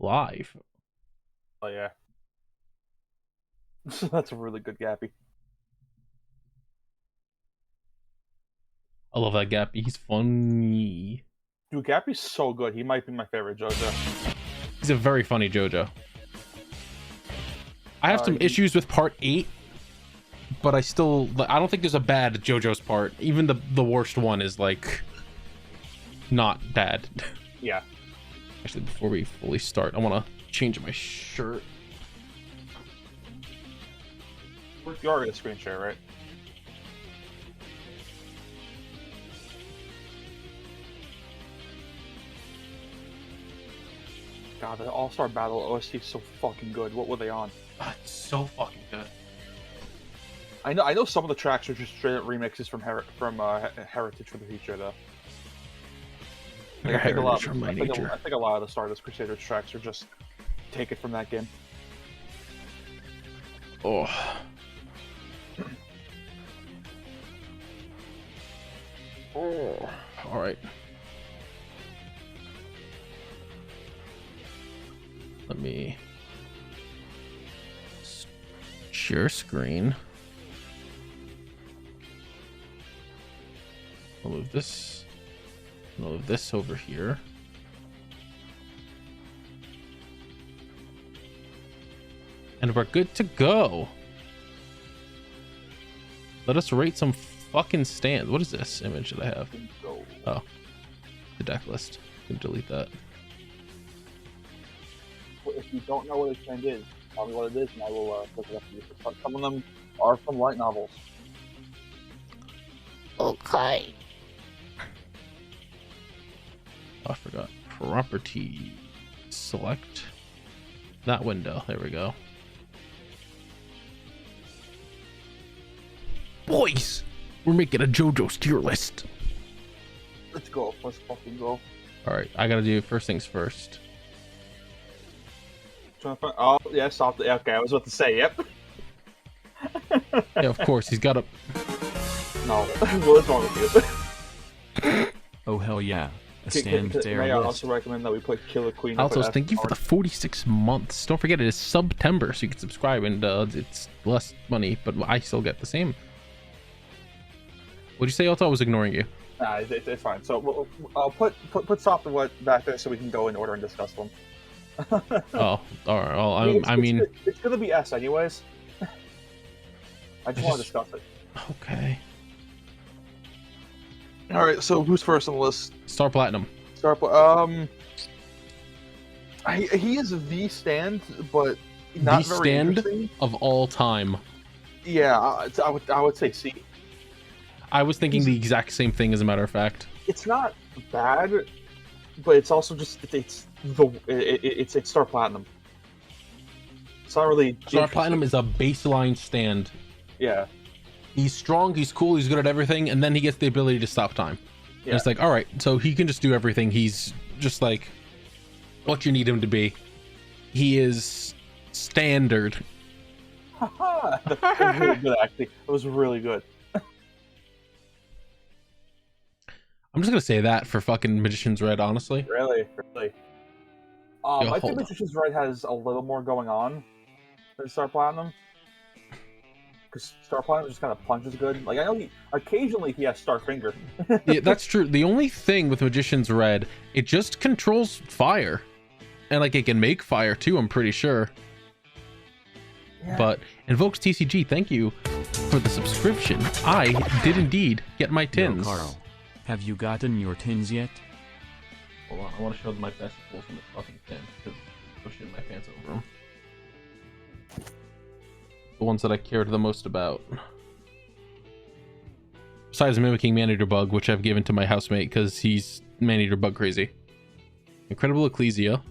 live. Oh yeah. That's a really good Gappy. I love that Gappy. He's funny. Dude, Gappy's so good. He might be my favorite JoJo. He's a very funny JoJo. I have some issues with part 8, but I don't think there's a bad JoJo's part. Even the worst one is like not bad. Yeah. Actually, before we fully start, I want to change my shirt. You are gonna screen share, right? God, the All-Star Battle OST is so fucking good. What were they on? It's so fucking good. I know some of the tracks are just straight up remixes from Heritage for the Future, though. Like, I think a lot of the Stardust Crusaders tracks are just taken from that game. Oh. Oh. All right. Let me share screen. I'll move this. I'll move this over here. And we're good to go. Let us rate some fucking stands. What is this image that I have? Oh, the deck list. I'm gonna delete that. If you don't know what a stand is, tell me what it is, and I will look it up for you. Some of them are from light novels. Okay. Oh, I forgot. Property. Select that window. There we go. Boys, we're making a JoJo's tier list. Let's go. Let's fucking go. All right, I gotta do first things first. Oh, yeah, stop. Okay, I was about to say, yep. Yeah, of course, he's got a... No, what is wrong with you? Oh, hell yeah. A stand there. May I also recommend that we play Killer Queen? Aalto, thank you for the 46 months. Don't forget, it is September, so you can subscribe, and it's less money, but I still get the same. What'd you say, Aalto? I was ignoring you. Nah, it's fine. So I'll put Stop the What back there so we can go in order and discuss them. Oh, all right. Well, I mean, it's gonna be S anyways. I just want to discuss it. Okay. All right. So who's first on the list? Star Platinum. He is the stand, but not the very stand interesting of all time. Yeah, I would say C. I was thinking the exact same thing, as a matter of fact. It's not bad, but it's also just it's Star Platinum. It's not really Star Platinum is a baseline stand. Yeah. He's strong, he's cool, he's good at everything, and then he gets the ability to stop time. Yeah. And it's like, all right, so he can just do everything. He's just like what you need him to be. He is standard. Haha, that was really good, actually. It was really good. I'm just gonna say that for fucking Magician's Red, honestly. Really. I think Magician's Red has a little more going on than Star Platinum. Because Star Platinum just kind of punches good. Like, I know occasionally he has Star Finger. Yeah, that's true. The only thing with Magician's Red, it just controls fire. And like it can make fire too, I'm pretty sure. Yeah. But Invokes TCG, thank you for the subscription. I did indeed get my tins. Yo, Carl, have you gotten your tins yet? Hold on, I want to show them my best pulls from the fucking tin, because I'm pushing my pants over them. The ones that I cared the most about. Besides mimicking Maneater Bug, which I've given to my housemate because he's Maneater Bug crazy. Incredible Ecclesia.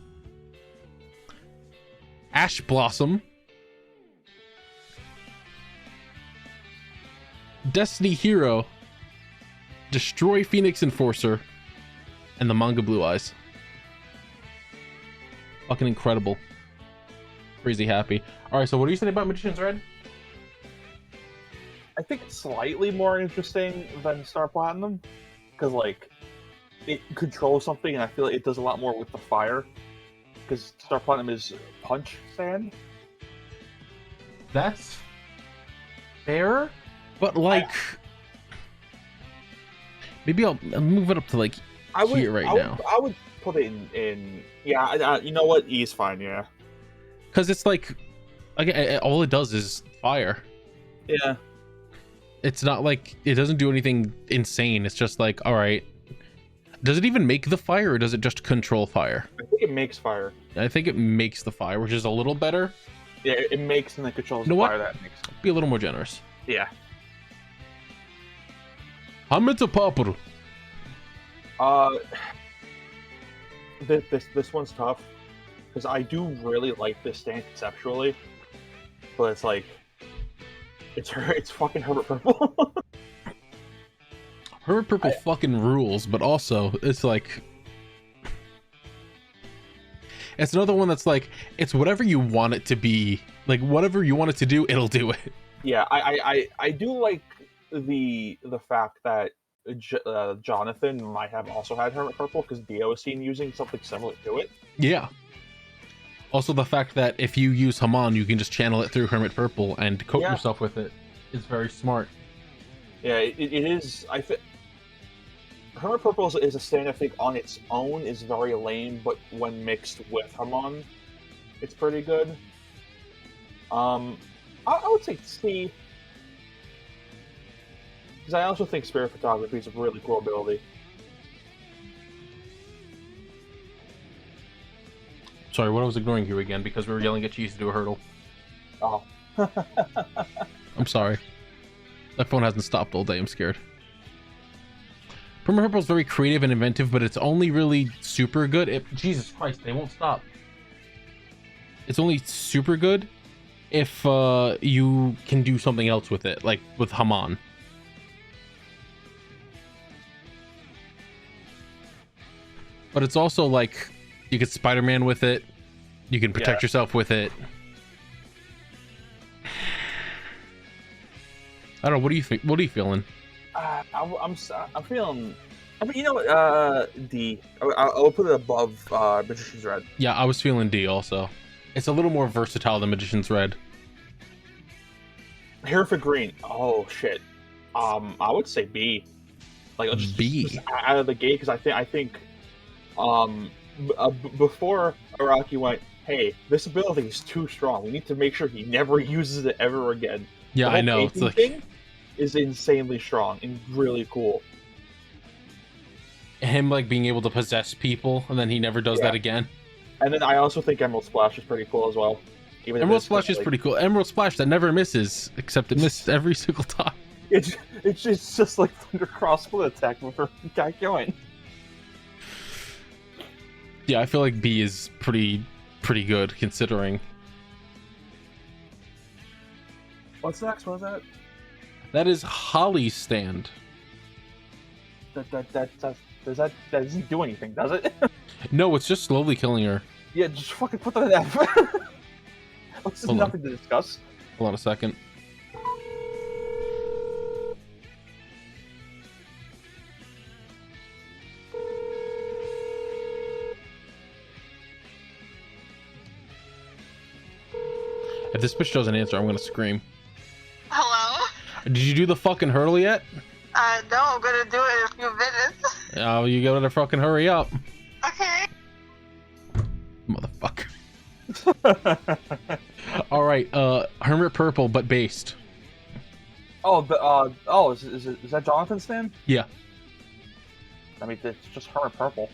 Ash Blossom. Destiny Hero. Destroy Phoenix Enforcer. And the Manga Blue Eyes. Fucking incredible. Crazy happy. Alright, so what do you say about Magician's Red? I think it's slightly more interesting than Star Platinum. Because, like, it controls something, and I feel like it does a lot more with the fire. because Star Platinum is punch stand. That's fair, but like, maybe I'll move it up to like here right now. I would put it in yeah. You know what? E is fine. Yeah, because it's like, again, all it does is fire. Yeah. It's not like it doesn't do anything insane. It's just like, all right. Does it even make the fire, or does it just control fire? I think it makes fire. I think it makes the fire, which is a little better. Yeah, it makes and then controls the fire. That makes. Be a little more generous. Yeah. Hamita Papur. This one's tough because I do really like this stand conceptually, but it's like it's fucking Herbert Purple. Herbert Purple fucking rules, but also it's like it's another one that's like it's whatever you want it to be. Like whatever you want it to do, it'll do it. Yeah, I do like the fact that Jonathan might have also had Hermit Purple because Dio is seen using something similar to it. Yeah. Also, the fact that if you use Haman, you can just channel it through Hermit Purple and coat yourself with it is very smart. Yeah, it is. I think Hermit Purple is a stand I think on its own is very lame, but when mixed with Haman, it's pretty good. I would say C. Because I also think Spirit Photography is a really cool ability. Sorry, what I was ignoring you again because we were yelling at Cheese to do a hurdle. Oh. I'm sorry. That phone hasn't stopped all day, I'm scared. Hermit Purple is very creative and inventive, but it's only really super good. Jesus Christ, they won't stop. It's only super good if you can do something else with it, like with Haman. But it's also like you could Spider-Man with it. You can protect yourself with it. I don't know. What do you think? What are you feeling? I'm feeling. I mean, you know what? D. I'll put it above Magician's Red. Yeah, I was feeling D also. It's a little more versatile than Magician's Red. Here for Green. Oh shit. I would say B. Like just out of the gate because I think before Araki went, hey, this ability is too strong. We need to make sure he never uses it ever again. Yeah, I know. It's like thing is insanely strong and really cool. Him like being able to possess people, and then he never does that again. And then I also think Emerald Splash is pretty cool as well. Emerald Splash is pretty cool. Emerald Splash that never misses, except it misses every single time. It's just like Thunder Cross split attack with her got going. Yeah, I feel like B is pretty good considering. What's next? What is that? That is Holly's stand. That doesn't do anything, does it? No, it's just slowly killing her. Yeah, just fucking put that in F. This is nothing to discuss. Hold on a second. If this bitch doesn't answer, I'm gonna scream. Hello? Did you do the fucking hurdle yet? No, I'm gonna do it in a few minutes. Oh, you gotta fucking hurry up. Okay. Motherfucker. Alright, Hermit Purple, but based. Oh, is that Jonathan's stand? Yeah. I mean, it's just Hermit Purple.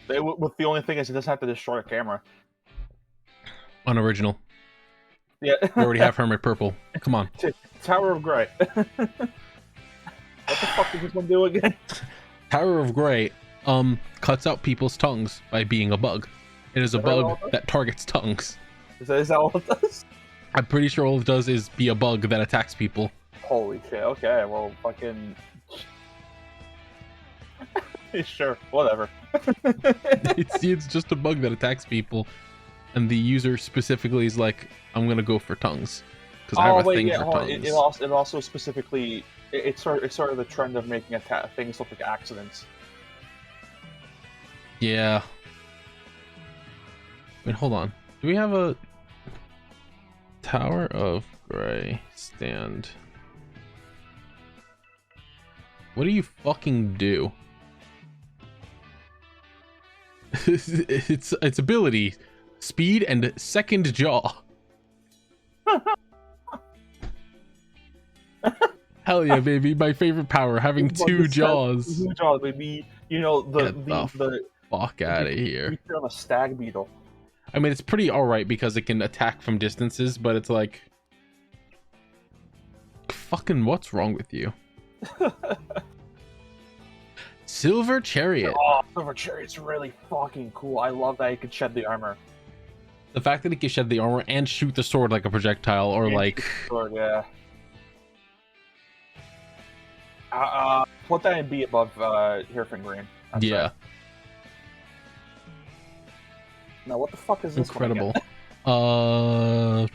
With the only thing is it doesn't have to destroy a camera. Unoriginal. Yeah. We already have Hermit Purple. Come on. Tower of Grey. What the fuck did this one do again? Tower of Grey cuts out people's tongues by being a bug. It is a bug that targets tongues. Is that all it does? I'm pretty sure all it does is be a bug that attacks people. Holy shit, okay, well, fucking... Sure, whatever. It's just a bug that attacks people, and the user specifically is like, I'm gonna go for tongues. Because I have a thing for tongues. It also specifically... It's sort of the trend of making things look like accidents. Yeah. Wait, hold on. Do we have a Tower of Gray stand? What do you fucking do? its ability, speed, and second jaw. Hell yeah, baby! My favorite power, having two jaws. Two jaws, baby. You know the fuck out of here. You're on a stag beetle. I mean, it's pretty alright because it can attack from distances, but it's like, fucking, what's wrong with you? Silver Chariot. Oh, Silver Chariot's really fucking cool. I love that you can shed the armor. The fact that it can shed the armor and shoot the sword like a projectile, or like, sword, yeah. Put that in B above Hairfin Green. Yeah. Now, what the fuck is this? Incredible. I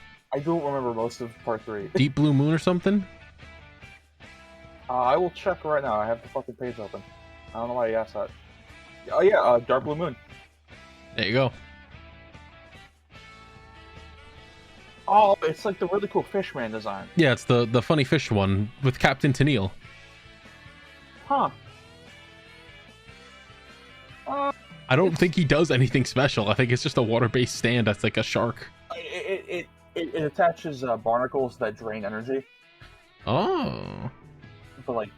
don't remember most of part 3. Deep Blue Moon or something? I will check right now. I have the fucking page open. I don't know why you asked that. Oh yeah, Dark Blue Moon. There you go. Oh, it's like the really cool Fishman design. Yeah, it's the funny fish one with Captain Tennille. Huh. I don't think he does anything special. I think it's just a water-based stand that's like a shark. It attaches barnacles that drain energy. Oh. But like,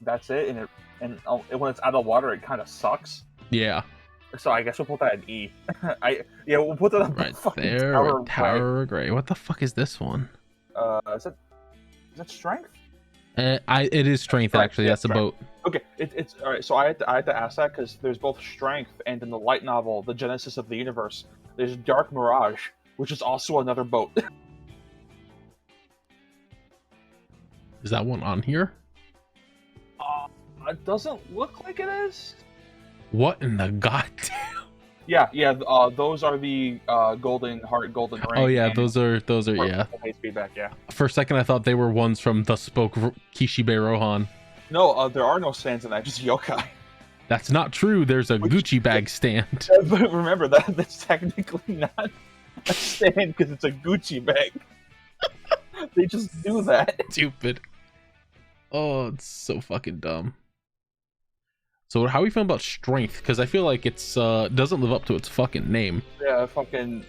that's it. And when it's out of water, it kind of sucks. Yeah. So I guess we'll put that in E. We'll put that on right there. Tower of Gray. What the fuck is this one? Is that strength? It is strength actually. Yeah, that's strength. a boat. Okay, it's all right. So I had to ask that because there's both strength and in the light novel, The Genesis of the Universe, there's Dark Mirage, which is also another boat. Is that one on here? It doesn't look like it is. What in the goddamn? Yeah. Those are the golden heart, golden ring. Oh yeah, those are yeah. Feedback, yeah. For a second, I thought they were ones from the Spoke Kishibe Rohan. No, there are no stands in that, just yokai. That's not true. There's a Gucci bag stand. But remember that's technically not a stand because it's a Gucci bag. They just do that. Stupid. Oh, it's so fucking dumb. So how are we feeling about strength? Because I feel like it's doesn't live up to its fucking name. Yeah, fucking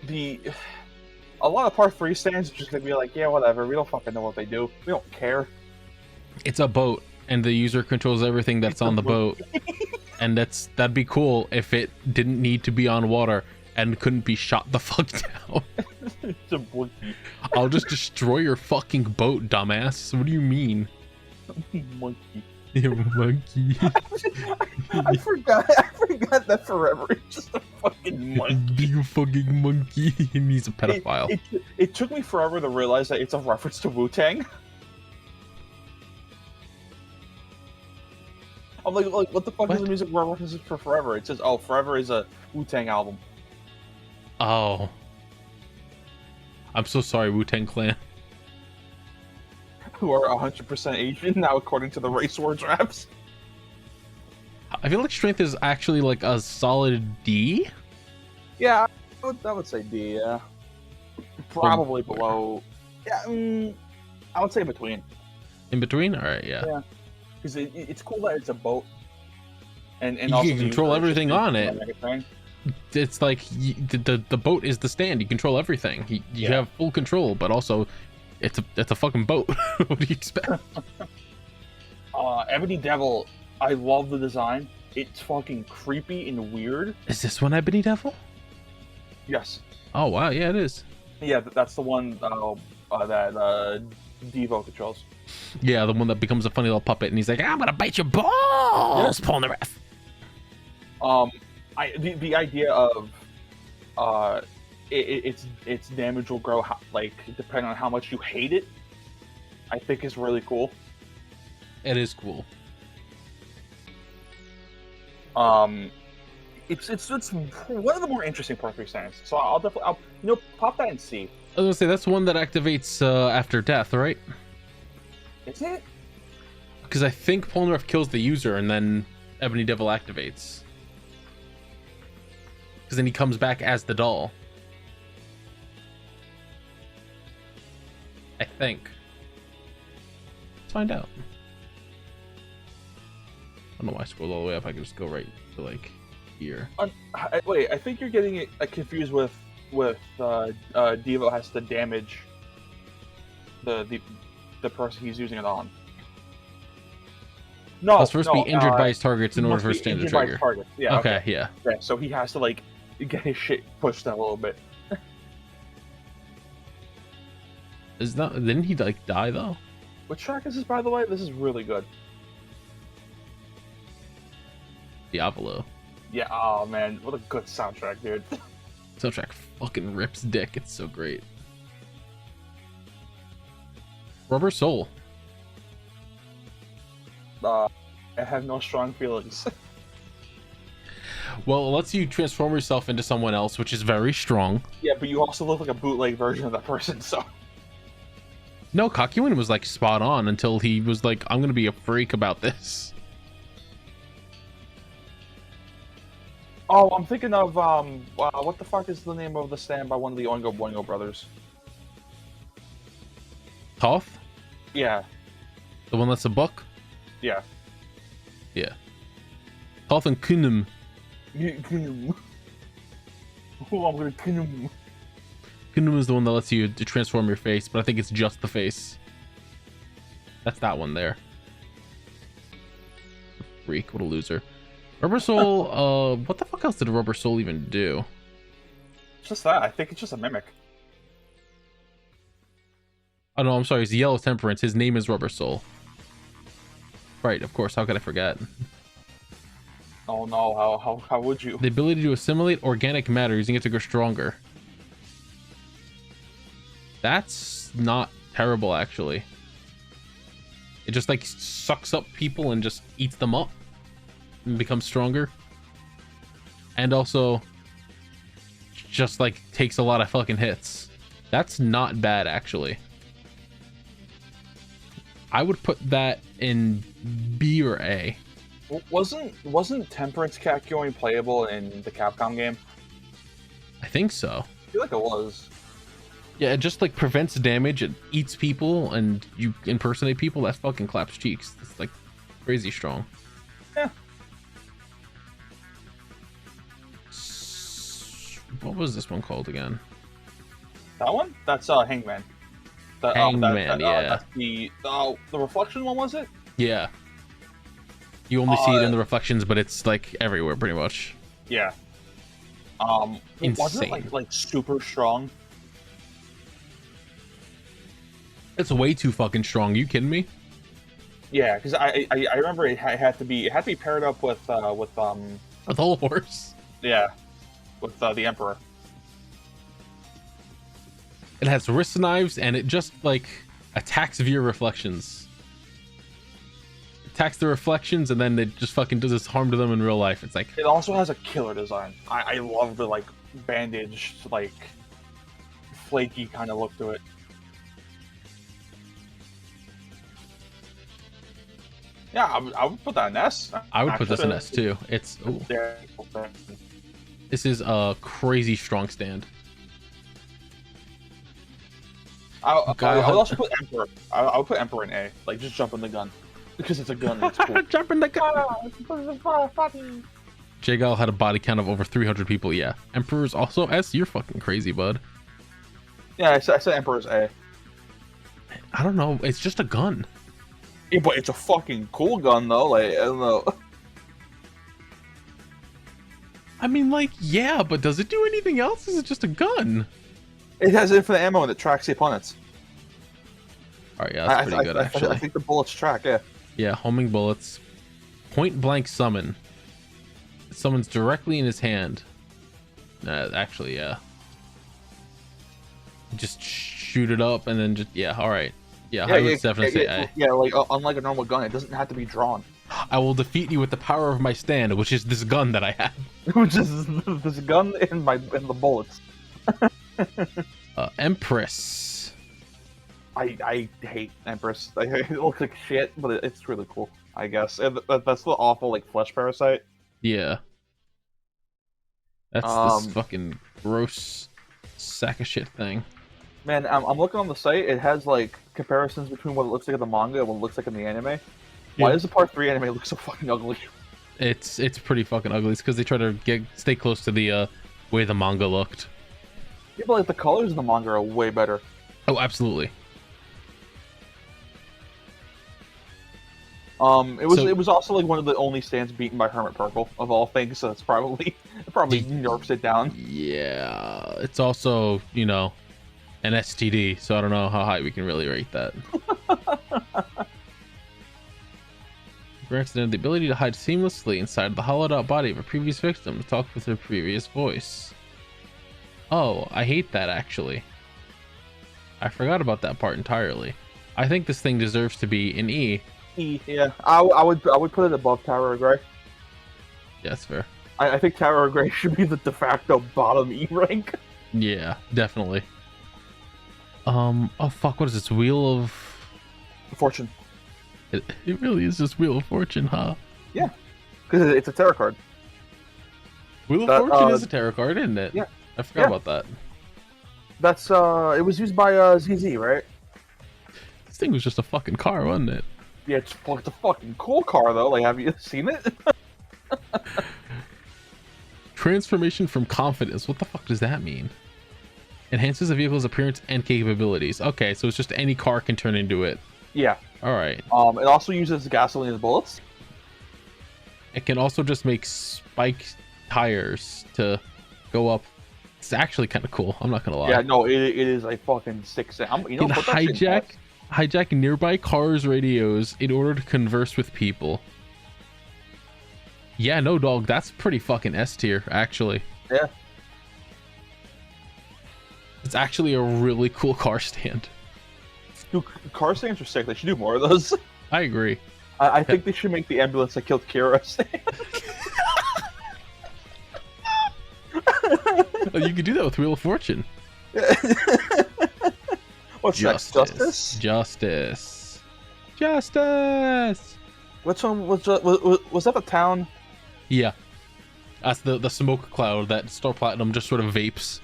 a lot of part 3 stands are just gonna be like, yeah, whatever. We don't fucking know what they do. We don't care. It's a boat, and the user controls everything that's on the boat. And that'd be cool if it didn't need to be on water and couldn't be shot the fuck down. It's a monkey. I'll just destroy your fucking boat, dumbass. What do you mean? Monkey. Monkey. I forgot that Forever is just a fucking monkey. You fucking monkey. He's a pedophile. It took me forever to realize that it's a reference to Wu-Tang. I'm like, what the fuck is the music references for Forever? It says, oh, Forever is a Wu-Tang album. Oh. I'm so sorry, Wu-Tang Clan. Who are 100% Asian now, according to the race war drafts. I feel like strength is actually like a solid D. Yeah, I would say D. Yeah, probably below. Yeah, I would say between. In between, all right, yeah. Yeah, because it's cool that it's a boat, and you also can control everything on it. It's like the boat is the stand. You control everything. You have full control, but also it's a fucking boat. What do you expect? Ebony Devil, I love the design. It's fucking creepy and weird. Is this one Ebony Devil? Yes. Oh wow, yeah, it is. Yeah, that's the one that Devo controls. Yeah, the one that becomes a funny little puppet, and he's like, "I'm gonna bite your balls," pulling the ref. The idea of its damage will grow like depending on how much you hate it, I think is really cool. It is cool. It's one of the more interesting part 3 stands. So I'll definitely pop that and see. I was gonna say that's one that activates after death, right? Is it? Because I think Polnareff kills the user and then Ebony Devil activates. Because because then he comes back as the doll. I think. Let's find out. I don't know why I scrolled all the way up. I can just go right to like here. Wait, I think you're getting it confused with Devo has to damage the person he's using it on. No, it's supposed to be injured by his targets in order for his stand to trigger. Yeah. Okay, yeah. Yeah, so he has to like get his shit pushed out a little bit. Didn't he like die though? What track is this, by the way? This is really good. Diavolo. Yeah, oh man, what a good soundtrack, dude. Soundtrack fucking rips dick. It's so great. Rubber Soul. I have no strong feelings. Well, it lets you transform yourself into someone else, which is very strong. Yeah, but you also look like a bootleg version of that person, so... No, Kakyoin was like spot on until he was like, I'm gonna be a freak about this. Oh, I'm thinking of, what the fuck is the name of the stand by one of the Oingo Boingo brothers? Toth? Yeah. The one that's a book? Yeah. Yeah. Toth and Kunum. Oh, I'm gonna Kunum. Kunum is the one that lets you to transform your face, but I think it's just the face. That's that one there. Freak, what a loser. Rubber Soul, what the fuck else did Rubber Soul even do? Just that. I think it's just a mimic. Oh no, I'm sorry, it's Yellow Temperance. His name is Rubber Soul. Right, of course, how could I forget? Oh no, how would you? The ability to assimilate organic matter, using it to grow stronger. That's not terrible, actually. It just like sucks up people and just eats them up and becomes stronger. And also just like takes a lot of fucking hits. That's not bad, actually. I would put that in B or A. Wasn't Temperance Kakyoin playable in the Capcom game? I think so. I feel like it was. Yeah, it just like prevents damage, it eats people, and you impersonate people. That fucking claps cheeks. It's like crazy strong. Yeah. What was this one called again? That one? That's Hangman. Hangman, yeah. That's the reflection one, was it? Yeah. You only see it in the reflections, but it's like everywhere, pretty much. Yeah. Insane. Wasn't it like super strong? It's way too fucking strong. You kidding me? Yeah, because I remember it had to be paired up with A whole horse. Yeah, with the Emperor. It has wrist knives, and it just like attacks via reflections. Attacks the reflections, and then it just fucking does this harm to them in real life. It's like it also has a killer design. I love the like bandaged, like flaky kind of look to it. Yeah, I would put that in S. I would put this in S too. It's ooh. This is a crazy strong stand. I would also put Emperor. I would put Emperor in A. Like just jump in the gun because it's a gun. It's cool. Jump in the gun. J-Gal had a body count of over 300 people. Yeah, Emperor's also S. You're fucking crazy, bud. Yeah, I said Emperor's A. I don't know. It's just a gun. Yeah, but it's a fucking cool gun though. Like I don't know. I mean, like, yeah, but does it do anything else? Is it just a gun? It has infinite ammo and it tracks the opponents. All right, yeah, that's pretty good, actually. I think the bullets track, yeah. Yeah, homing bullets. Point blank summon. It summons directly in his hand. Actually, yeah. Just shoot it up and then just, yeah, all right. Yeah, I would definitely say A. Yeah, like, unlike a normal gun, it doesn't have to be drawn. I will defeat you with the power of my stand, which is this gun that I have. Which is this gun and the bullets. Empress. I hate Empress. It looks like shit, but it's really cool, I guess. And that's the awful, like, flesh parasite. Yeah. That's this fucking gross sack of shit thing. Man, I'm looking on the site. It has like comparisons between what it looks like in the manga and what it looks like in the anime. Why does the Part 3 anime look so fucking ugly? It's pretty fucking ugly. It's because they try to stay close to the way the manga looked. Yeah, but like the colors in the manga are way better. Oh, absolutely. It was also like one of the only stands beaten by Hermit Purple of all things, so it's probably nerfs it down. Yeah, it's also, you know, an STD, so I don't know how high we can really rate that. Grants them the ability to hide seamlessly inside the hollowed out body of a previous victim to talk with their previous voice. Oh, I hate that actually. I forgot about that part entirely. I think this thing deserves to be an E. E, yeah. I would put it above Tower of Grey. Yeah, that's fair. I think Tower of Grey should be the de facto bottom E rank. Yeah, definitely. Oh fuck, what is this? Wheel of Fortune. It really is just Wheel of Fortune, huh? Yeah, because it's a tarot card. Wheel of Fortune is a tarot card, isn't it? Yeah. I forgot about that. That's it was used by ZZ, right? This thing was just a fucking car, wasn't it? Yeah, it's a fucking cool car though. Like, have you seen it? Transformation from confidence. What the fuck does that mean? Enhances a vehicle's appearance and capabilities. Okay, so it's just any car can turn into it. Yeah. All right. It also uses gasoline as bullets. It can also just make spike tires to go up. It's actually kind of cool. I'm not gonna lie. Yeah, no, it is a fucking sick sound. You know, it hijack nearby cars' radios in order to converse with people. Yeah, no, dog. That's pretty fucking S tier, actually. Yeah. It's actually a really cool car stand. Dude, car stands are sick. They should do more of those. I agree. I think they should make the ambulance that killed Kira stand. Oh, you could do that with Wheel of Fortune. What's next? Justice? Justice! Which one was that the town? Yeah. That's the smoke cloud that Star Platinum just sort of vapes.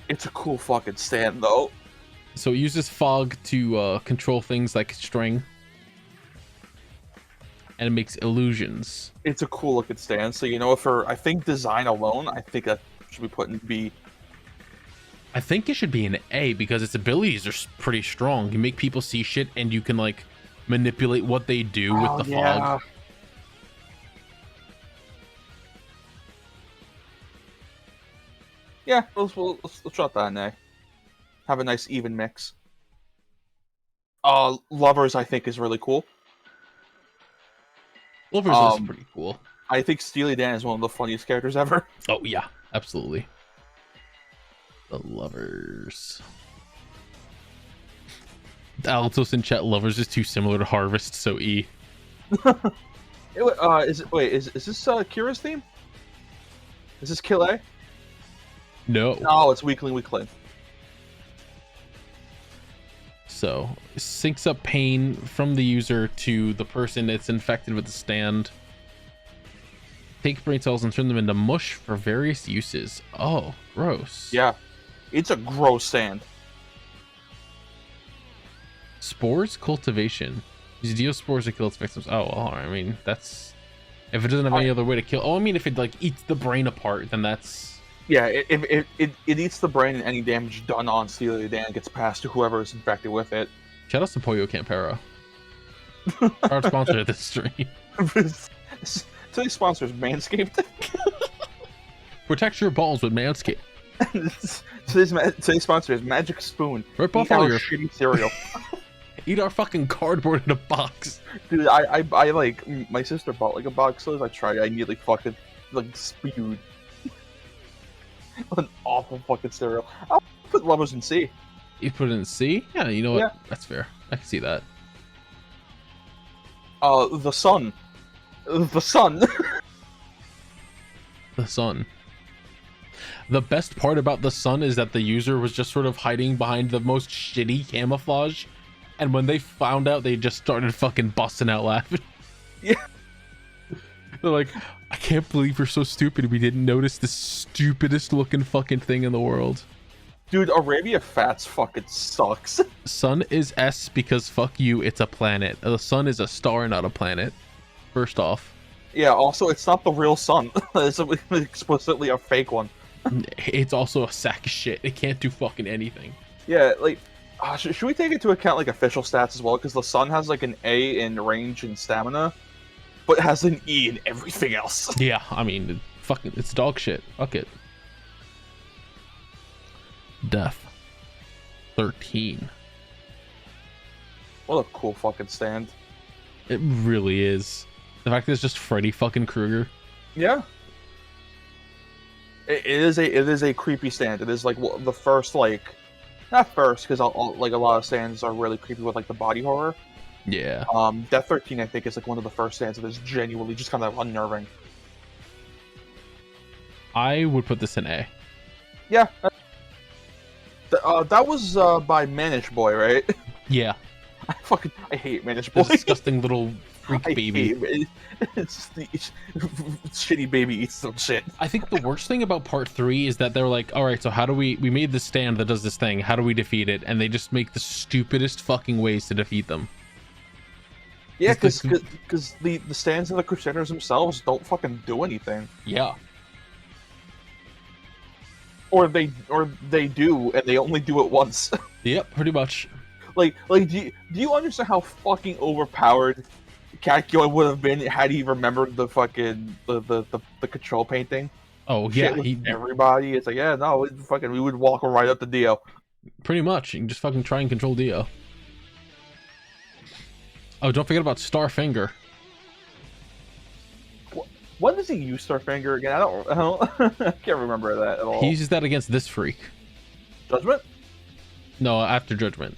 It's a cool fucking stand, though. So it uses fog to control things like string. And it makes illusions. It's a cool looking stand. So, you know, for, I think, design alone, I think that should be put in B. I think it should be an A because its abilities are pretty strong. You make people see shit and you can, like, manipulate what they do with the fog. Yeah, let's drop that in A. Have a nice even mix. Lovers, I think, is really cool. Lovers is pretty cool. I think Steely Dan is one of the funniest characters ever. Oh, yeah, absolutely. The Lovers. Aalto's in chat, Lovers is too similar to Harvest, so E. Is this Kira's theme? Is this Kill A? No. No, it's Weakling. So, it syncs up pain from the user to the person that's infected with the stand. Take brain cells and turn them into mush for various uses. Oh, gross. Yeah, it's a gross stand. Spores cultivation. Use Deospores to kill its victims. Oh, well, I mean, that's... If it doesn't have any other way to kill... Oh, I mean, if it, like, eats the brain apart, then that's... Yeah, it eats the brain and any damage done on Steely Dan gets passed to whoever is infected with it. Shout out to Pollo Campero. Our sponsor of this stream. Today's sponsor is Manscaped. Protect your balls with Manscaped. Today's sponsor is Magic Spoon. Rip off all your shitty cereal. Eat our fucking cardboard in a box. Dude, I like, my sister bought like a box of those. I tried it. I nearly fucking like spewed. An awful fucking cereal. I'll put Lovers in C. You put it in C? Yeah, you know what? Yeah. That's fair. I can see that. The Sun. The Sun. The Sun. The best part about the Sun is that the user was just sort of hiding behind the most shitty camouflage, and when they found out, they just started fucking busting out laughing. Yeah. They're like, I can't believe we're so stupid we didn't notice the stupidest looking fucking thing in the world. Dude, Arabia Fats fucking sucks. Sun is S because fuck you, it's a planet. The sun is a star, not a planet. First off. Yeah, also, it's not the real sun. It's explicitly a fake one. It's also a sack of shit. It can't do fucking anything. Yeah, like, should we take into account, like, official stats as well? Because the sun has, like, an A in range and stamina, but it has an E in everything else. Yeah, I mean, fucking, it's dog shit. Fuck it. Death. 13. What a cool fucking stand. It really is. The fact that it's just Freddy fucking Krueger. Yeah. It is a creepy stand. It is like the first, like, not first, because like a lot of stands are really creepy with like the body horror. Yeah. Death 13 I think is like one of the first stands that is genuinely just kind of unnerving. I would put this in A. Yeah. That was by Manish Boy, right? Yeah. I hate Manish Boy. The disgusting little freak baby. It's the shitty baby eats some shit. I think the worst thing about part 3 is that they're like, all right, so how do we made this stand that does this thing, how do we defeat it? And they just make the stupidest fucking ways to defeat them. Yeah, because the stands of the Crusaders themselves don't fucking do anything. Yeah. Or they do, and they only do it once. Yep, pretty much. like do you understand how fucking overpowered Kakyoin would have been had he remembered the fucking the control painting? Oh yeah, everybody. It's like, yeah, no, we would walk right up to Dio. Pretty much. You can just fucking try and control Dio. Oh, don't forget about Starfinger. When does he use Starfinger again? I can't remember that at all. He uses that against this freak. Judgment? No, after Judgment.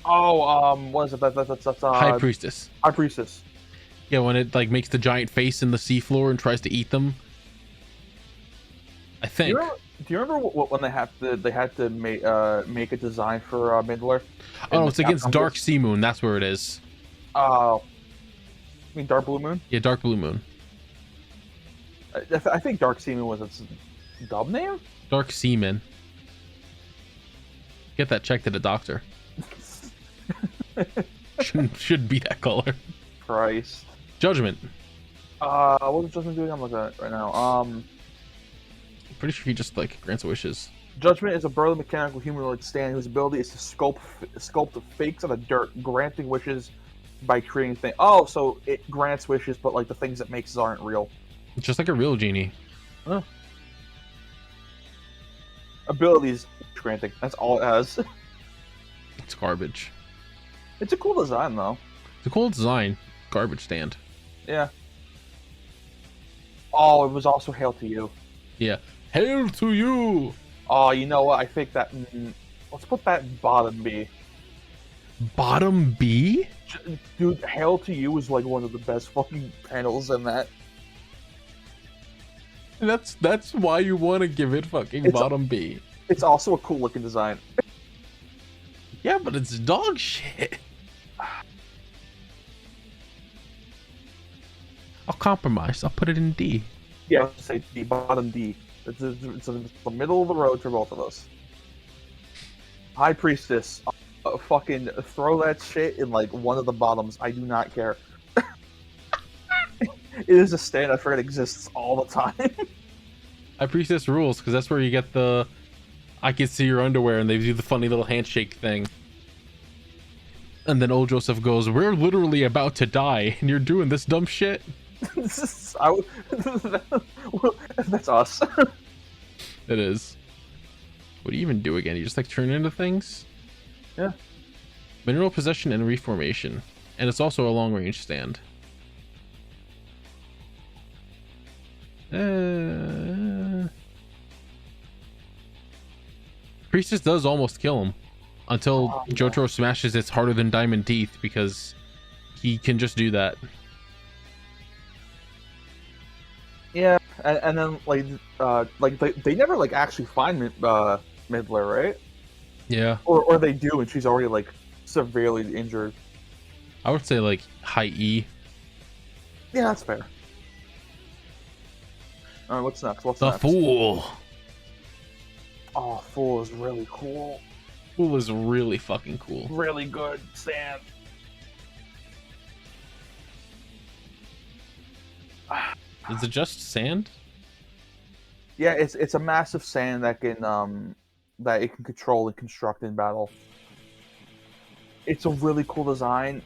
Oh, what is it? That's High Priestess. High Priestess. Yeah, when it like makes the giant face in the seafloor and tries to eat them. I think. Do you remember when they had to make a design for Midler? Oh, it's against Dark Sea Moon. That's where it is. Oh, you mean Dark Blue Moon? Yeah, Dark Blue Moon. I think Dark Sea Moon was its dub name. Dark Seaman. Get that checked at a doctor. Should be that color. Christ. Judgment. What was Judgment doing? I'm looking at it right now. Pretty sure he just like grants wishes. Judgment is a burly mechanical humanoid stand whose ability is to sculpt fakes on the dirt, granting wishes by creating things. Oh, so it grants wishes, but like the things it makes aren't real. It's just like a real genie. Huh. Abilities granting. That's all it has. It's garbage. It's a cool design, though. It's a cool design. Garbage stand. Yeah. Oh, it was also Hail to You. Yeah. Hail to you! Oh, you know what? I think that... let's put that in bottom B. Bottom B? Dude, Hail to You is like one of the best fucking panels in that. That's why you want to give it fucking bottom B. It's also a cool looking design. Yeah, but it's dog shit. I'll compromise. I'll put it in D. Yeah, I'll say D, bottom D. It's the middle of the road for both of us. High Priestess. Fucking throw that shit in like one of the bottoms. I do not care. It is a stand I forget exists all the time. High Priestess rules, because that's where you get the I can see your underwear, and they do the funny little handshake thing. And then old Joseph goes, we're literally about to die, and you're doing this dumb shit? That's us. It is. What do you even do again? You just like turn into things? Yeah. Mineral possession and reformation. And it's also a long range stand. Priestess does almost kill him until Jotaro smashes its harder than diamond teeth, because he can just do that. Yeah, and then like they never like actually find Midler, right? Yeah. Or they do, and she's already like severely injured. I would say like high E. Yeah, that's fair. All right, what's next? What's The next? Fool. Oh, Fool is really cool. Fool is really fucking cool. Really good sand. Is it just sand? Yeah, it's a massive sand that it can control and construct in battle. It's a really cool design.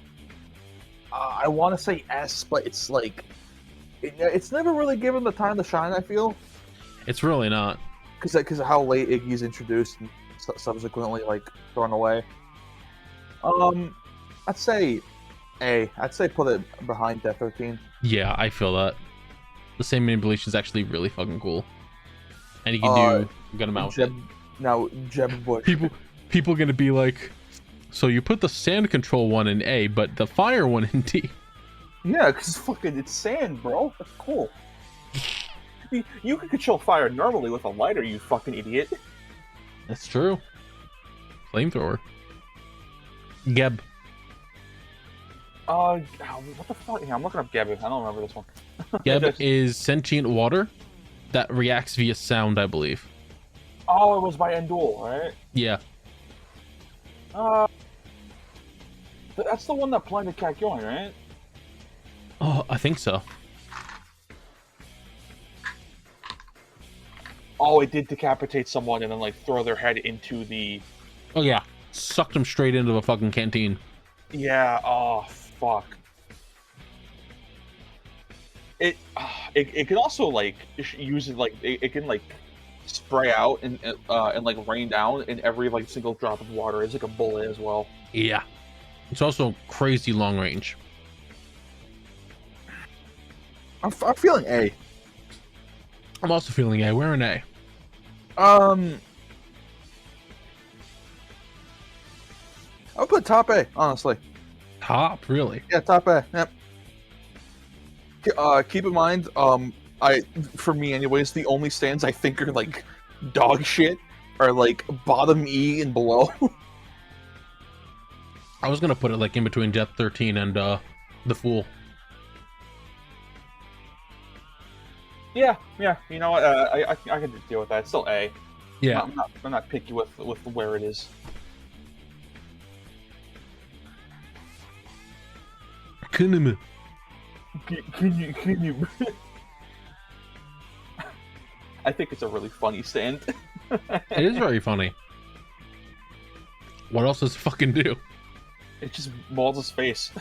I want to say S, but it's like it's never really given the time to shine. I feel It's really not. because of how late Iggy's introduced and subsequently like thrown away. I'd say A. I'd say put it behind Death 13. Yeah, I feel that. The same manipulation is actually really fucking cool, and you can do a good amount with it. Now Jeb Bush. People gonna be like, so you put the sand control one in A, but the fire one in D. Yeah, because fucking it's sand, bro. That's cool. You can control fire normally with a lighter, you fucking idiot. That's true. Flamethrower. Geb. What the fuck? Yeah, I'm looking up Geb. I don't remember this one. Geb is sentient water that reacts via sound, I believe. Oh, it was by Endul, right? Yeah. That's the one that blinded Kakyoin, right? Oh, I think so. Oh, it did decapitate someone and then like throw their head into the. Oh yeah, sucked them straight into a fucking canteen. Yeah. Oh fuck. It can also like use it like it can like spray out and like rain down in every like single drop of water. It's like a bullet as well. Yeah. It's also crazy long range. I'm feeling A. I'm also feeling A. We're an A. I'll put top A, honestly. Top, really? Yeah, top A. Yep. Keep in mind, for me anyways, the only stands I think are like dog shit are like bottom E and below. I was gonna put it like in between Death 13 and the Fool. Yeah. You know what? I can deal with that. It's still A. Yeah. I'm not picky with where it is. Kunimi. Can you? I think it's a really funny stand. It is very funny. What else does it fucking do? It just molds his face.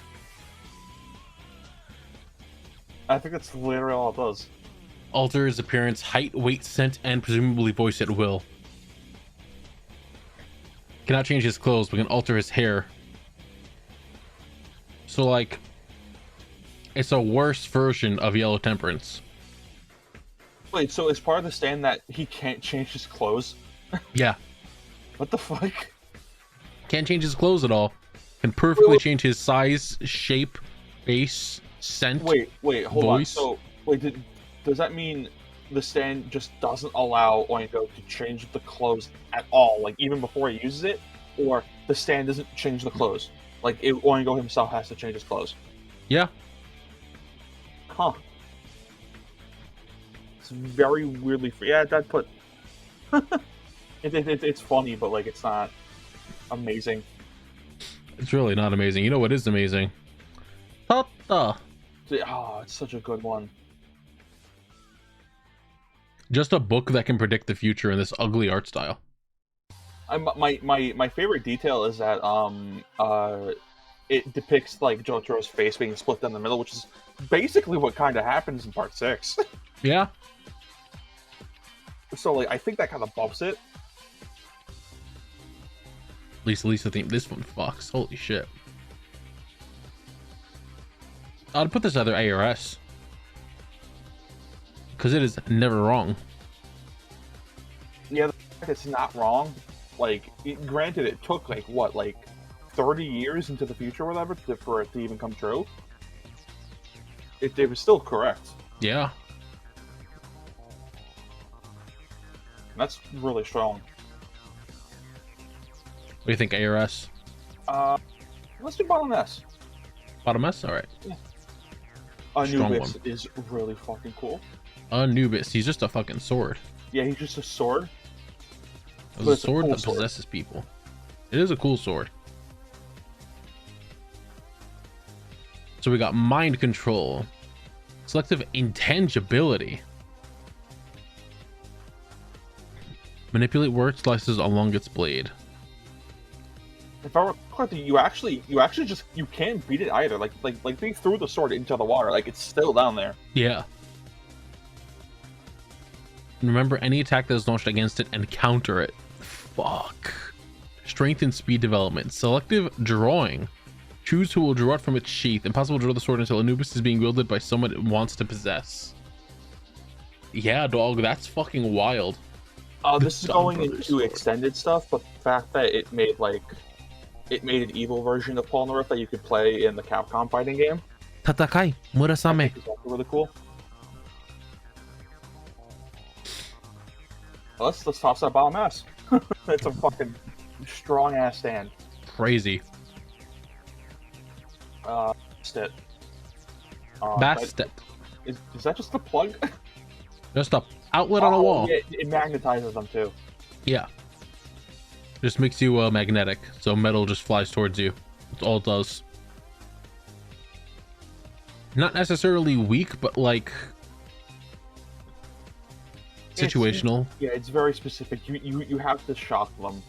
I think that's literally all it does. Alter his appearance, height, weight, scent, and presumably voice at will. Cannot change his clothes, but can alter his hair. So, like, it's a worse version of Yellow Temperance. Wait, so is part of the stand that he can't change his clothes? Yeah. What the fuck? Can't change his clothes at all. Can perfectly change his size, shape, base, scent, Wait, hold voice. on. So, wait, does that mean the stand just doesn't allow Oingo to change the clothes at all, like even before he uses it? Or the stand doesn't change the clothes? Like, Oingo himself has to change his clothes? Yeah. Huh. It's very weirdly free. Yeah, that put... it's funny, but, like, it's not amazing. It's really not amazing. You know what is amazing? Tata. Oh, it's such a good one. Just a book that can predict the future in this ugly art style. My favorite detail is that it depicts like Jotaro's face being split down the middle, which is basically what kind of happens in part 6. Yeah. So like I think that kind of bumps it. Lisa theme. This one fucks. Holy shit. I'd put this either A or S. Because it is never wrong. Yeah, it's not wrong. Like, granted, it took like what, like 30 years into the future or whatever for it to even come true. It was still correct. Yeah. That's really strong. What do you think, A or S? Let's do bottom S. Bottom S? Alright. Yeah. Strong Anubis one. is really fucking cool. Anubis. He's just a fucking sword. Yeah, he's just a sword. It's a sword that possesses people. It is a cool sword. So we got mind control, selective intangibility, manipulate word slices along its blade. If I recall correctly, you actually just you can't beat it either. Like they threw the sword into the water, like it's still down there. Yeah. Remember any attack that is launched against it and counter it. Fuck. Strength and speed development. Selective drawing. Choose who will draw it from its sheath. Impossible to draw the sword until Anubis is being wielded by someone it wants to possess. Yeah, dog, that's fucking wild. This is going into extended stuff, but the fact that it made an evil version of Paul North that you could play in the Capcom fighting game. Tatakai I Murasame. think is also really cool. Let's toss that bomb ass. It's a fucking strong ass stand. Crazy. Bastet. Bastet. Is that just a plug? Just a outlet on a wall. Yeah, it magnetizes them too. Yeah. Just makes you magnetic, so metal just flies towards you. That's all it does. Not necessarily weak, but like situational. It's very specific. You have to shock them.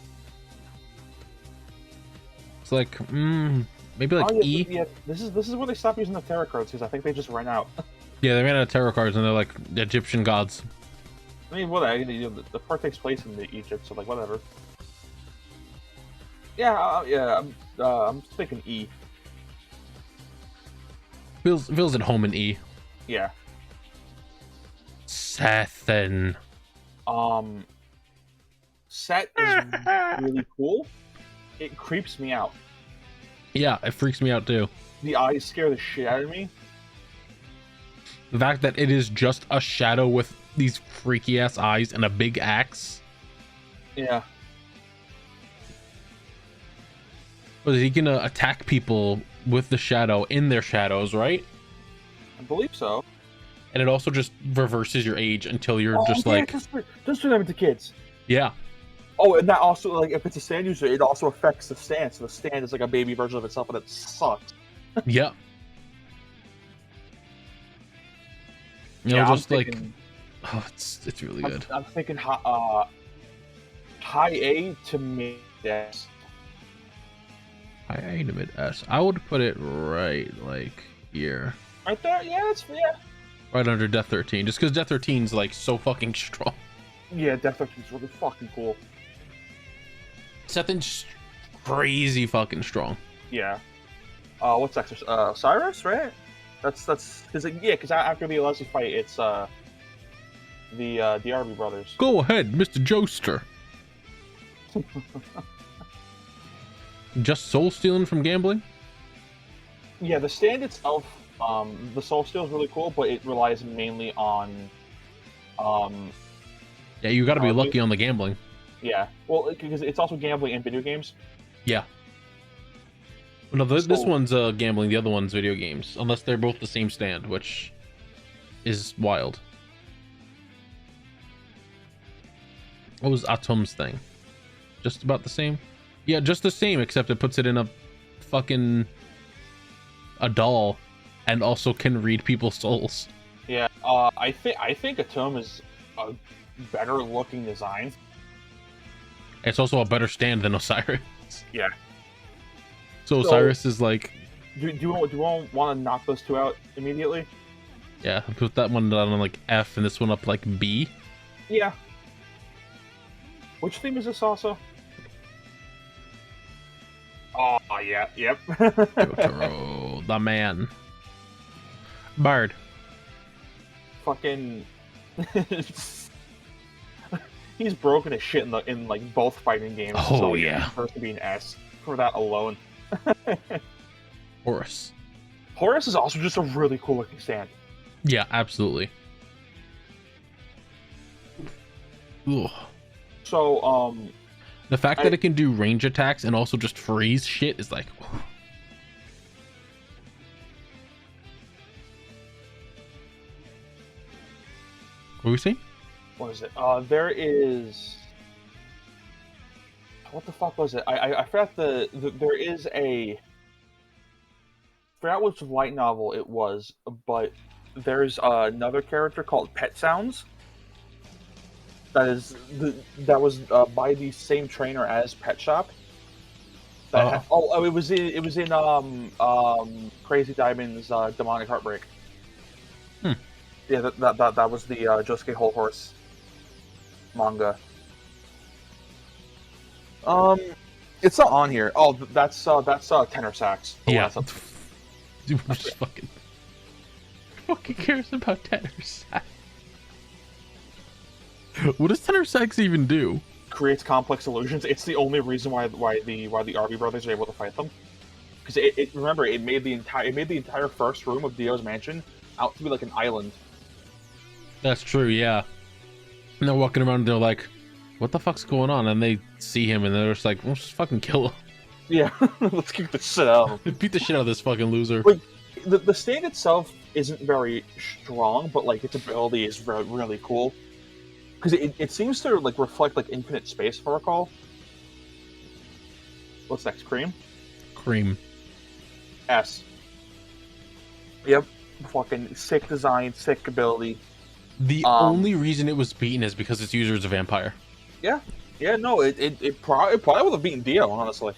It's like maybe like E. Yeah, this is where they stop using the tarot cards because I think they just ran out. Yeah, they ran out of tarot cards and they're like the Egyptian gods. I mean, whatever. The part takes place in Egypt, so like whatever. Yeah. I'm thinking E. Feels at home in E. Yeah. Sathan. Set is really cool. It creeps me out. Yeah, it freaks me out too. The eyes scare the shit out of me. The fact that it is just a shadow with these freaky ass eyes and a big axe. Yeah. But he can attack people with the shadow in their shadows, right? I believe so. And it also just reverses your age until you're just like... Just turn them into kids. Yeah. Oh, and that also, like, if it's a stand user, it also affects the stand. So the stand is like a baby version of itself, and it sucks. Yeah. You know, Yeah, just like... Oh, it's really good. I'm thinking high A to mid S. High A to mid S. I would put it right, like, here. Right there? Yeah, Right under Death 13, just because Death 13's like so fucking strong. Yeah, Death 13 is really fucking cool. Sethin's crazy fucking strong. Yeah. What's next? Cyrus, right? That's because after the Leslie fight, it's the DRB brothers. Go ahead, Mr. Joester. Just soul stealing from gambling? Yeah, the stand itself, the soul steal is really cool, but it relies mainly on Yeah, you gotta be lucky on the gambling. Yeah, well, because it's also gambling in video games. Yeah. No, this one's gambling, the other one's video games. Unless they're both the same stand, which is wild. What was Atom's thing? Just about the same? Yeah, just the same, except it puts it in a fucking... a doll, and also can read people's souls. Yeah, I think Atom is a better looking design. It's also a better stand than Osiris. Yeah. So Osiris is like... Do you want to knock those two out immediately? Yeah, put that one down on like F and this one up like B. Yeah. Which theme is this also? Oh, yeah, yep. Jotaro, the man. Bard. Fucking... He's broken as shit in like both fighting games. Oh, so yeah. First to be an S for that alone. Horus. Horus is also just a really cool looking stand. Yeah, absolutely. Ugh. So, the fact that it can do range attacks and also just freeze shit is like... What we see? What is it? There is. What the fuck was it? I forgot there is a. I forgot which light novel it was, but there's another character called Pet Sounds. That was by the same trainer as Pet Shop. It was in Crazy Diamond's Demonic Heartbreak. Yeah, that was the Josuke Whole Horse manga. It's not on here. Oh, that's Tenor Sax. Yeah. Dude, just fucking cares about tenor sax. What does tenor sax even do? Creates complex illusions. It's the only reason why the Arby brothers are able to fight them. Because it made the entire first room of Dio's mansion out to be like an island. That's true, yeah. And they're walking around and they're like, what the fuck's going on? And they see him and they're just like, let's just fucking kill him. Yeah, let's kick the shit out of him. Beat the shit out of this fucking loser. Like, the stand itself isn't very strong, but like its ability is really cool. Because it seems to like reflect like infinite space, if I recall. What's next? Cream? Cream. S. Yep. Fucking sick design, sick ability. The only reason it was beaten is because its user is a vampire. Yeah. Yeah, no, it probably would have beaten Dio, honestly.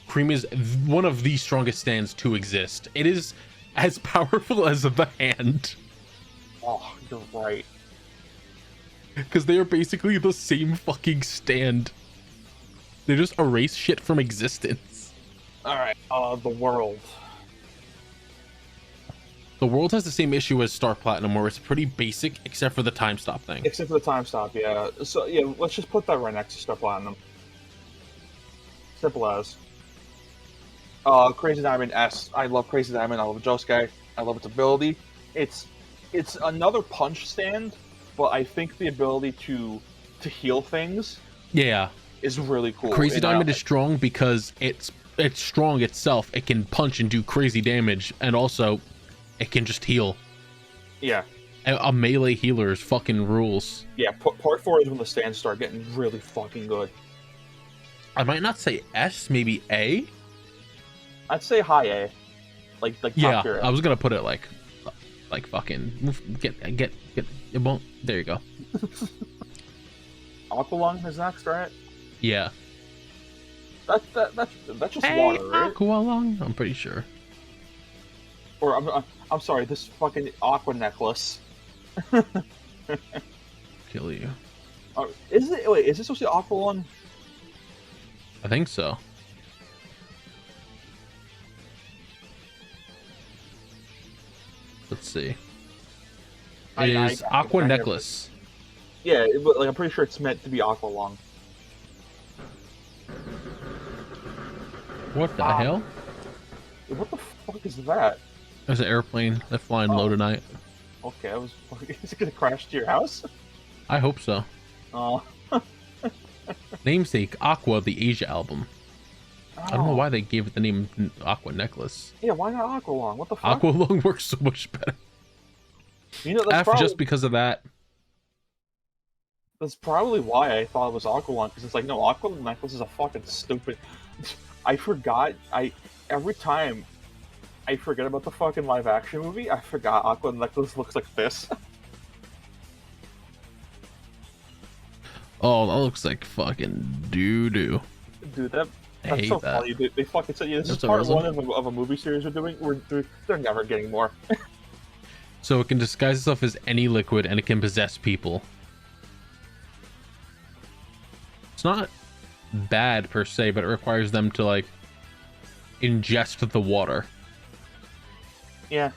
Cream is one of the strongest stands to exist. It is as powerful as the hand. Oh, you're right. Because they are basically the same fucking stand. They just erase shit from existence. Alright, the world. The world has the same issue as Star Platinum, where it's pretty basic, except for the time stop thing. Except for the time stop, yeah. So, yeah, let's just put that right next to Star Platinum. Simple as. Crazy Diamond S. I love Crazy Diamond, I love Josuke, I love its ability. It's another punch stand, but I think the ability to heal things is really cool. Crazy Diamond is strong because it's strong itself. It can punch and do crazy damage, and also it can just heal. Yeah. A melee healer is fucking rules. Yeah, part 4 is when the stands start getting really fucking good. I might not say S, maybe A? I'd say high A. Like top tier A. I was gonna put it like fucking get it won't. There you go. Aqualung is next, right? Yeah. That's just water, right? Aqualung? I'm pretty sure. Or I'm sorry, this fucking aqua necklace. Kill you. Is this supposed to be Aqualung? I think so. Let's see. It is Aqua Necklace. Yeah, like I'm pretty sure it's meant to be Aqualung. What the hell? What the fuck is that? There's an airplane that's flying low tonight. Okay, is it gonna crash to your house? I hope so. Oh. Namesake Aqua, the Asia album. I don't know why they gave it the name Aqua Necklace. Yeah, why not Aqualung? What the fuck? Aqualung works so much better. You know, that's just because of that. That's probably why I thought it was Aqualung, because it's like, no, Aqua Necklace is a fucking stupid. I forgot. Every time I forget about the fucking live action movie, I forgot Aqua Necklace looks like this. Oh, that looks like fucking doo-doo. Dude, that's so funny. They fucking said, yeah, this is part 1 of a movie series we're doing. They're never getting more. So it can disguise itself as any liquid, and it can possess people. It's not bad per se, but it requires them to like ingest the water. Yeah.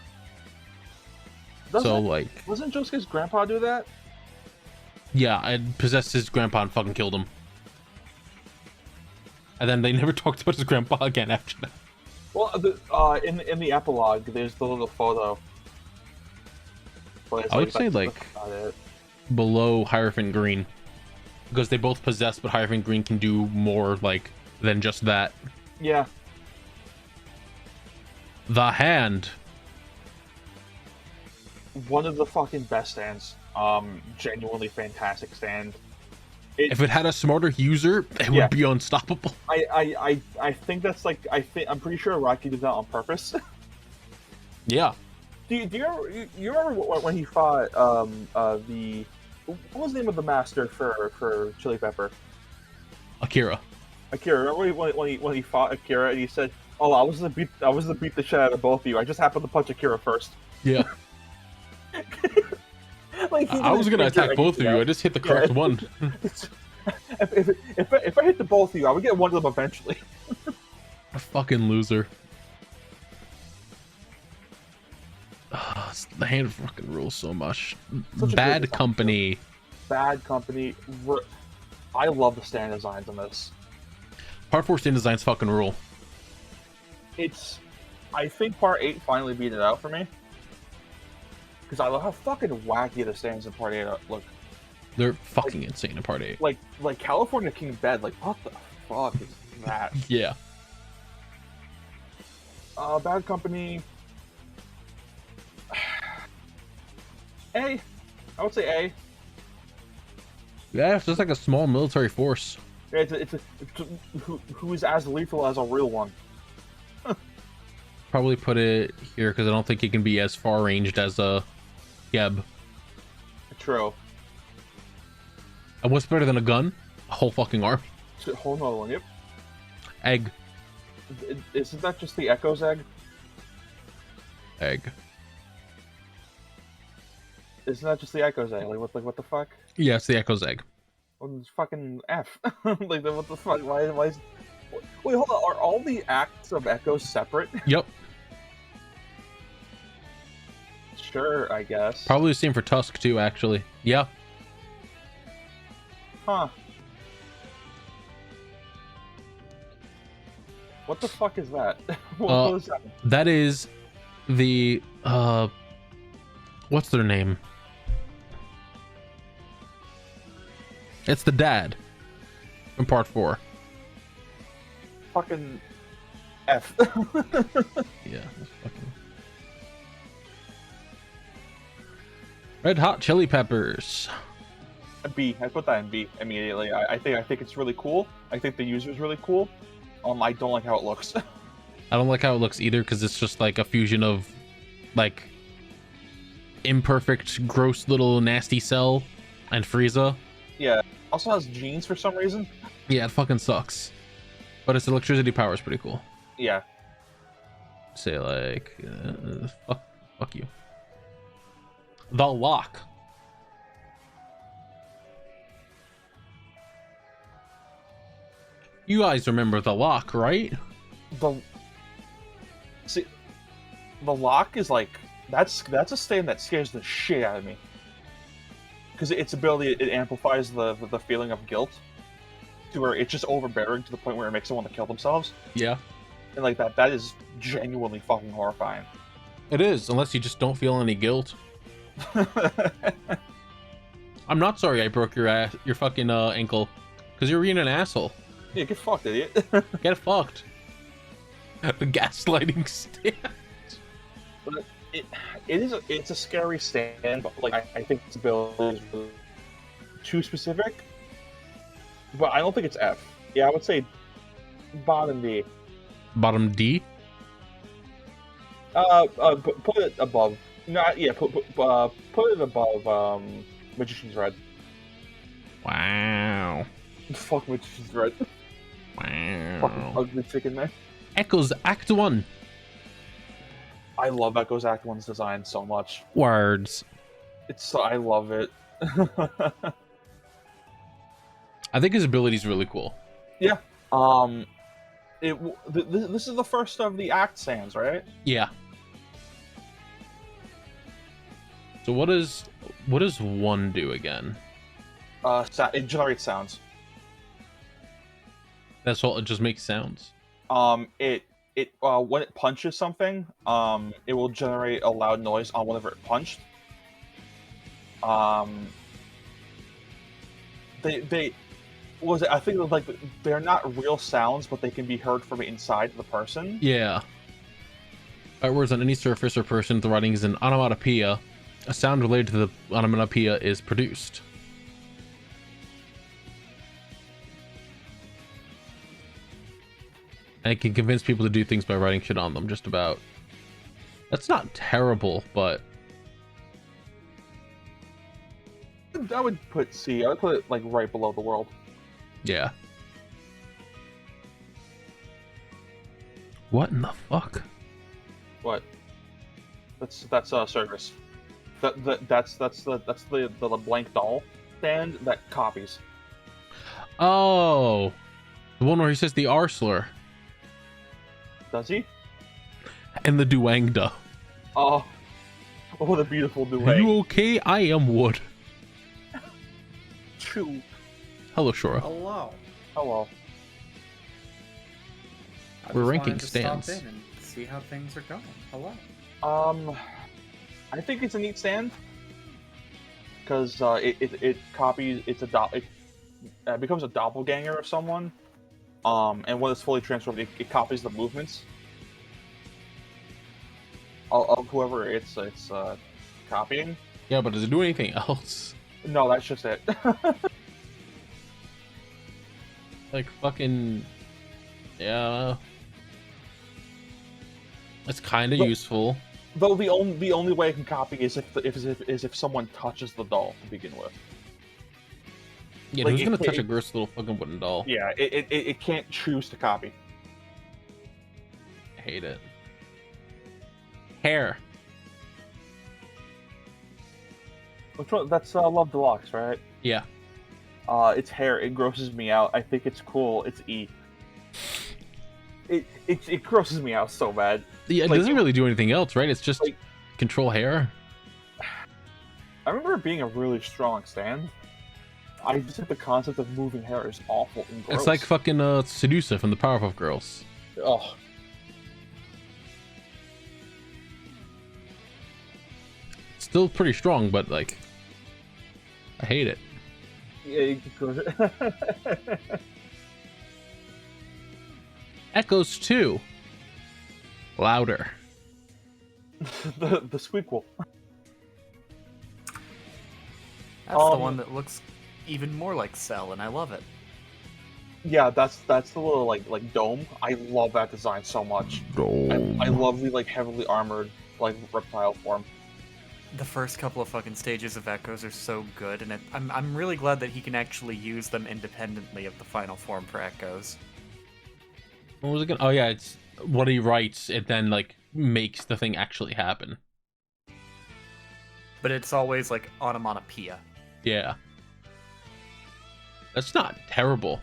Wasn't Josuke's grandpa do that? Yeah, it possessed his grandpa and fucking killed him. And then they never talked about his grandpa again after that. Well, in the epilogue, there's the little photo. I would say like below Hierophant Green, because they both possess, but Hierophant Green can do more like than just that. Yeah. The hand. one of the fucking best stands. Genuinely fantastic stand. If it had a smarter user, it would be unstoppable. I think that's like I'm pretty sure Rocky did that on purpose. Yeah. Do you remember when he fought the what was the name of the master for Chili Pepper? Akira. Remember when he fought Akira and he said, "Oh, I was to beat the shit out of both of you. I just happened to punch Akira first." Yeah. Like, I was gonna attack both of you. I just hit the correct one. if I hit the both of you, I would get one of them eventually. A fucking loser. The hand fucking rules so much. Bad Company. Bad Company. I love the stand designs on this. Part 4 stand designs fucking rule. I think Part 8 finally beat it out for me. Because I love how fucking wacky the stands in Part 8 look. They're fucking insane in Part 8. Like California King Bed. Like, what the fuck is that? Yeah. Bad Company. A. I would say A. Yeah, it's just like a small military force. It's who is as lethal as a real one. Probably put it here because I don't think it can be as far ranged as a Geb. True. And what's better than a gun? A whole fucking army. Whole another one. Yep. Egg. Isn't that just the Echo's egg? Egg. Isn't that just the Echo's egg? Like what the fuck? Yeah, it's the Echo's egg. Well, it's fucking F. Like what the fuck? Why is... Wait, hold on. Are all the acts of Echoes separate? Yep. Sure, I guess. Probably the same for Tusk too, actually. Yeah. Huh. What the fuck is that? What was that? That is the what's their name? It's the dad in Part 4. Fucking F. Yeah. That's fucking... Red Hot Chili Peppers. B. I put that in B immediately. I think it's really cool. I think the user's really cool. I don't like how it looks. I don't like how it looks either because it's just like a fusion of like imperfect, gross little nasty Cell and Frieza. Yeah. Also has jeans for some reason. Yeah, it fucking sucks. But its electricity power is pretty cool. Yeah. Say like, fuck you. The Lock. You guys remember The Lock, right? The Lock is like that's a stand that scares the shit out of me. Because its ability, it amplifies the feeling of guilt to where it's just overbearing to the point where it makes them want to kill themselves. Yeah. And like that is genuinely fucking horrifying. It is, unless you just don't feel any guilt. I'm not sorry I broke your fucking ankle, because you're being an asshole. Yeah, get fucked, idiot. Get fucked. The gaslighting stand. But it's a scary stand, but like I think its ability is really too specific. But I don't think it's F. Yeah, I would say bottom D. Bottom D? Put it above. Not yeah. Put it above. Magician's Red. Wow. Fuck Magician's Red. Wow. Fucking ugly chicken man. Echoes Act 1. I love Echo's Act 1's design so much. Words. I love it. I think his ability is really cool. Yeah. This is the first of the Act stands, right? Yeah. So what does 1 do again? It generates sounds. That's all. It just makes sounds. It when it punches something, it will generate a loud noise on whatever it punched. I think like they're not real sounds, but they can be heard from inside the person. Yeah. Words on any surface or person, the writing is an onomatopoeia. a sound related to the onomatopoeia is produced. And it can convince people to do things by writing shit on them, just about. That's not terrible, but I would put C. I would put it like right below the world. yeah. What in the fuck? What? That's service. That's the blank doll stand that copies. Oh, the one where he says the R slur Does he? and the duangda. Oh, what a beautiful Are duet. you okay? I am wood. True. Hello, Shora. Hello. Hello. I We're just ranking wanted to stands. Stop in and see how things are going. Hello. I think it's a neat stand because it copies. It becomes a doppelganger of someone. And when it's fully transformed, it copies the movements of whoever it's copying. Yeah, but does it do anything else? No, that's just it. Like fucking, yeah. It's kind of But- useful. Though the only way it can copy is if someone touches the doll to begin with. Yeah, like, who's gonna it- touch a it- gross little fucking wooden doll? Yeah, it can't choose to copy. I hate it. Hair. Which one? That's Love Deluxe, right? Yeah. Its hair, it grosses me out. I think it's cool. It's E. It grosses me out so bad. Yeah, it Like- doesn't really do anything else, right? It's just like- control hair. I remember it being a really strong stand. I just think the concept of moving hair is awful and gross. It's like fucking Sedusa from the Powerpuff Girls. Oh, Still pretty strong, but like, I hate it. yeah, it goes. Echoes 2. Louder. the squeakquel. That's the Um, one that looks even more like Cell, and I love it. Yeah, that's the little like dome. I love that design so much. I love the like heavily armored like reptile form. The first couple of fucking stages of Echoes are so good, and I'm really glad that he can actually use them independently of the final form for Echoes. What was it gonna? Oh yeah, it's what he writes. It then like makes the thing actually happen. But it's always like onomatopoeia. Yeah. That's not terrible.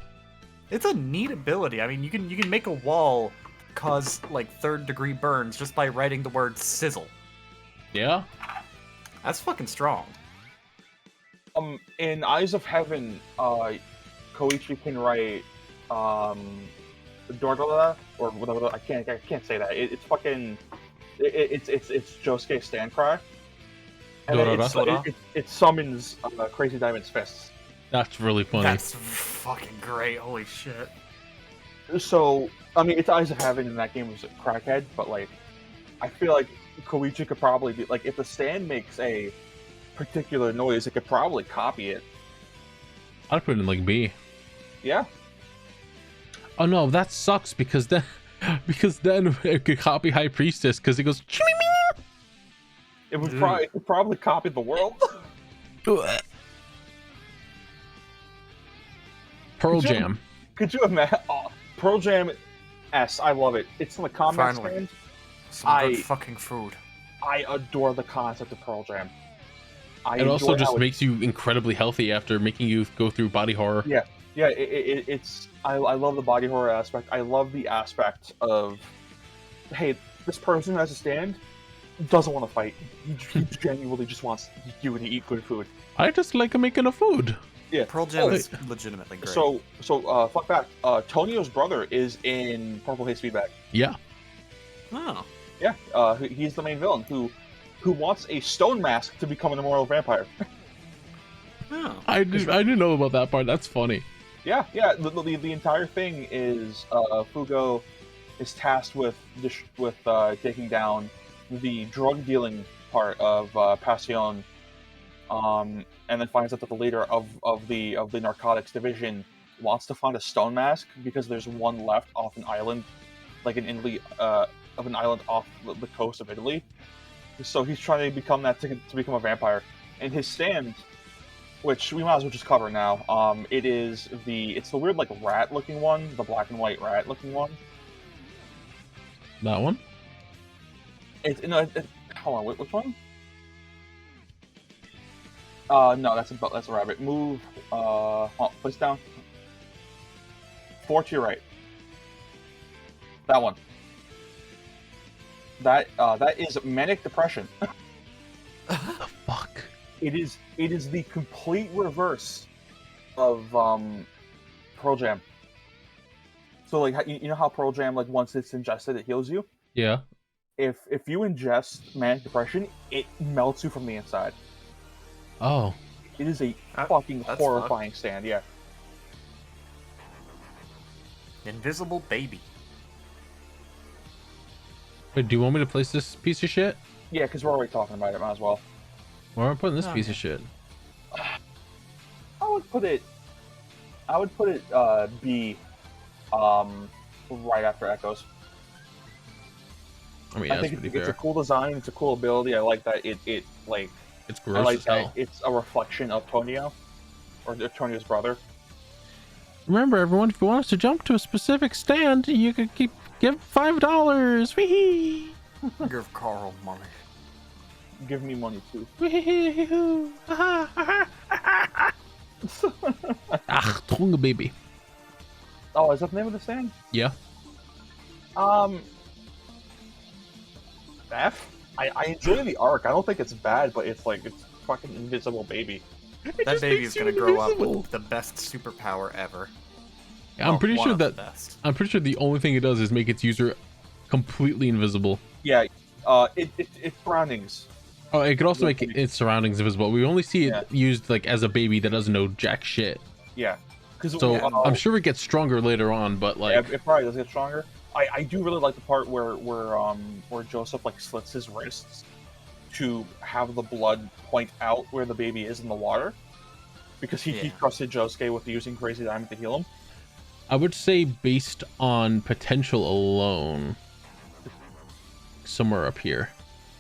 It's a neat ability. I mean, you can make a wall cause like third-degree burns just by writing the word sizzle. Yeah. That's fucking strong. In Eyes of Heaven, Koichi can write Dordola or whatever. I can't say that. It's fucking. It's Josuke's stand cry. And then Dorora? it summons Crazy Diamond's fists. That's really funny. That's fucking great. Holy shit. So, I mean, it's Eyes of Heaven, and that game was a crackhead, but, like, I feel like Koichi could probably be, like, if the stand makes a particular noise, it could probably copy it. I'd put it in like B. Yeah. Oh no, that sucks because then it could copy High Priestess because it goes. It could probably copy the world. Pearl Could you- Jam. Could you imagine? Oh, Pearl Jam S, I love it. It's on the combat Finally. stand. Some good fucking food. I adore the concept of Pearl Jam. It also just makes you incredibly healthy after making you go through body horror. Yeah, it's. I love the body horror aspect. I love the aspect of, hey, this person has a stand, doesn't want to fight. He genuinely just wants you to eat good food. I just like making a food. Yeah. Pearl Jam is legitimately great. So fun fact. Tonio's brother is in Purple Haze Feedback. Yeah. Oh. Yeah. He's the main villain who wants a stone mask to become an immortal vampire. Oh. I didn't know about that part. That's funny. Yeah. The entire thing is Fugo is tasked with taking down the drug dealing part of Passion, and then finds out that the leader of the narcotics division wants to find a stone mask because there's one left off an island, like an Italy, of an island off the coast of Italy. So he's trying to become that to become a vampire. And his stand, which we might as well just cover now, it's the weird like rat looking one, the black and white rat looking one. That one? Hold on, which one? No, that's a rabbit. Move, place down. 4 to your right. That one. That is manic depression. The fuck? It is the complete reverse of Pearl Jam. So like you know how Pearl Jam, like once it's ingested it heals you? Yeah. If you ingest manic depression, it melts you from the inside. Oh. It is a fucking horrifying stand, yeah. Invisible baby. Wait, do you want me to place this piece of shit? Yeah, because we're already talking about it, might as well. Where am I putting this piece of shit? I would put it B, right after Echoes. I mean, I that's think pretty it's fair. a cool design. It's a cool ability. I like that it like. It's I gross like as that hell. it's a reflection of Tonio, or Tonio's brother. Remember, everyone, if you want us to jump to a specific stand, you could give $5. Wee. Give Carl money. Give me money too. Wee-hoo. Tongue baby. Oh, is that the name of the stand? Yeah. F. I enjoy the arc. I don't think it's bad, but it's fucking invisible baby. That baby is gonna grow up with the best superpower ever. Yeah, I'm pretty one sure of the that best. I'm pretty sure the only thing it does is make its user completely invisible. Yeah. It's surroundings. Oh, it could also make its surroundings invisible. We only see it used like as a baby that doesn't know jack shit. Yeah. So I'm sure it gets stronger later on, but like yeah, it probably does get stronger. I do really like the part where Joseph like slits his wrists to have the blood point out where the baby is in the water, because he trusted Josuke with using Crazy Diamond to heal him. I would say based on potential alone, somewhere up here.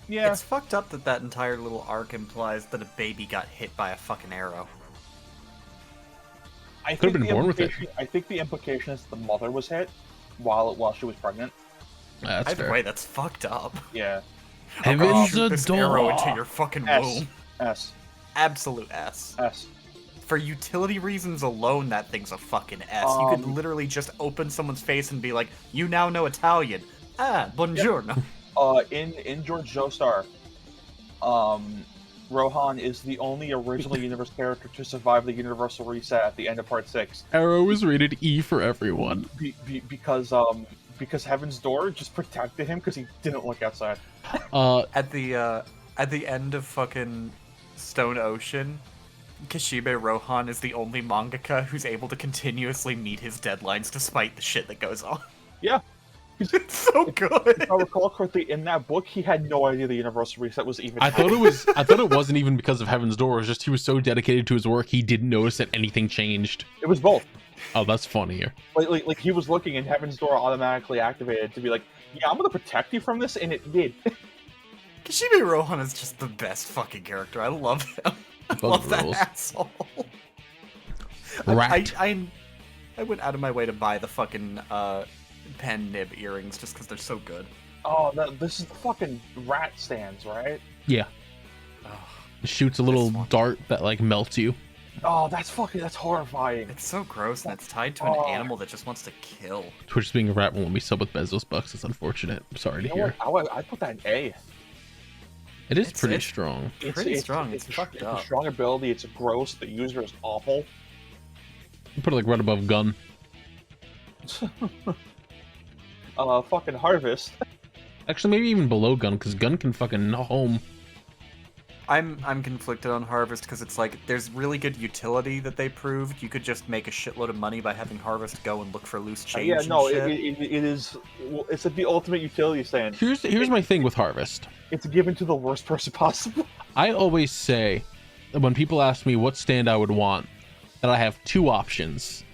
Yeah, It's fucked up that entire little arc implies that a baby got hit by a fucking arrow. I Could have think been born with it. I think the implication is the mother was hit while she was pregnant. That's Either fair. way, that's fucked up. Yeah. Heaven's Shoot this a arrow door. into your fucking S. womb. S. Absolute S. S. For utility reasons alone, that thing's a fucking S. You could literally just open someone's face and be like, "You now know Italian." Ah, buongiorno. In George Joestar, Rohan is the only original universe character to survive the universal reset at the end of Part 6. Arrow is rated E for everyone. Because Heaven's Door just protected him because he didn't look outside. At the end of fucking Stone Ocean, Kishibe Rohan is the only mangaka who's able to continuously meet his deadlines despite the shit that goes on. Yeah. It's so good. If I recall correctly, in that book, he had no idea the universal reset was even. I thought it wasn't even because of Heaven's Door. It was just he was so dedicated to his work he didn't notice that anything changed. It was both. Oh, that's funnier. Like he was looking and Heaven's Door automatically activated to be like, yeah, I'm gonna protect you from this, and it did. Kishibe Rohan is just the best fucking character. I love him. I love that rules. asshole. Rat. I went out of my way to buy the fucking pen nib earrings just because they're so good. Oh, this is the fucking rat stands, right? Yeah. It shoots a little dart that like melts you. Oh, that's horrifying. It's so gross, and it's tied to an animal that just wants to kill. Twitch being a rat won't let me sub with Bezos bucks. It's unfortunate. I'm sorry to hear. I put that in A. It's pretty strong. Pretty strong. It's fucked up. It's a strong ability. It's gross. The user is awful. You put it like right above gun. Fucking Harvest. Actually, maybe even below gun, because gun can fucking home. I'm conflicted on Harvest because it's like there's really good utility that they proved. You could just make a shitload of money by having Harvest go and look for loose change. Yeah, no, and shit. it is. Well, it's like the ultimate utility stand. Here's my thing with Harvest. It's given to the worst person possible. I always say, when people ask me what stand I would want, that I have two options.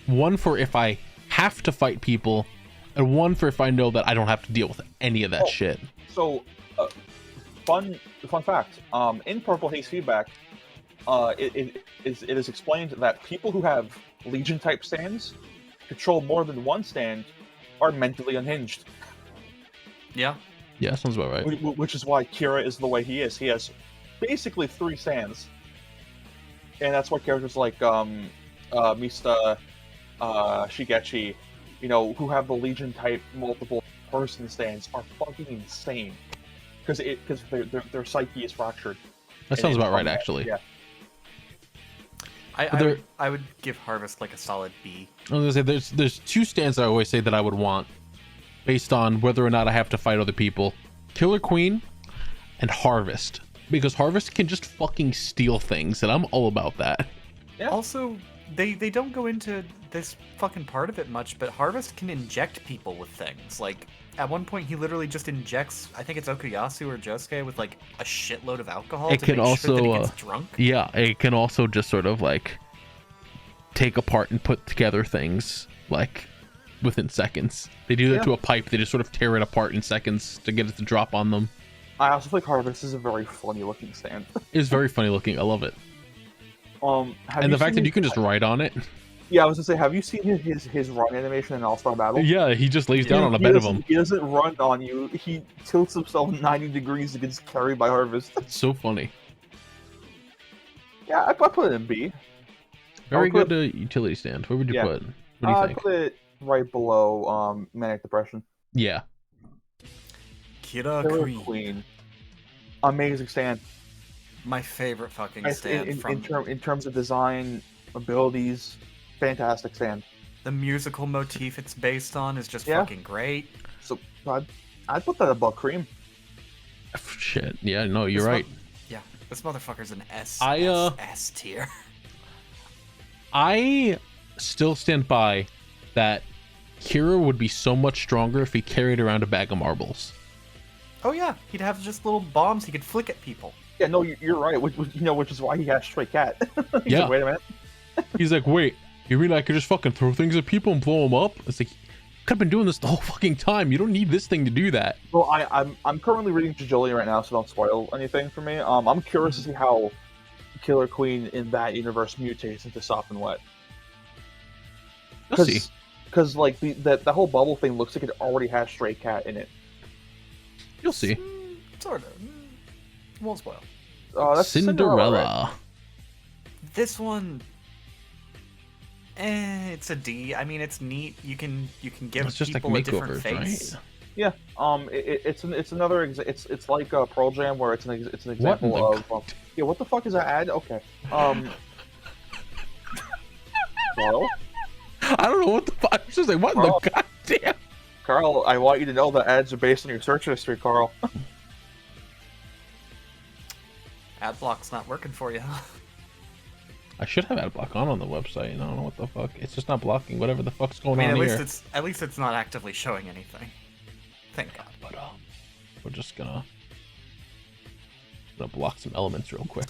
One for if I have to fight people, and one for if I know that I don't have to deal with any of that shit. So, fun fact. In Purple Haze feedback, it is explained that people who have Legion type stands control more than one stand are mentally unhinged. Yeah. Yeah, sounds about right. Which is why Kira is the way he is. He has basically 3 stands, and that's why characters like Mista, Shigechi, who have the Legion type multiple person stands are fucking insane because their psyche is fractured. That sounds about right, actually. Yeah. I would give Harvest like a solid B. I was gonna say there's 2 stands I always say that I would want, based on whether or not I have to fight other people: Killer Queen and Harvest, because Harvest can just fucking steal things, and I'm all about that. Yeah. Also, they don't go into this fucking part of it much, but Harvest can inject people with things. Like, at one point, he literally just injects, I think it's Okuyasu or Josuke, with like a shitload of alcohol It to can make also, sure that he gets drunk. Yeah, it can also just sort of like take apart and put together things like within seconds. They do that to a pipe. They just sort of tear it apart in seconds to get it to drop on them. I also think Harvest is a very funny looking stand. It's very funny looking. I love it. And the fact that you can just ride on it. Yeah, I was gonna say, have you seen his run animation in All-Star Battle? Yeah, he just lays down on a bed of them. He doesn't run on you. He tilts himself 90 degrees and gets carried by Harvest. It's so funny. Yeah, I put it in B. Very good utility stand. Where would you put? What do you think? I put it right below Manic Depression. Yeah. Kira Queen. Amazing stand. My favorite fucking stand. In terms of design, abilities, fantastic stand. The musical motif it's based on is just fucking great. So I'd put that above Cream. Shit. Yeah, no, you're right. Yeah, this motherfucker's an S tier. I still stand by that Kira would be so much stronger if he carried around a bag of marbles. Oh yeah, he'd have just little bombs he could flick at people. Yeah, no, you're right. Which is why he has Stray Cat. Yeah. Like, wait a minute. He's like, wait, you mean I could just fucking throw things at people and blow them up? It's like, you could have been doing this the whole fucking time. You don't need this thing to do that. Well, I'm currently reading Jojoli right now, so don't spoil anything for me. I'm curious to see how Killer Queen in that universe mutates into Soft and Wet. You'll see. Because like the whole bubble thing looks like it already has Stray Cat in it. You'll see. Sort of. Won't spoil. That's Cinderella. Right? This one, it's a D. I mean, it's neat. You can give people like a different face. Right? Yeah. It's another. It's like Pearl Jam, where it's an example of. Yeah. What the fuck is that ad? Okay. Carl? I don't know what the fuck. I was just like, what Carl, the goddamn? Carl, I want you to know that ads are based on your search history, Carl. Adblock's not working for you. I should have Adblock on the website. I don't know what the fuck. It's just not blocking whatever the fuck's going on here. At least it's not actively showing anything. Thank God. But we're just gonna block some elements real quick.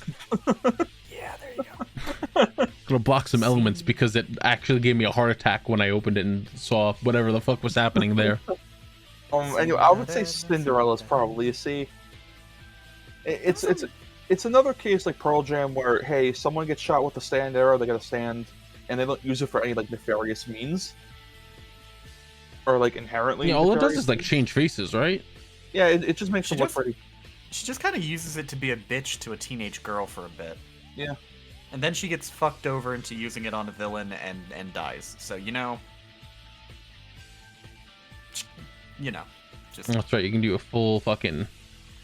Yeah, there you go. Gonna block some elements because it actually gave me a heart attack when I opened it and saw whatever the fuck was happening there. Anyway, I would say Cinderella's probably a C. It's another case like Pearl Jam where, hey, someone gets shot with a stand arrow, they got a stand, and they don't use it for any like nefarious means, or like inherently. Yeah, all it does is like change faces, right? Yeah, it just makes them look pretty. She just kind of uses it to be a bitch to a teenage girl for a bit. Yeah. And then she gets fucked over into using it on a villain and dies. So just that's right. You can do a full fucking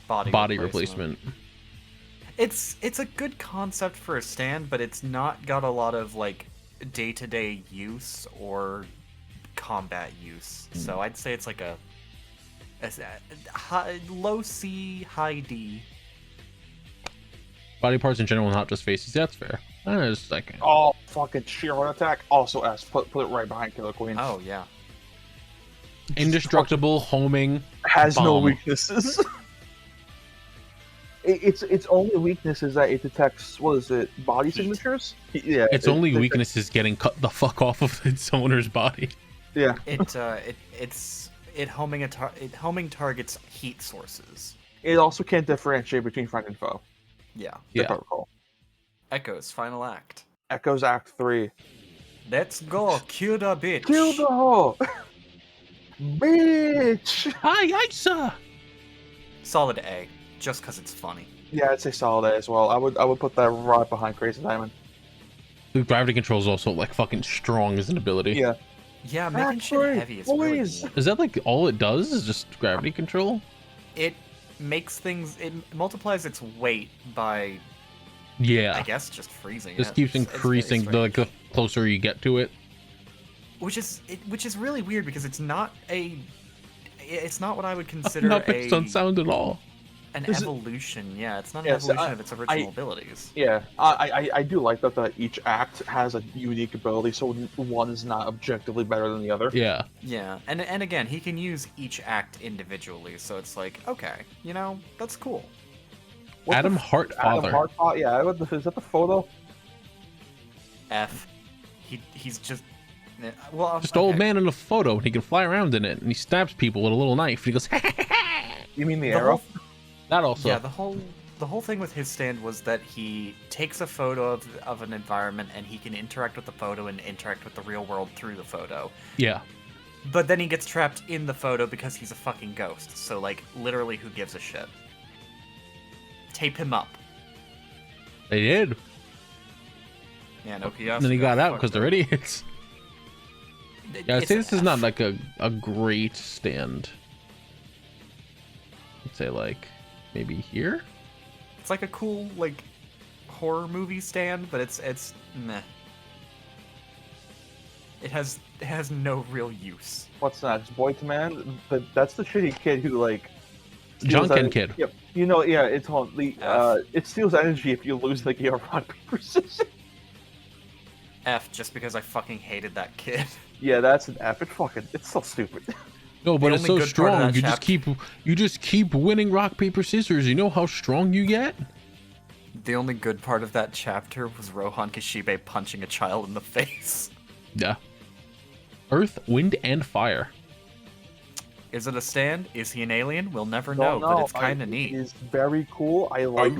body replacement. It's a good concept for a stand, but it's not got a lot of like day-to-day use or combat use. So I'd say it's like a low C, high D. Body parts in general, not just faces. That's fair. Just like Oh, fucking sheer heart attack. Also S. Put it right behind Killer Queen. Oh yeah. indestructible homing. Has no bomb. weaknesses. Its only weakness is that it detects, what is it, body signatures? Yeah. Its only weakness is getting cut the fuck off of its owner's body. Yeah. It homing targets heat sources. It also can't differentiate between friend and foe. Yeah. If I Yeah. recall. Echo's final act. Echoes Act 3. Let's go, kill the bitch. Kill the hoe! Bitch! Hi, Isa. Solid A, just because it's funny. Yeah, I'd say solid A as well. I would put that right behind Crazy Diamond. The gravity control is also like fucking strong as an ability. Yeah. Yeah, making shit Actually, heavy is really boys. cool. Is that like all it does? Is just gravity control? It makes things. It multiplies its weight by, Yeah. I guess, just freezing. Just it. keeps It's very increasing strange. the closer you get to it. Which is really weird because it's not what I would consider Not based on sound at all. an Is it- evolution. Yeah, it's not an Yes, evolution of its original abilities. Yeah, I do like that each act has a unique ability, so one is not objectively better than the other. Yeah. Yeah, and again, he can use each act individually, so it's like, okay, that's cool. What the Adam f- Hartfather. Adam Hartfather, yeah, is that the photo? F, he's just, well, Just an old man in a photo, and he can fly around in it, and he stabs people with a little knife. And he goes, You mean the The arrow? whole- that also. Yeah, the whole thing with his stand was that he takes a photo of an environment and he can interact with the photo and interact with the real world through the photo. Yeah. But then he gets trapped in the photo because he's a fucking ghost. So like literally who gives a shit? Tape him up. They did. Yeah, no Kiosk. And then he got out because they're idiots. Yeah, I'd say this is not like a great stand. I'd say like maybe here. It's like a cool like horror movie stand, but it's meh. It has no real use. What's that? It's Boy Command? That's the shitty kid who, like... John steals Ken en- Kid. Yep. Yeah, it's on the... it steals energy if you lose the game of rock, paper, scissors. F, just because I fucking hated that kid. Yeah, that's an F. It's so stupid. No, but The it's only so good part of strong. that You just keep winning rock paper scissors. You know how strong you get. The only good part of that chapter was Rohan Kishibe punching a child in the face. Yeah. Earth, wind, and fire. Is it a stand? Is he an alien? We'll never Don't know, but it's kind of neat. It's very cool. I like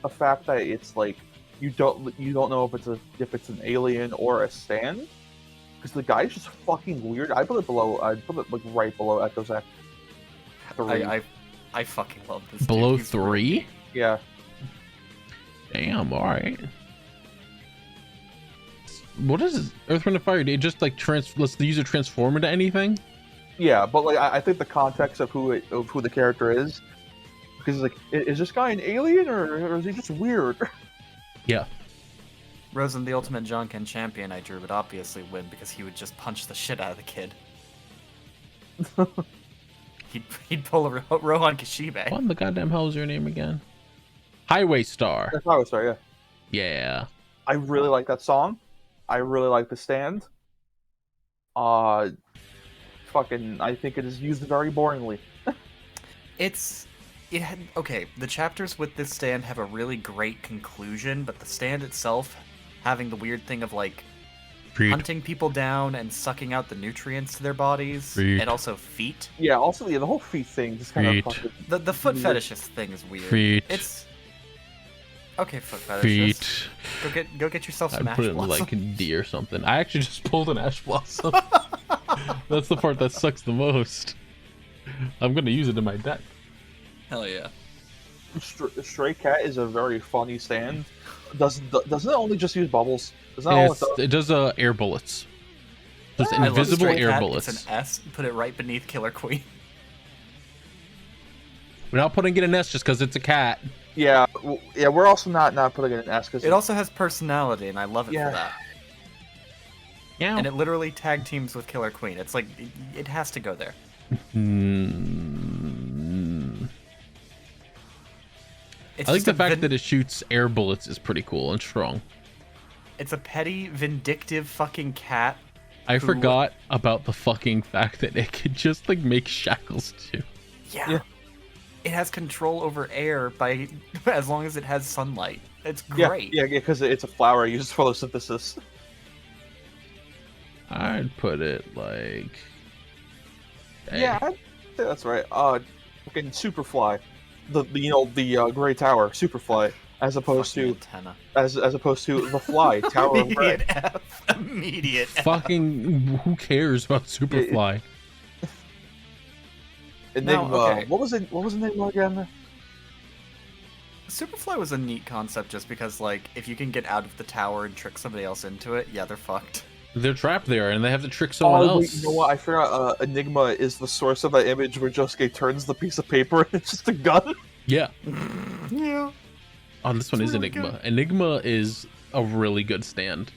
the fact that it's like you don't know if it's an alien or a stand, because the guy's just fucking weird. I put it like right below Echo's Act 3. I fucking love this. Below dude. He's 3? Yeah. Damn, alright. What is Earth, Wind, and Fire? It just like let's the user transform into anything? Yeah, but like I think the context of who the character is, because it's like, is this guy an alien or is he just weird? Yeah. Rosen, the ultimate Jonken champion I drew, would obviously win because he would just punch the shit out of the kid. he'd pull a Rohan Kishibe. What in the goddamn hell is your name again? Highway Star. That's how I was sorry. Yeah. Yeah. I really like that song. I really like the stand. I think it is used very boringly. Okay, the chapters with this stand have a really great conclusion, but the stand itself having the weird thing of like hunting people down and sucking out the nutrients to their bodies, and also feet. Yeah, also the whole feet thing just kind of fucking... The foot fetishist thing is weird. Feet. It's okay, foot fetishist. Feet. Go get yourself I some ash put it in blossom. like D or something. I actually just pulled an ash blossom. That's the part that sucks the most. I'm gonna use it in my deck. Hell yeah. Stray Cat is a very funny stand. Doesn't it only just use bubbles? Is that all it does? It does air bullets. Just I love invisible Stray air Cat. bullets. It's an S. Put it right beneath Killer Queen. We're not putting it in S just because it's a cat. Yeah, we're also not putting it in S because It also has personality, and I love it Yeah. for that. Yeah. And it literally tag teams with Killer Queen. It's like it has to go there. I like the fact that it shoots air bullets is pretty cool and strong. It's a petty, vindictive fucking cat. I forgot about the fucking fact that it could just like make shackles too. Yeah. It has control over air by as long as it has sunlight. It's great. Yeah, because it's a flower. It uses photosynthesis. I'd put it like. Yeah, I'd say that's right. Fucking Superfly, the Gray Tower, Superfly, as opposed to antenna. as opposed to the Fly, Tower of Gray. Immediate F. Fucking who cares about Superfly? Enigma. No, okay. What was Enigma again? Superfly was a neat concept just because, like, if you can get out of the tower and trick somebody else into it, yeah, they're fucked. They're trapped there, and they have to trick someone else. Wait, you know what? I forgot. Enigma is the source of that image where Josuke turns the piece of paper and it's just a gun. Yeah. Yeah. Oh, this one is really Enigma. good. Enigma is a really good stand.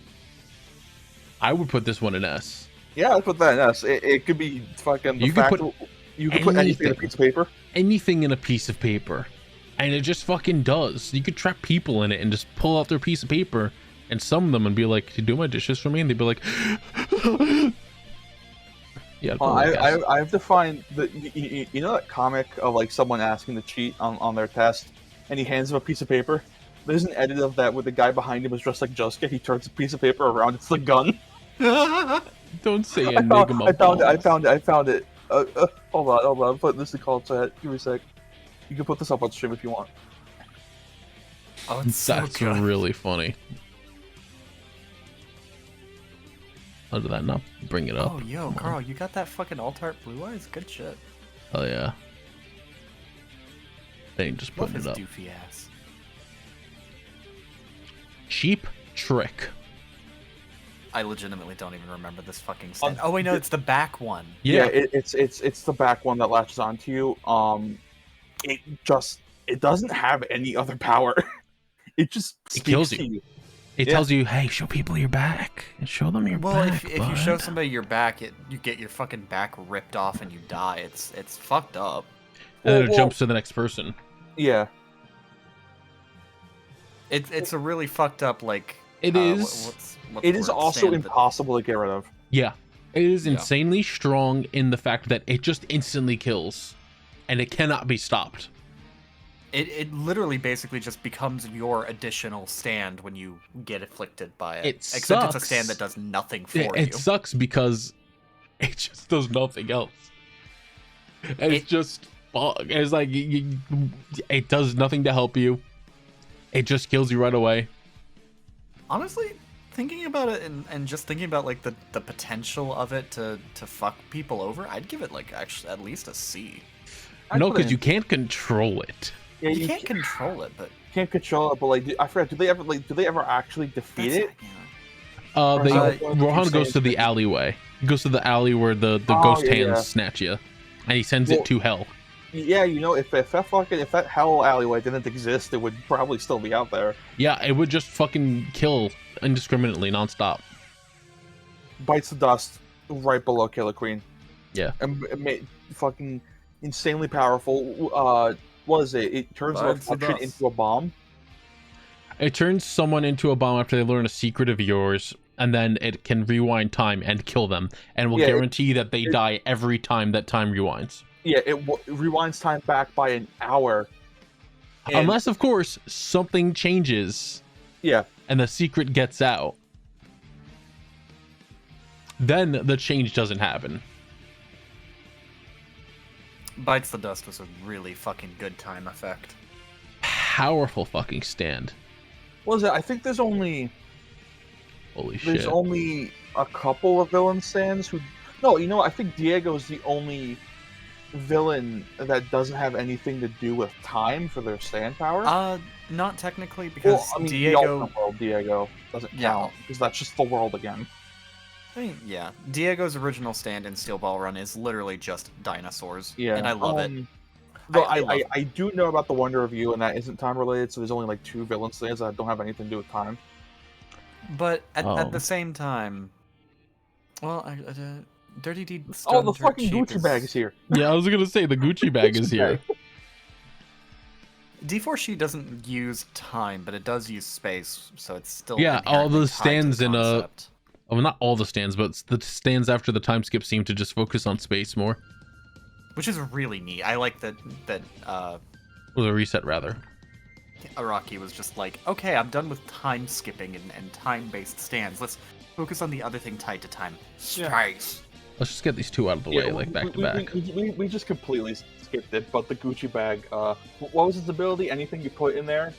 I would put this one in S. Yeah, I put that in S. It could be fucking. You could put anything in a piece of paper. Anything in a piece of paper, and it just fucking does. You could trap people in it and just pull out their piece of paper and summon them and be like, "Can you do my dishes for me?" And they'd be like, "Yeah." I have to find the you know that comic of like someone asking to cheat on their test, and he hands him a piece of paper. There's an edit of that where the guy behind him is dressed like Josuke. He turns a piece of paper around. It's the gun. Don't say Enigma. I found it. Hold on. I'm putting this in call chat. Give me a sec. You can put this up on stream if you want. Oh, it's so That's good. really funny. How did that not bring it up? Oh, yo, Come on. Carl, you got that fucking alt-art blue eyes? Good shit. Oh yeah. They ain't just Love putting his it up. doofy ass. Cheap Trick. I legitimately don't even remember this fucking stand. Oh wait, no, it's the back one. Yeah. It's the back one that latches onto you. It doesn't have any other power. It just speaks kills to you. It tells you, hey, show people your back. And show them your Well, back. if you show somebody your back, you get your fucking back ripped off and you die. It's fucked up. And then it Well, jumps to the next person. Yeah. It's a really fucked up like. It is. What's It the is word? also Stand that- impossible to get rid of. Yeah. It is Yeah. insanely strong in the fact that it just instantly kills. And it cannot be stopped. It literally basically just becomes your additional stand when you get afflicted by it. Except it's a sucks. stand that does nothing for It you. sucks because it just does nothing else. And it's just fuck. It's like it does nothing to help you. It just kills you right away. Honestly, thinking about it and just thinking about like the potential of it to fuck people over, I'd give it like actually at least a C. No, because you can't control it. Yeah, You can't control it, but can't control it, but like I forgot. Do they ever actually defeat it? yeah. Rohan goes to the alleyway. He goes to the alley where the ghost hands snatch you, and he sends it to hell. Yeah, you know, if that hell alleyway didn't exist, it would probably still be out there. Yeah, it would just fucking kill indiscriminately, nonstop. Bites the dust right below Killer Queen. Yeah. And fucking insanely powerful. What is it? It turns a Bites the reflection dust. into a bomb. It turns someone into a bomb after they learn a secret of yours, and then it can rewind time and kill them, and will guarantee that they die every time that time rewinds. Yeah, it rewinds time back by an hour. And- Unless, of course, something changes Yeah. and the secret gets out. Then the change doesn't happen. Bites the Dust was a really fucking good time effect. Powerful fucking stand. What is it? I think there's only Holy shit. only a couple of villain stands who. No, you know what? I think Diego's the only villain that doesn't have anything to do with time for their stand power. Not technically because well, I mean, the Diego. alternate world Diego doesn't count because that's just the world again. I mean, yeah, Diego's original stand in Steel Ball Run is literally just dinosaurs. Yeah, and I love it. Though I love I do know about the Wonder of You, and that isn't time related. So there's only like 2 villain stands that don't have anything to do with time. But at the same time, well, Dirty Deed. Oh, the Dirt fucking Cheap Gucci bag is here. Yeah, I was gonna say the Gucci bag is here. D4 doesn't use time, but it does use space, so it's still Yeah, all inherently the tied to stands the in a. concept. Oh, not all the stands, but the stands after the time skip seem to just focus on space more. Which is really neat. I like that Or the reset, rather. Araki was just like, okay, I'm done with time skipping and time-based stands. Let's focus on the other thing tied to time. Space. Let's just get these two out of the way, like back to back. We just completely skipped it, but the Gucci bag, what was its ability? Anything you put in there,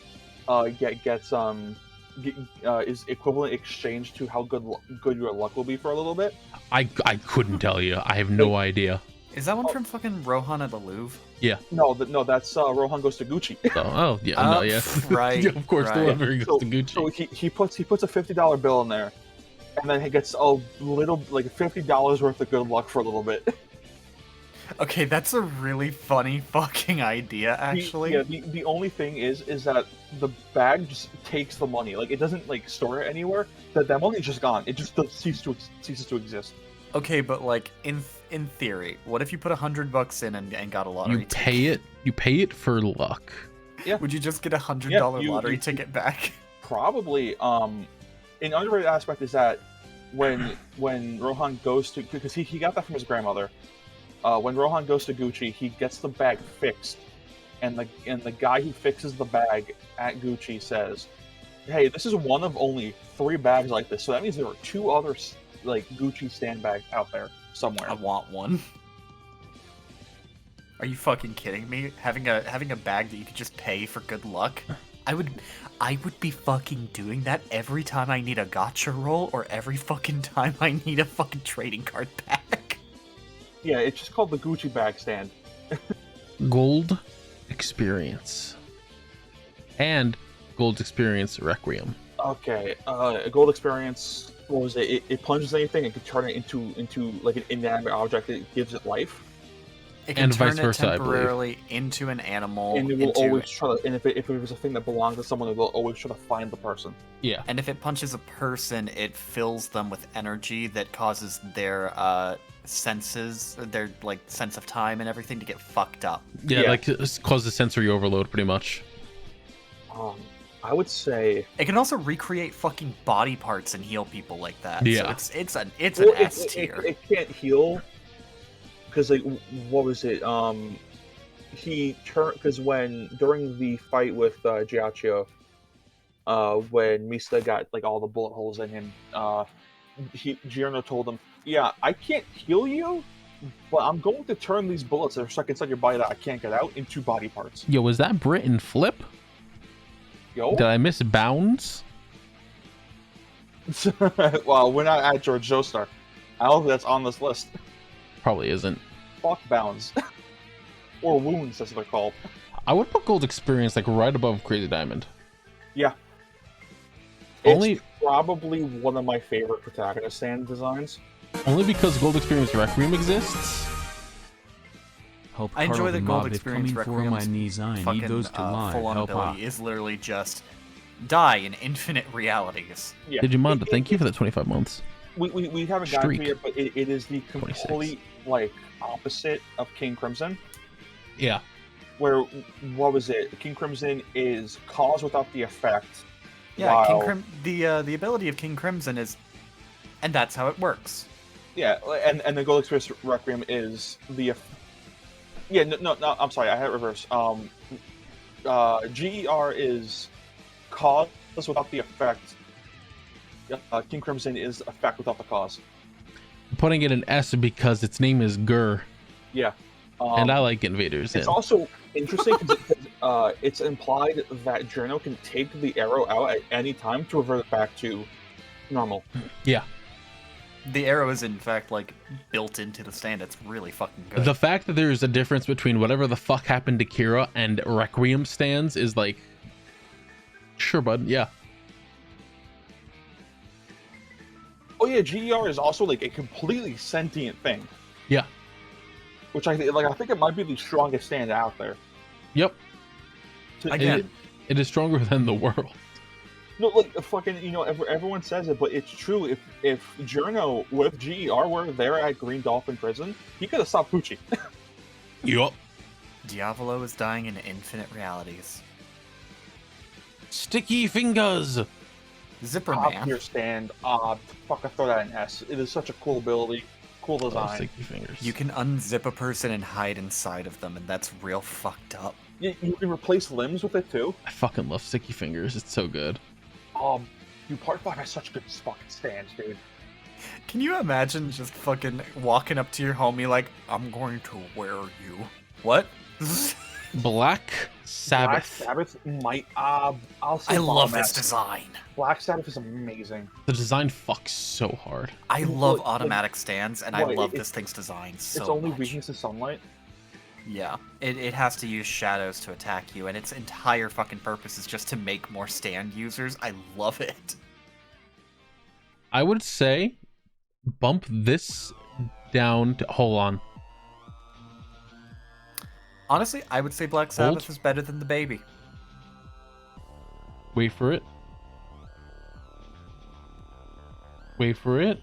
is equivalent exchange to how good your luck will be for a little bit. I couldn't tell you. I have no idea. Is that one from fucking Rohan at the Louvre? Yeah. No, that's Rohan goes to Gucci. Oh yeah, no, yeah. Right. Yeah, of course, right. the one where he goes to Gucci. So he puts a $50 bill in there, and then he gets a little like $50 worth of good luck for a little bit. Okay, that's a really funny fucking idea, actually. The only thing is that the bag just takes the money. Like, it doesn't like store it anywhere. That money's just gone. It just ceases to exist. Okay, but like in theory, what if you put $100 in and got a lottery You pay it. You pay it for luck. Yeah. Would you just get a $100 Yeah, lottery ticket back? Probably. An underrated aspect is that when Rohan goes to, because he got that from his grandmother. When Rohan goes to Gucci, he gets the bag fixed, and the guy who fixes the bag at Gucci says, "Hey, this is one of only 3 bags like this, so that means there are 2 other like Gucci stand bags out there somewhere." I want one. Are you fucking kidding me? Having a bag that you could just pay for good luck? I would be fucking doing that every time I need a gotcha roll or every fucking time I need a fucking trading card pack. Yeah, it's just called the Gucci bag stand. Gold Experience. And Gold Experience Requiem. Okay, a gold experience. What was it? It punches anything and can turn it into like an inanimate object that gives it life. It can And turn vice versa, it I believe. temporarily into an animal. And it will always try to. And if it was a thing that belonged to someone, it will always try to find the person. Yeah. And if it punches a person, it fills them with energy that causes their senses, their like sense of time and everything to get fucked up. Yeah, Yeah. like it causes sensory overload, pretty much. I would say It can also recreate fucking body parts and heal people like that. Yeah. So it's an well, S tier. it can't heal because like what was it? He turned because during the fight with Giacchio, when Mista got like all the bullet holes in him, Giorno told him, "Yeah, I can't heal you, but I'm going to turn these bullets that are stuck inside your body that I can't get out into body parts." Yo, was that Brit in Flip? Yo, Did I miss Bounds? well, we're not at George Joestar. I don't think that's on this list. Probably isn't. Fuck bounds. Or wounds, as they're called. I would put Gold Experience like right above Crazy Diamond. Yeah. Only- It's probably one of my favorite protagonist stand designs. Only because Gold Experience Requiem exists. Help I enjoy Carl that the Gold mob if Experience coming for my Requiem's knees. I need fucking those to lie. full-on Help ability out. is literally just die in infinite realities. Yeah. Digimon, thank you for that 25 months. We haven't gotten to Streak. it yet, but it is the 26. complete like opposite of King Crimson. Yeah. Where what was it? King Crimson is cause without the effect. Yeah, while- the ability of King Crimson is, and that's how it works. Yeah, and the Gold Experience Requiem is the. Yeah, no, I'm sorry, I had it reverse. GER is cause without the effect. King Crimson is effect without the cause. I'm putting it in S because its name is Gur, Yeah. and I like Invaders. It's in. also interesting because it's implied that Journo can take the arrow out at any time to revert it back to normal. Yeah. The arrow is in fact like built into the stand. It's really fucking good. The fact that there's a difference between whatever the fuck happened to Kira and Requiem stands is like, sure, bud. Yeah. Oh yeah, GER is also like a completely sentient thing, Yeah. which I think it might be the strongest stand out there. Yep. Again, It is stronger than the world. No, like fucking, everyone says it, but it's true. If Journo with GER were there at Green Dolphin Prison, he could have stopped Poochie. Yup. Diavolo is dying in infinite realities. Sticky fingers. Zipper Top Man. tier stand. Fuck, I throw that in S. It is such a cool ability. Cool Oh, design. sticky fingers. You can unzip a person and hide inside of them, and that's real fucked up. You can replace limbs with it too. I fucking love sticky fingers. It's so good. Dude, Part 5 has such good fucking stands, dude. Can you imagine just fucking walking up to your homie like, I'm going to wear you? What? Black Sabbath. Black Sabbath might. I'll say I love Bomb this S. design. Black Sabbath is amazing. The design fucks so hard. I love Like- automatic stands, and I Right, love it- this thing's design so its only much. weakness is sunlight. Yeah, it has to use shadows to attack you, and its entire fucking purpose is just to make more stand users. I love it. I would say bump this down to, hold on. Honestly, I would say Black Sabbath is better than the baby. Wait for it. Wait for it.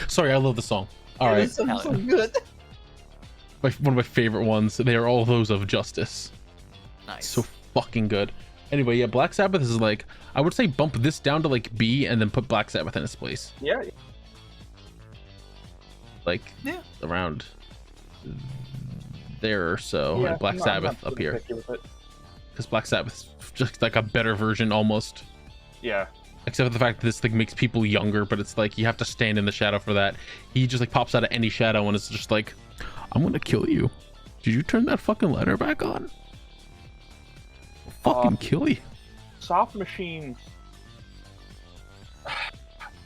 Sorry, I love the song. All right, It's so Hell yeah. good. one of my favorite ones. They are all those of Justice. Nice. So fucking good. Anyway, yeah, Black Sabbath is like, I would say bump this down to like B and then put Black Sabbath in its place. Yeah. Yeah. Around there or so. Yeah, and Black I'm not Sabbath up super here. picky with it. Because Black Sabbath's just like a better version almost. Yeah. Except for the fact that this thing makes people younger, but it's like you have to stand in the shadow for that. He just like pops out of any shadow and it's just like, I'm gonna kill you. Did you turn that fucking letter back on? I'll fucking kill you. Soft Machine.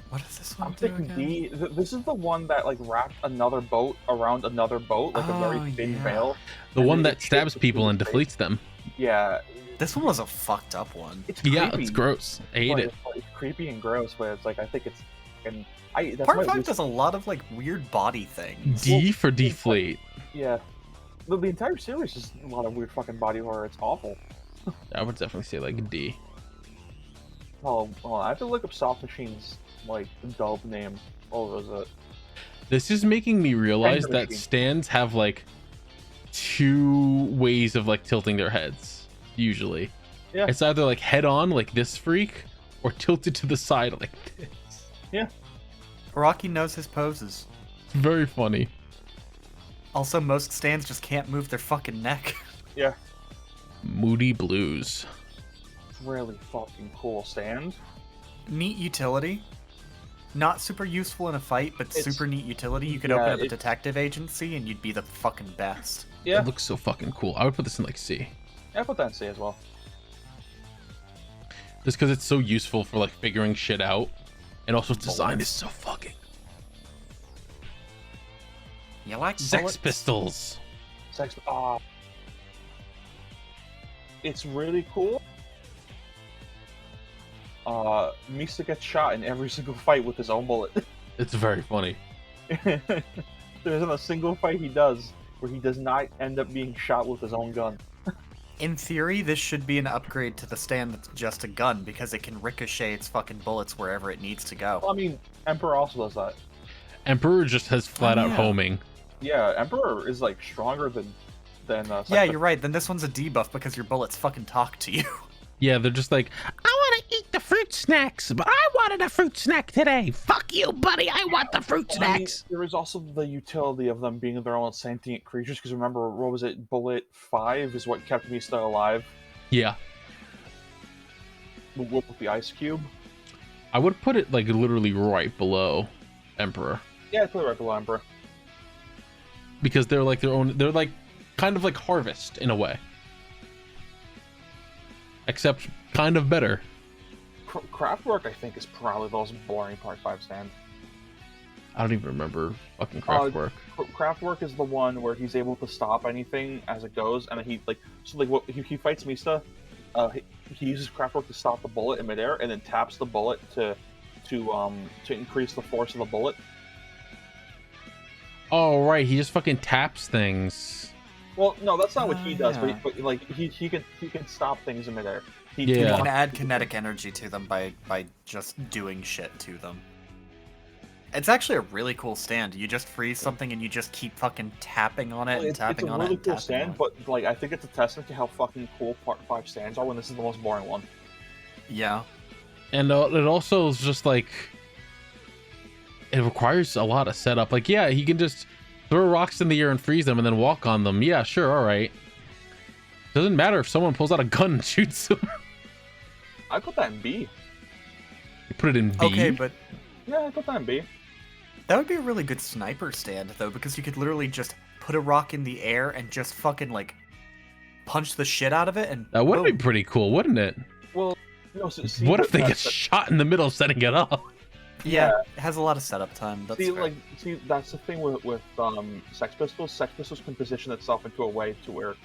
What does this one I'm do thinking again? D. This is the one that like wrapped another boat around another boat, like a Oh, very thin yeah. veil. The and one then that it stabs shoots people and through the deflates them. Yeah. This one was a fucked up one. It's Yeah, creepy. it's gross. I hate but it. It's creepy and gross, but it's like I think it's and that's Part why 5 this- does a lot of like weird body things. D for deflate. Yeah. The entire series is a lot of weird fucking body horror. It's awful. I would definitely say like D. Oh, I have to look up Soft Machine's like dope name. What was it? This is making me realize Tender that machine. stands have like two ways of like tilting their heads usually. Yeah. It's either like head on like this freak or tilted to the side like this. Rocky knows his poses. It's very funny. Also, most stands just can't move their fucking neck. Yeah. Moody Blues. Really fucking cool stand. Neat utility. Not super useful in a fight, but It's- super neat utility. You could yeah, open up a it's- detective agency and you'd be the fucking best. Yeah. It looks so fucking cool. I would put this in like C. I put that in C as well. Just because it's so useful for like figuring shit out. And also its design is so fucking. You like Sex bullets? Pistols. Sex. It's really cool. Misa gets shot in every single fight with his own bullet. It's very funny. There isn't a single fight he does where he does not end up being shot with his own gun. In theory, this should be an upgrade to the stand that's just a gun because it can ricochet its fucking bullets wherever it needs to go. Well, I mean, Emperor also does that. Emperor just has flat out yeah. homing. Yeah, Emperor is like stronger than. Yeah, you're right. Then this one's a debuff because your bullets fucking talk to you. Yeah, they're just like, I want to eat the fruit snacks, but I wanted a fruit snack today. Fuck you, buddy. I want the fruit I mean, snacks. there is also the utility of them being their own sentient creatures. Because remember, what was it? Bullet 5 is what kept Mista alive. Yeah, With the ice cube. I would put it like literally right below Emperor Yeah, it's really right below Emperor. because they're like their own. They're like kind of like Harvest in a way, except kind of better. Kraftwerk, I think, is probably the most boring Part 5 stand. I don't even remember fucking Kraftwerk. Kraftwerk is the one where he's able to stop anything as it goes, and he he fights Mista. He uses Kraftwerk to stop the bullet in midair, and then taps the bullet to increase the force of the bullet. Oh right, he just fucking taps things. Well, no, that's not what he does. yeah. But like he can stop things in midair. Yeah. You can add kinetic energy to them by just doing shit to them. It's actually a really cool stand. You just freeze something and you just keep fucking tapping on it and tapping on it. It's a really and cool tapping stand, on it. but like I think it's a testament to how fucking cool Part 5 stands are when this is the most boring one. Yeah. And it also is just like it requires a lot of setup. Like, yeah, he can just throw rocks in the air and freeze them and then walk on them. Yeah, sure, all right. Doesn't matter if someone pulls out a gun and shoots him. I put that in B. You put it in B. Okay, but Yeah, I put that in B. that would be a really good sniper stand, though, because you could literally just put a rock in the air and just fucking, like, punch the shit out of it and That would be boom. pretty cool, wouldn't it? Well, no, see, What if they get that's- shot in the middle of setting it up? Yeah, it has a lot of setup time. That's fair. that's the thing with Sex Pistols. Sex Pistols can position itself into a way to where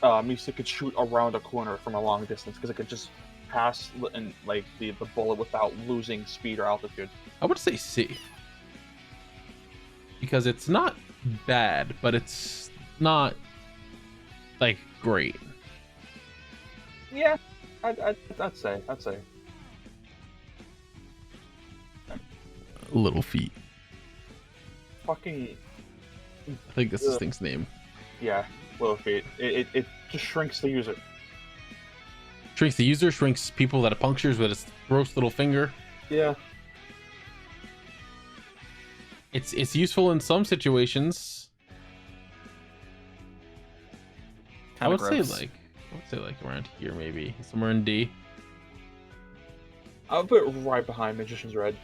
Misa could shoot around a corner from a long distance because it could just pass and like the bullet without losing speed or altitude. I would say C. Because it's not bad, but it's not like great. Yeah, I'd say. Little feet. Fucking I think that's this thing's name. yeah, little feet. It just shrinks the user. Shrinks the user, shrinks people that it punctures with its gross little finger. Yeah. It's useful in some situations. I Kinda would gross. say like around here, maybe somewhere in D. I'll put it right behind Magician's Red.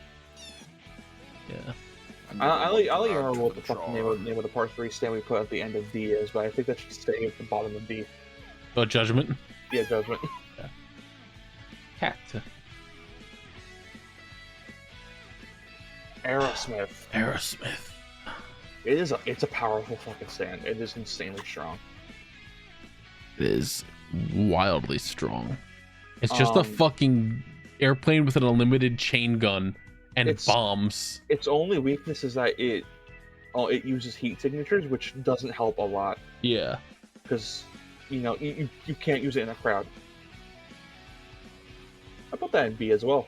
Yeah. I'll let you remember what the fucking name of the Part 3 stand we put at the end of D is, but I think that should stay at the bottom of D. Oh, Judgment. Yeah, Judgment. Cat. Aerosmith. It's a powerful fucking stand. It is insanely strong. It is wildly strong. It's just a fucking airplane with an unlimited chain gun and bombs. Its only weakness is that it uses heat signatures, which doesn't help a lot. Yeah. Because, you can't use it in a crowd. I put that in B as well.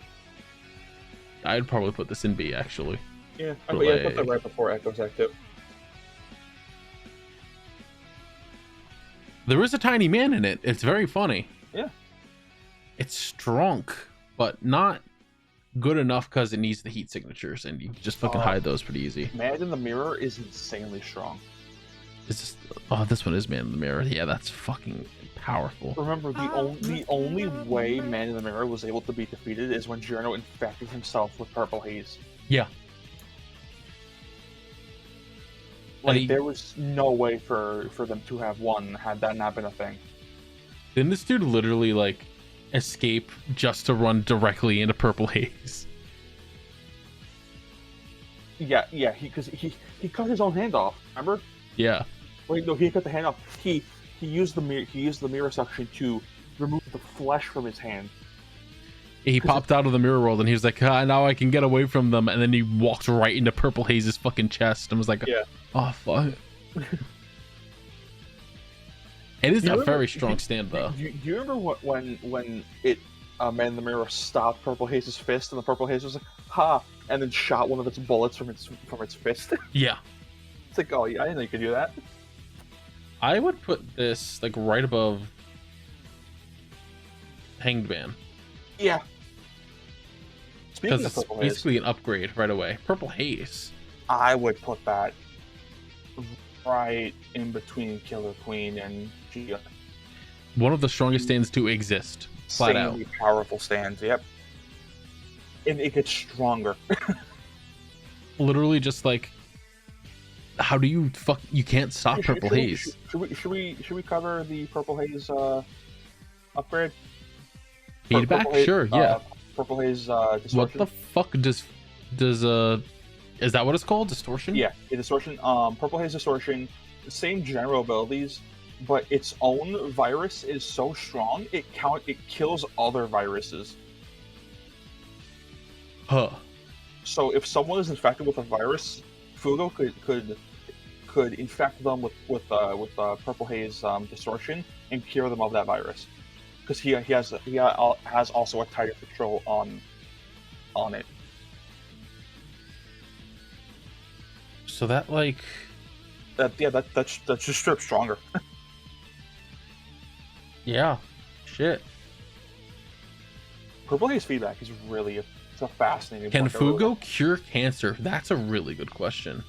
I'd probably put this in B, actually. Yeah, I put that right before Echo's Act 2. There is a tiny man in it. It's very funny. Yeah. It's strong, but not good enough because it needs the heat signatures, and you just fucking hide those pretty easy. Man in the Mirror is insanely strong. It's just, this one is Man in the Mirror. Yeah, that's fucking powerful. Remember, the only way Man in the Mirror was able to be defeated is when Giorno infected himself with purple haze. Yeah. Like, there was no way for them to have won had that not been a thing. Didn't this dude literally, like, escape just to run directly into purple haze? Yeah, because he cut his own hand off. Remember? Yeah. Wait, no, he cut the hand off. He used the mirror suction to remove the flesh from his hand. He popped out of the mirror world and he was like, now I can get away from them. And then he walked right into Purple Haze's fucking chest and was like, yeah. Oh, fuck. It is a very strong stand, though. Do you remember when it Man in the Mirror stopped Purple Haze's fist and the Purple Haze was like, ha, and then shot one of its bullets from its fist? Yeah. It's like, oh, yeah, I didn't know you could do that. I would put this, like, right above Hanged Man. Yeah. Because it's basically an upgrade right away. Purple Haze. I would put that right in between Killer Queen and Gia. One of the strongest stands to exist. Flat out. Insanely powerful stands, yep. And it gets stronger. Literally just like, how do you you can't stop Purple Haze. Should we cover the Purple Haze upgrade? Feedback? Sure, yeah. Purple Haze distortion. What the fuck does is that what it's called? Distortion? Yeah, distortion. Purple Haze distortion, the same general abilities, but its own virus is so strong it kills other viruses. Huh. So if someone is infected with a virus, Fugo could infect them with Purple Haze distortion and cure them of that virus, because he has also a tighter control on it. So that like that's just strip stronger. yeah, shit. Purple Haze feedback is really it's a fascinating. Can point. I really Fugo like- cure cancer? That's a really good question.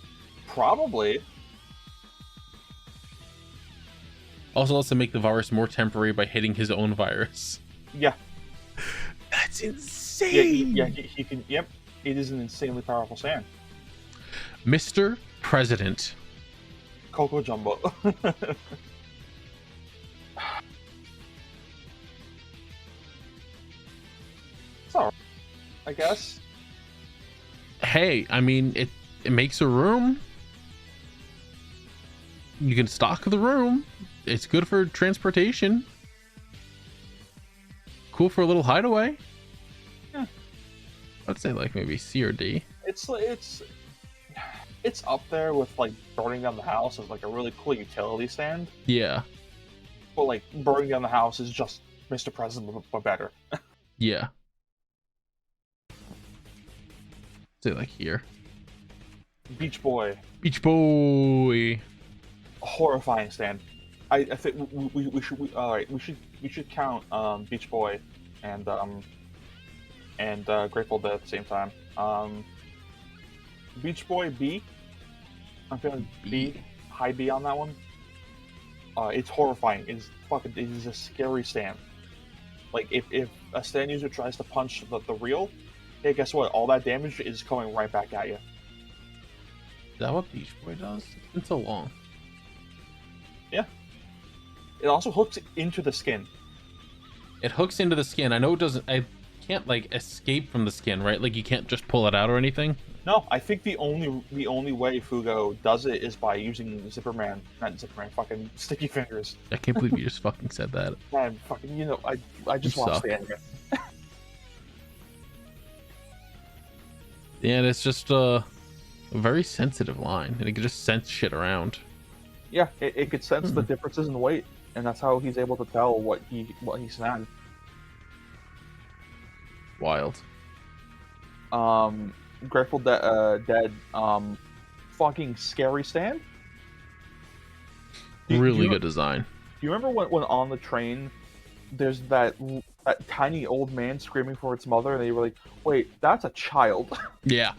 Probably. Also lets him make the virus more temporary by hitting his own virus. Yeah. That's insane. He can. Yep. It is an insanely powerful sand. Mr. President. Coco Jumbo. It's alright, I guess. Hey, I mean, it makes a room. You can stock the room. It's good for transportation. Cool for a little hideaway. Yeah. I'd say like maybe C or D. It's up there with like burning down the house as like a really cool utility stand. Yeah. But like burning down the house is just Mr. President but better. Yeah. Say like here. Beach Boy, Beach Boy. horrifying stand. I think we should all right. We should count Beach Boy and Grateful Dead at the same time. Beach Boy B. I'm feeling B, high B on that one. It's horrifying. It is a scary stand. Like if a stand user tries to punch the reel, hey, guess what? All that damage is coming right back at you. Is that what Beach Boy does? It's been so long. Yeah. It also hooks into the skin. It hooks into the skin. I know it doesn't. I can't like escape from the skin, right? Like you can't just pull it out or anything. No, I think the only way Fugo does it is by using fucking Sticky Fingers. I can't believe you just fucking said that. Man, fucking, I just You watched suck. the anime. Yeah, and it's just a very sensitive line, and it can just sense shit around. Yeah, it could sense the differences in weight, and that's how he's able to tell what he snagged. Wild. Grateful Dead, fucking scary stand. Really good design. Do you remember when on the train, there's that tiny old man screaming for its mother, and they were like, "Wait, that's a child." Yeah.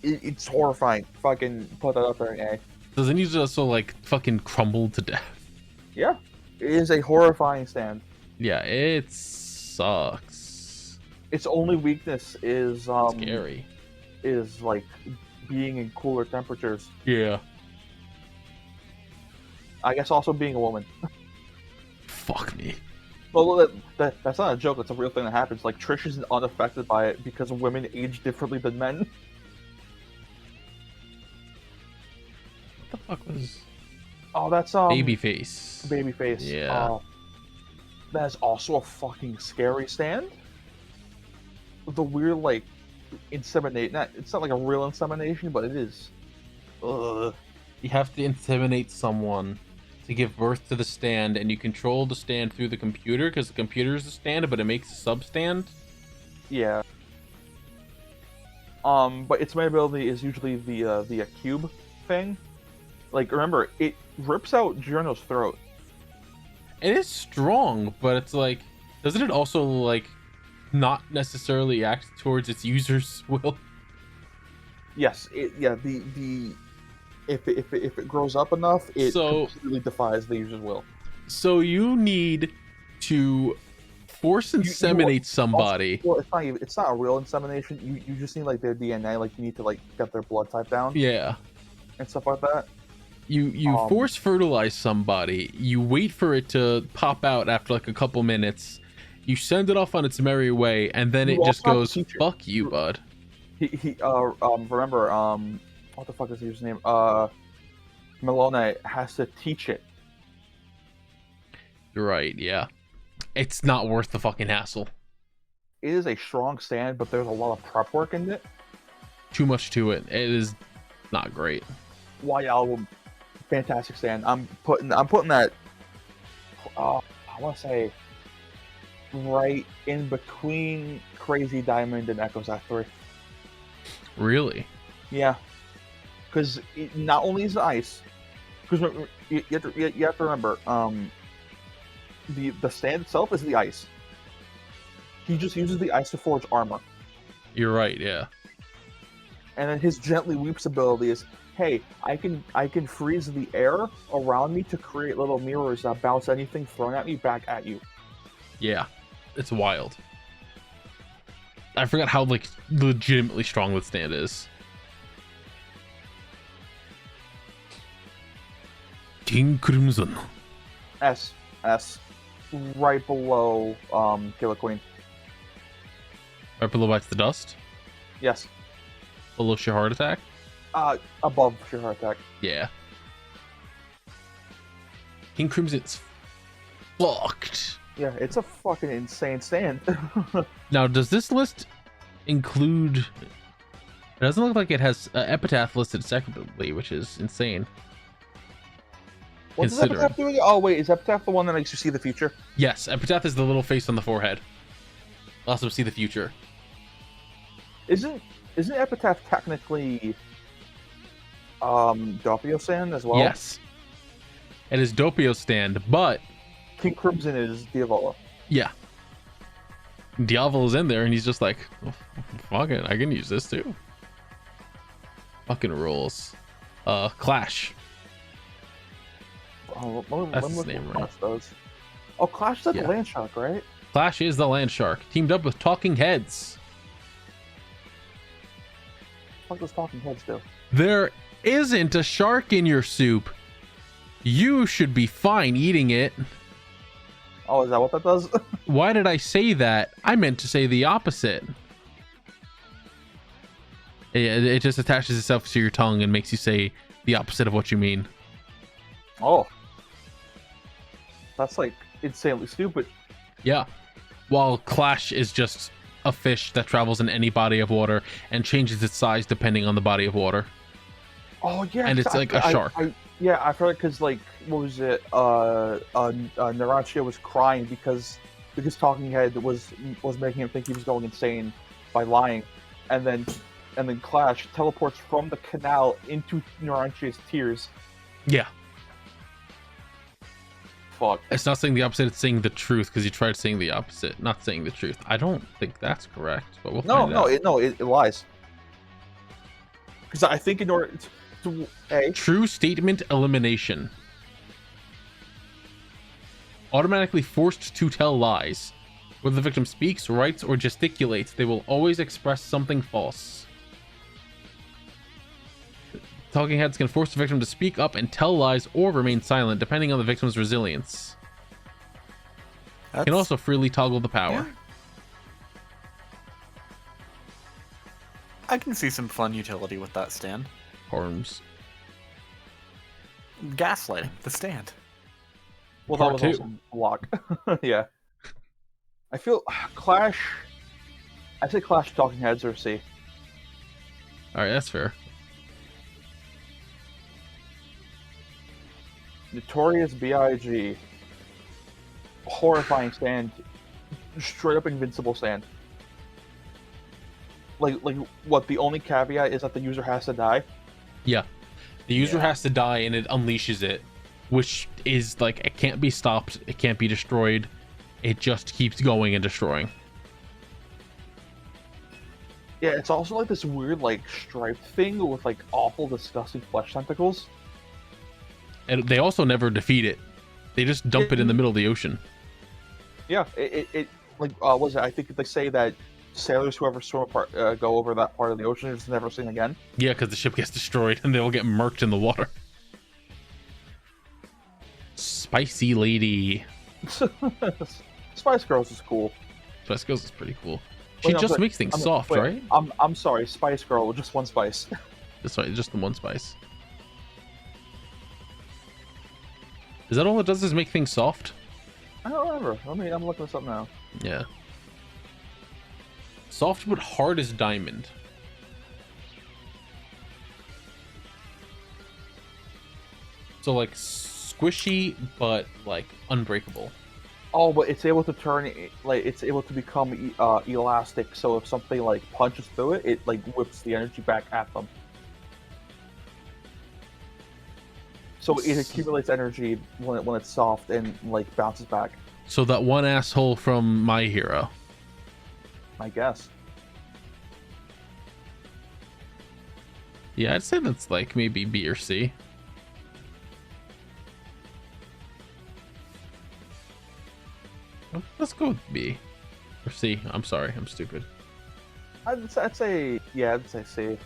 It's horrifying. Fucking put that up there, eh? Doesn't he just also like fucking crumble to death? Yeah, it is a horrifying stand. Yeah, it sucks. Its only weakness is Scary. is like being in cooler temperatures. Yeah. I guess also being a woman. Fuck me. Well, that's not a joke. That's a real thing that happens. Like Trish is unaffected by it because women age differently than men. What the fuck was Oh, that's Babyface? Babyface. Yeah. That is also a fucking scary stand. The weird like inseminate. It's not like a real insemination, but it is. Ugh. You have to inseminate someone to give birth to the stand, and you control the stand through the computer because the computer is the stand, but it makes a sub-stand. Yeah. But its main ability is usually the cube thing. Like, remember, it rips out Giorno's throat. It is strong, but it's like, doesn't it also like not necessarily act towards its user's will? Yes. If it grows up enough, it completely defies the user's will. So you need to force inseminate somebody. Well, it's not a real insemination. You just need like their DNA. Like you need to like get their blood type down. Yeah. And stuff like that. You force fertilize somebody. You wait for it to pop out after like a couple minutes. You send it off on its merry way, and then it just goes, "Fuck you, bud." Remember, what the fuck is his name? Malone has to teach it. You're right. Yeah. It's not worth the fucking hassle. It is a strong stand, but there's a lot of prep work in it. Too much to it. It is not great. White Album, fantastic stand. I'm putting that. I want to say right in between Crazy Diamond and Echoes Act 3. Really? Yeah, because not only is it ice, because you have to remember, the stand itself is the ice. He just uses the ice to forge armor. You're right, yeah. And then his Gently Weeps ability is, hey, I can freeze the air around me to create little mirrors that bounce anything thrown at me back at you. Yeah. It's wild. I forgot how like legitimately strong the stand is. King Crimson. S right below Killer Queen. Right below Bites the Dust. Yes. Below Sheer Heart Attack. Above Sheer Heart Attack. Yeah. King Crimson's fucked. Yeah, it's a fucking insane stand. Now, does this list include... It doesn't look like it has Epitaph listed separately, which is insane. What's Epitaph doing? Oh, wait, is Epitaph the one that makes you see the future? Yes, Epitaph is the little face on the forehead. Also see the future. Isn't Epitaph technically Doppio stand as well? Yes. It is Doppio's stand, but... King Crimson is Diavola. Yeah. Diavolo's in there, and he's just like, oh, fuck it, I can use this too. Fucking rules. Clash. Oh, That's let me his look name, what right? Clash does. Oh, Clash is Yeah. the Land Shark, right? Clash is the Land Shark, teamed up with Talking Heads. What does Talking Heads do? There isn't a shark in your soup. You should be fine eating it. Oh, is that what that does? Why did I say that? I meant to say the opposite. It just attaches itself to your tongue and makes you say the opposite of what you mean. Oh. That's like insanely stupid. Yeah. While Clash is just a fish that travels in any body of water and changes its size depending on the body of water. Oh yeah, And it's like a shark. Yeah, I feel like because like what was it? Mirage was crying because Talking Head was making him think he was going insane by lying, and then Clash teleports from the canal into Mirage's tears. Yeah. Fuck. It's not saying the opposite, it's saying the truth because you tried saying the opposite, not saying the truth. I don't think that's correct, but we'll find out. It lies. Because I think in order to True statement elimination. Automatically forced to tell lies. Whether the victim speaks, writes, or gesticulates, they will always express something false. Talking Heads can force the victim to speak up and tell lies or remain silent, depending on the victim's resilience. Can also freely toggle the power. Yeah. I can see some fun utility with that stand. Arms. Gaslighting the stand. Well, Part that was also block. Yeah. I feel Clash. I say Clash, Talking Heads, or C. Alright, that's fair. Notorious B.I.G. Horrifying stand. Straight up invincible stand. Like what? The only caveat is that the user has to die. Yeah. The user has to die and it unleashes it, which is like, it can't be stopped, it can't be destroyed, it just keeps going and destroying. Yeah, it's also like this weird like striped thing with like awful, disgusting flesh tentacles. And they also never defeat it. They just dump it in the middle of the ocean. Yeah, it like was it? I think they say that sailors who ever go over that part of the ocean is never seen again. Yeah, because the ship gets destroyed and they'll get murked in the water. Spicy Lady. Spice Girls is cool. Spice Girls is pretty cool. She Wait, no, just sorry. makes things soft, right? I'm sorry, Spice Girl with just one spice. That's right, just the one spice. Is that all it does, is make things soft? I don't remember. I'm looking this up now. Yeah. Soft but hard as diamond. So like squishy but like unbreakable. Oh, but it's able to turn, like it's able to become elastic. So if something like punches through it, it like whips the energy back at them. So it accumulates energy when it's soft and like bounces back. So that one asshole from My Hero. I guess. Yeah, I'd say that's like maybe B or C. Let's go with B or C. I'm sorry, I'm stupid. I'd say C.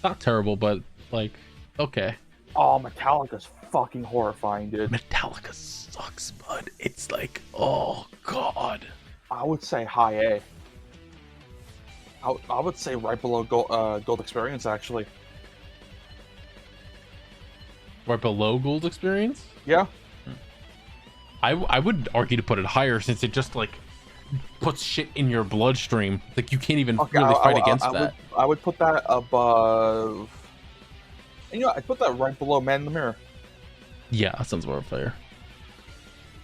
Not terrible, but like okay. Oh, Metallica's fucking horrifying, dude. Metallica sucks, bud. It's like, oh god. I would say high A. I would say right below Gold Experience, actually. Right below Gold Experience? Yeah. I would argue to put it higher since it just like puts shit in your bloodstream. Like you can't even really fight against that. I would put that above. And, you know, I'd put that right below Man in the Mirror. Yeah, that sounds more fair.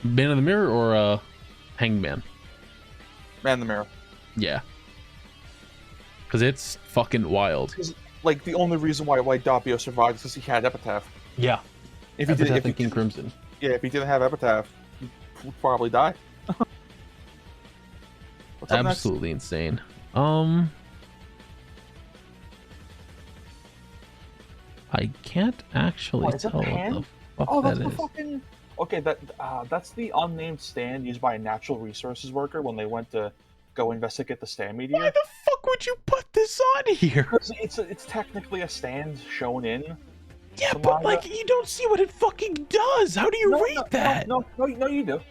Man in the Mirror or Hangman? Man in the Mirror. Yeah. Because it's fucking wild. Like, the only reason why Doppio survived is because he had Epitaph. Yeah. If he Epitaph did, and King Crimson. Yeah, if he didn't have Epitaph, he'd probably die. What's up Absolutely insane. I can't actually is that tell the what hand? the fuck Oh, that's that the is. fucking. Okay, that's the unnamed stand used by a natural resources worker when they went to go investigate the stand meteor. Why the fuck would you put this on here? Because it's technically a stand shown in. Yeah, the but manga. like you don't see what it fucking does. How do you read that? No, you do.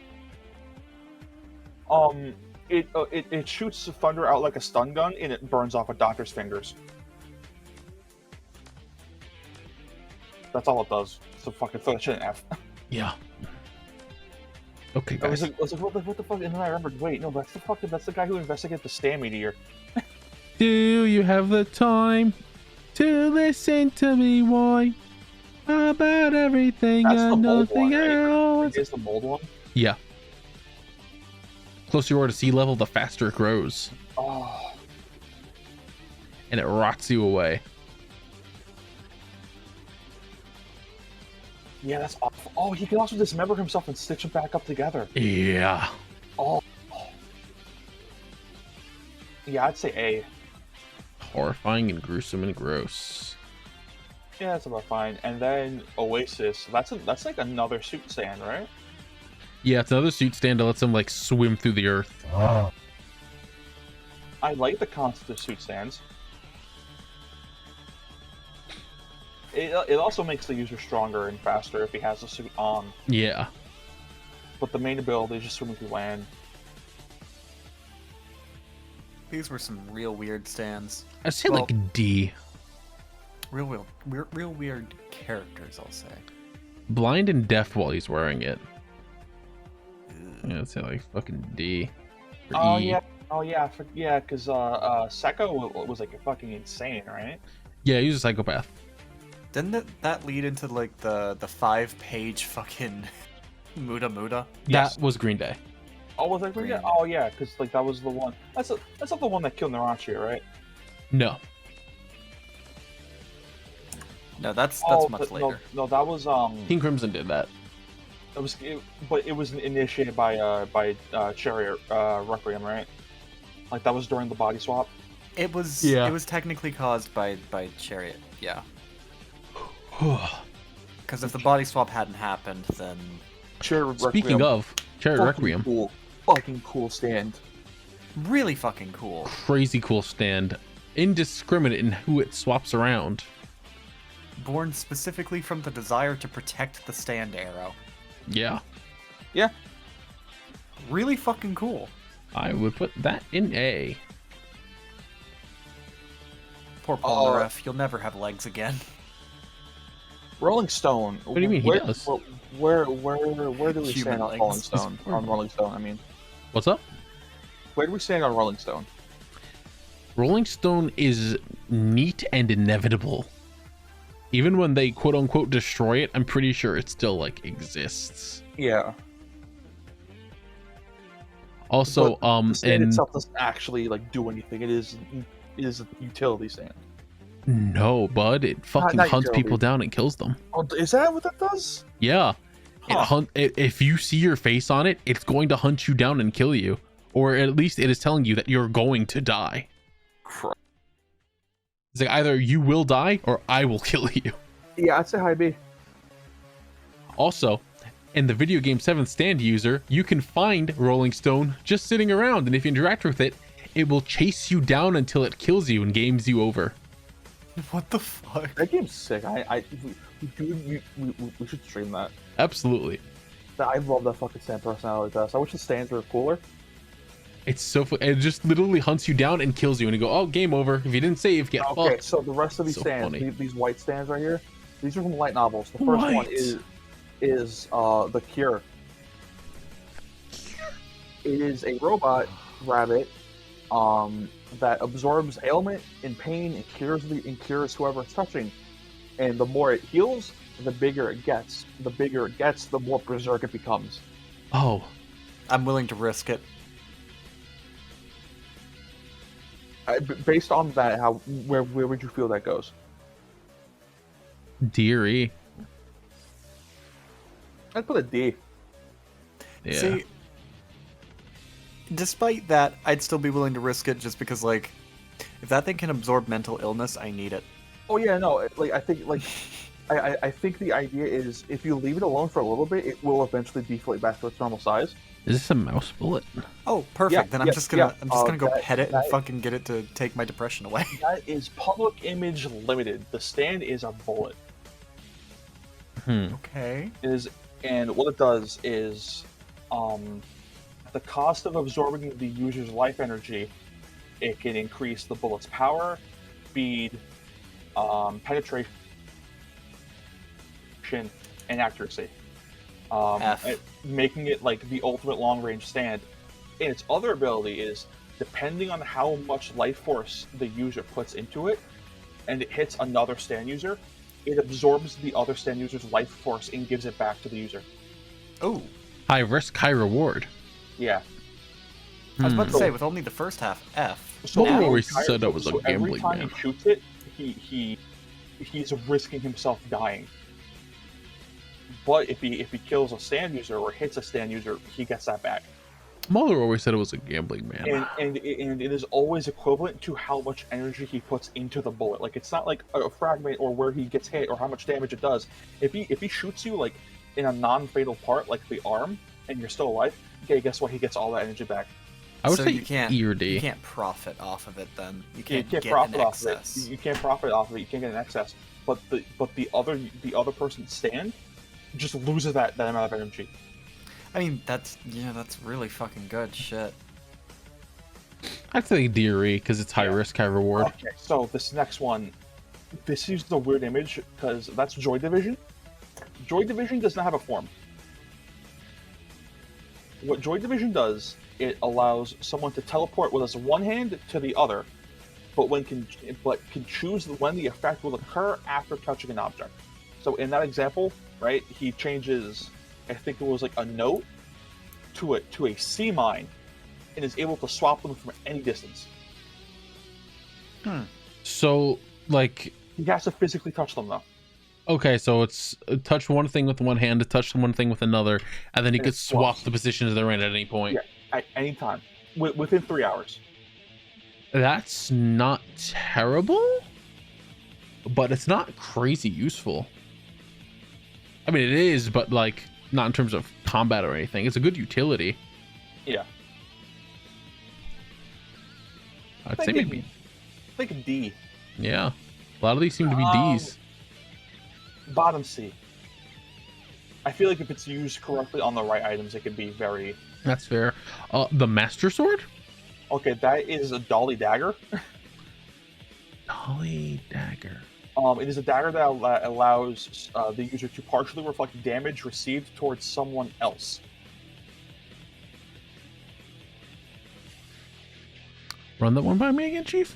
It shoots thunder out like a stun gun and it burns off a doctor's fingers. That's all it does. So fucking throw that shit in F. Yeah. Okay, I was guys. like, what the fuck? And then I remembered, wait, no, that's the guy who investigated the stand meteor. Do you have the time to listen to me? Why? About everything That's the and mold nothing one, right? else. Is the mold one? Yeah. Closer you are to sea level, the faster it grows, Oh, and it rots you away. yeah, that's awful. Oh, he can also dismember himself and stitch them back up together. Yeah. Oh. Yeah, I'd say A. Horrifying and gruesome and gross. Yeah, that's about fine. And then Oasis. That's like another suit stand, right? Yeah, it's another suit stand that lets him like swim through the earth. I like the concept of suit stands. It also makes the user stronger and faster if he has the suit on. Yeah. But the main ability is just swimming through land. These were some real weird stands. I'd say Well- like D. Real weird characters, I'll say. Blind and deaf while he's wearing it. Yeah, I'd say like fucking D. Or Oh E. yeah, because Sekko was like fucking insane, right? Yeah, he's a psychopath. Didn't that lead into like the 5-page fucking Muda? Yes. That was Green Day. Oh, was that Green Day? Oh yeah, because like that was the one. That's not the one that killed Mirage, right? No. No, that's much but later. No, that was King Crimson did that. but it was initiated by Chariot Requiem, right? Like that was during the body swap. It was Yeah. it was technically caused by Chariot, yeah. Because if the body swap hadn't happened, then Chariot Speaking of Chariot Requiem, fucking cool stand. really fucking cool. crazy cool stand. Indiscriminate in who it swaps around. Born specifically from the desire to protect the stand arrow. Yeah. Yeah. Really fucking cool. I would put that in A. Poor Polnareff, you'll never have legs again. Rolling Stone. What do you mean he does? Where do we Human stand on legs. Rolling Stone? On Rolling Stone, I mean. What's up? Where do we stand on Rolling Stone? Rolling Stone is neat and inevitable. Even when they quote unquote destroy it, I'm pretty sure it still like exists. Yeah. Also, The stand and itself doesn't actually like do anything. It is a utility stand. No, bud. It fucking Not you, hunts Joby. people down and kills them. Oh, is that what that does? Yeah. Huh. If you see your face on it, it's going to hunt you down and kill you. Or at least it is telling you that you're going to die. Crap. It's like either you will die or I will kill you. Yeah, I'd say high B. Also, in the video game 7th stand user, you can find Rolling Stone just sitting around, and if you interact with it, it will chase you down until it kills you and games you over. What the fuck? That game's sick. We should stream that. Absolutely. I love that fucking stand personality test. I wish the stands were cooler. It's so fun. It just literally hunts you down and kills you, and you go, oh, game over. If you didn't save, get Okay, fucked. so the rest of these So stands, funny. these white stands right here, these are from light novels. The first one White. is The Cure. It is a robot rabbit that absorbs ailment and pain and cures whoever it's touching. And the more it heals, the bigger it gets. The bigger it gets, the more berserk it becomes. Oh, I'm willing to risk it. Based on that, where would you feel that goes? dearie. I'd put a D. Yeah. See, despite that, I'd still be willing to risk it just because, like, if that thing can absorb mental illness, I need it. Oh yeah, no, like I think I think the idea is if you leave it alone for a little bit, it will eventually deflate back to its normal size. Is this a mouse bullet? Oh, perfect. Yeah, then I'm yeah, just gonna yeah. go That- pet it and that- fucking get it to take my depression away. That is public image limited. The stand is a bullet. Okay. And what it does is, the cost of absorbing the user's life energy, it can increase the bullet's power, speed, penetration, and accuracy. F. Making it like the ultimate long-range stand. And its other ability is, depending on how much life force the user puts into it, and it hits another stand user, it absorbs the other stand user's life force and gives it back to the user. Oh, High risk, high reward. Yeah. I was about to Hmm. say with only the first half. F. Well, we every always time- said that was a every gambling time man. he shoots it, he's risking himself dying. But if he kills a stand user or hits a stand user, he gets that back. Muller always said it was a gambling man. And it is always equivalent to how much energy he puts into the bullet. Like, it's not like a fragment or where he gets hit or how much damage it does. If he shoots you like in a non-fatal part, like the arm, and you're still alive, okay, guess what? He gets all that energy back. I would So say you can't, E or D. you can't profit off of it then. You You can't, can't get profit an off excess. of it. You can't profit off of it. You can't get an excess. But the other person's stand just loses that amount of energy. I mean, that's really fucking good shit. I'd say D or E because it's high Yeah. risk, high reward. Okay, so this next one, this is the weird image because that's Joy Division. Joy Division does not have a form. What Joy Division does, it allows someone to teleport with one hand to the other, but can choose when the effect will occur after touching an object. So in that example, right, he changes, I think it was like a note to a sea mine, and is able to swap them from any distance. So, like, He has to physically touch them though. okay, so it's touch one thing with one hand to touch one thing with another, and then he And could it swap swaps. the positions they're in at any point. Yeah, at any time, within 3 hours. That's not terrible, but it's not crazy useful. I mean, it is, but like not in terms of combat or anything. It's a good utility. Yeah, I'd say Thinking- maybe, think D. yeah. A lot of these seem to be Ds. Bottom C. I feel like if it's used correctly on the right items, it can be very. That's fair. The Master Sword? Okay, that is a Dolly Dagger. Dolly Dagger. It is a dagger that allows the user to partially reflect damage received towards someone else. Run that one by me again, Chief?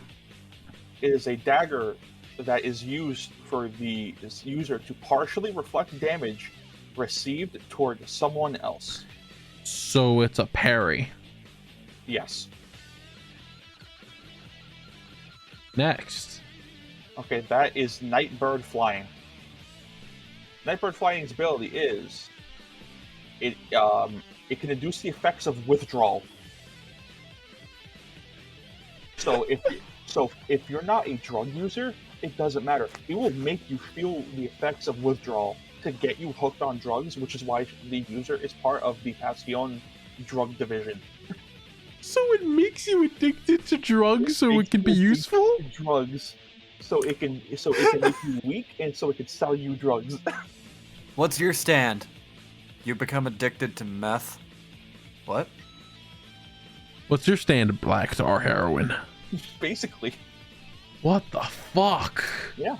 It is a dagger that is used for the user to partially reflect damage received toward someone else. So it's a parry. Yes. Next. Okay, that is Nightbird Flying. Nightbird Flying's ability is it can induce the effects of withdrawal. So if you're not a drug user, it doesn't matter. It will make you feel the effects of withdrawal to get you hooked on drugs, which is why the user is part of the Passion drug division. So it makes you addicted to drugs so it can be useful? Drugs. So it can make you weak, and so it can sell you drugs. What's your stand? You become addicted to meth? What? What's your stand, Black Tar Heroin? Basically. What the fuck? Yeah.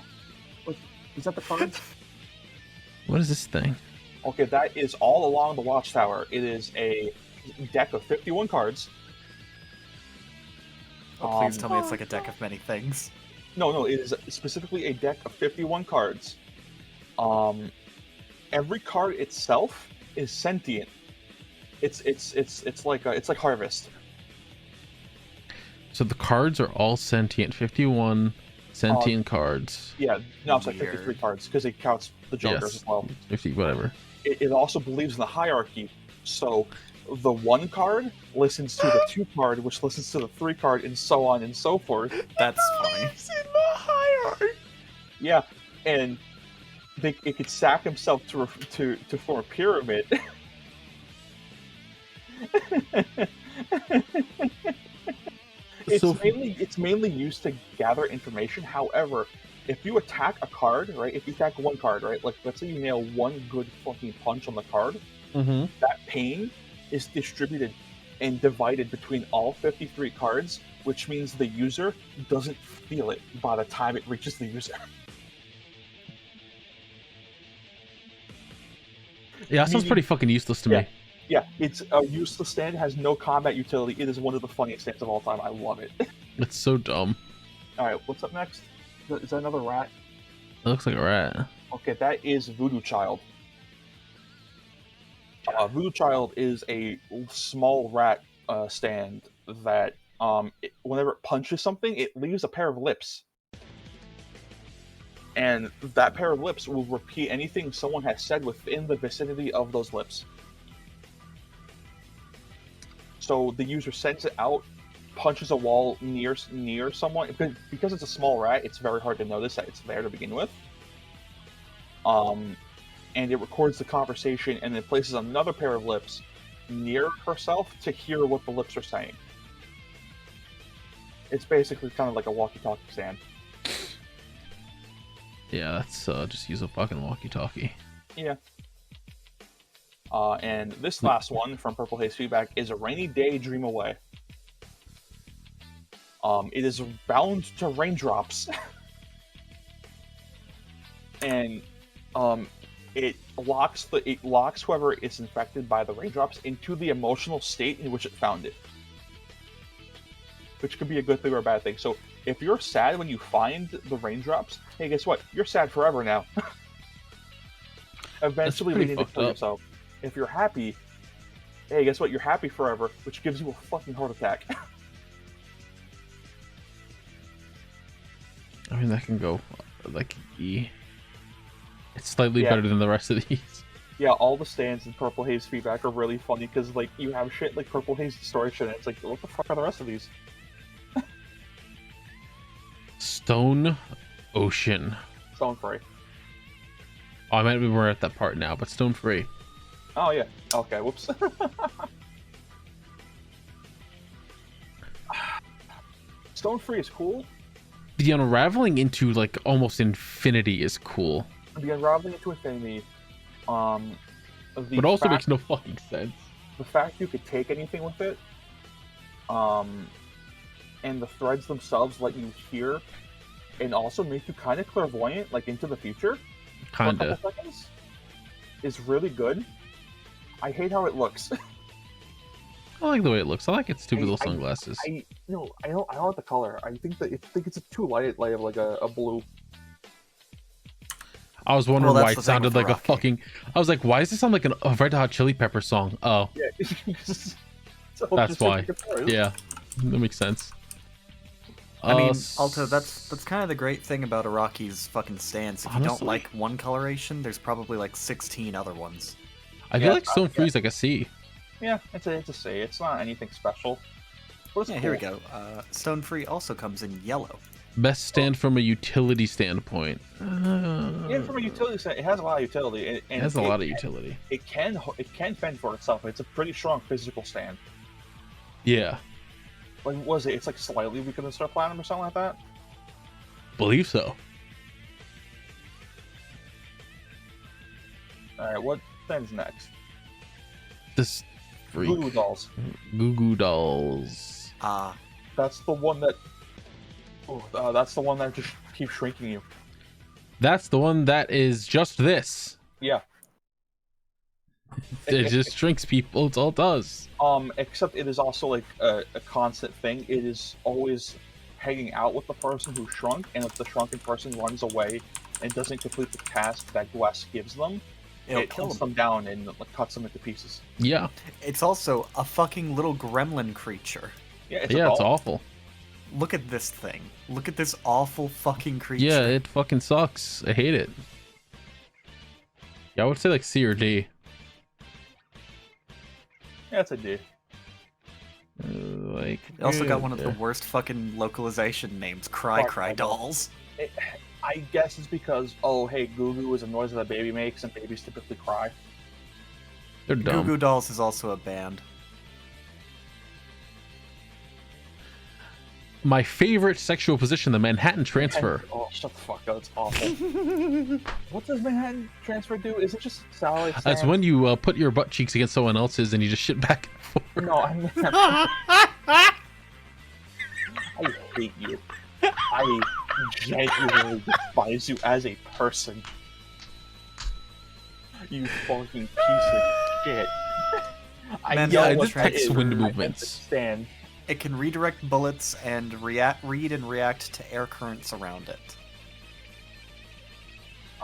Is that the card? What is this thing? Okay, that is all along the Watchtower. It is a deck of 51 cards. Oh, please tell me it's like a deck of many things. No, it is specifically a deck of 51 cards. Every card itself is sentient. It's like Harvest. So the cards are all sentient. 51 sentient cards. Yeah, no, it's like 53 cards because it counts the Jokers as well. 50, whatever. It also believes in the hierarchy. So the 1 card listens to the 2 card, which listens to the 3 card, and so on and so forth. That's funny. It's in the hierarchy. Yeah, and it could sack himself to form a pyramid. It's mainly used to gather information. However, if you attack a card, right? If you attack 1 card, right? Like let's say you nail 1 good fucking punch on the card, that pain is distributed and divided between all 53 cards, which means the user doesn't feel it by the time it reaches the user. Yeah, that sounds pretty fucking useless to me. Yeah, it's a useless stand, has no combat utility. It is one of the funniest stands of all time. I love it. It's so dumb. Alright, what's up next? Is that another rat? It looks like a rat. Okay, that is Voodoo Child. Voodoo Child is a small rat stand that whenever it punches something, it leaves a pair of lips. And that pair of lips will repeat anything someone has said within the vicinity of those lips. So the user sends it out, punches a wall near someone. Because it's a small rat, it's very hard to notice that it's there to begin with. And it records the conversation and then places another pair of lips near herself to hear what the lips are saying. It's basically kind of like a walkie-talkie stand. Yeah, that's just use a fucking walkie-talkie. Yeah. And this last one from Purple Haze Feedback is A Rainy Day Dream Away. It is bound to raindrops. And it locks whoever is infected by the raindrops into the emotional state in which it found it. Which could be a good thing or a bad thing. So if you're sad when you find the raindrops, hey, guess what? You're sad forever now. Eventually leading to kill yourself. If you're happy, hey, guess what? You're happy forever, which gives you a fucking heart attack. I mean, that can go like E. It's slightly better than the rest of these. Yeah, all the stands in Purple Haze Feedback are really funny because, like, you have shit like Purple Haze Distortion, and it's like, what the fuck are the rest of these? Stone Ocean. Stone Free. Oh, I might be more at that part now, but Stone Free. Oh, yeah. Okay, whoops. Stone Free is cool. The unraveling into, like, almost infinity is cool. The unraveling into infinity, but also makes no fucking sense. The fact you could take anything with it, and the threads themselves let you hear, and also make you kind of clairvoyant, like into the future. Kinda. For a couple seconds, is really good. I hate how it looks. I like the way it looks. I like its stupid little sunglasses. I don't like the color. I think it's too light of like a blue. I was wondering why it sounded like a fucking. I was like, why does it sound like a Red Hot Chili Pepper song? Oh, yeah, that's why. Yeah, that makes sense. I mean, Aalto, that's kind of the great thing about Araki's fucking stance. If you don't Honestly? like one coloration, there's probably like 16 other ones. I feel like Stone Free's like a C. Yeah, it's a C. It's not anything special. But it's Yeah, cool. here we go. Stone Free also comes in yellow. Best stand from a utility standpoint. Yeah, from a utility standpoint, it has a lot of utility. It has a lot of utility. It can fend for itself. It's a pretty strong physical stand. Yeah, Like, what is it? It's like slightly weaker than Star Platinum or something like that. believe so. All right, what stands next? This freak. Voodoo Dolls. Goo Goo Dolls. That's the one that. That's the one that just keeps shrinking you. That's the one that is just this. Yeah. It just shrinks people. It's all it does. Except it is also like a constant thing. It is always hanging out with the person who shrunk, and if the shrunken person runs away and doesn't complete the task that Glass gives them, it kills them down and cuts them into pieces. Yeah. It's also a fucking little gremlin creature. Yeah, It's awful. Look at this thing. Look at this awful fucking creature. Yeah, it fucking sucks. I hate it. Yeah, I would say like C or D. Yeah, it's a D. Like. It also got one of the worst fucking localization names, Cry Dolls. I guess it's because, oh, hey, Goo Goo is a noise that a baby makes, and babies typically cry. They're Goo dumb. Goo Dolls is also a band. My favorite sexual position, the Manhattan Transfer. Oh, shut the fuck up. It's awful. What does Manhattan Transfer do? Is it just salary stand? That's when you put your butt cheeks against someone else's and you just shit back and forth. No, I mean... I hate you. I genuinely despise you as a person. You fucking piece of shit. Man, know yeah, what it detects that is. wind I movements. understand. It can redirect bullets and read and react to air currents around it.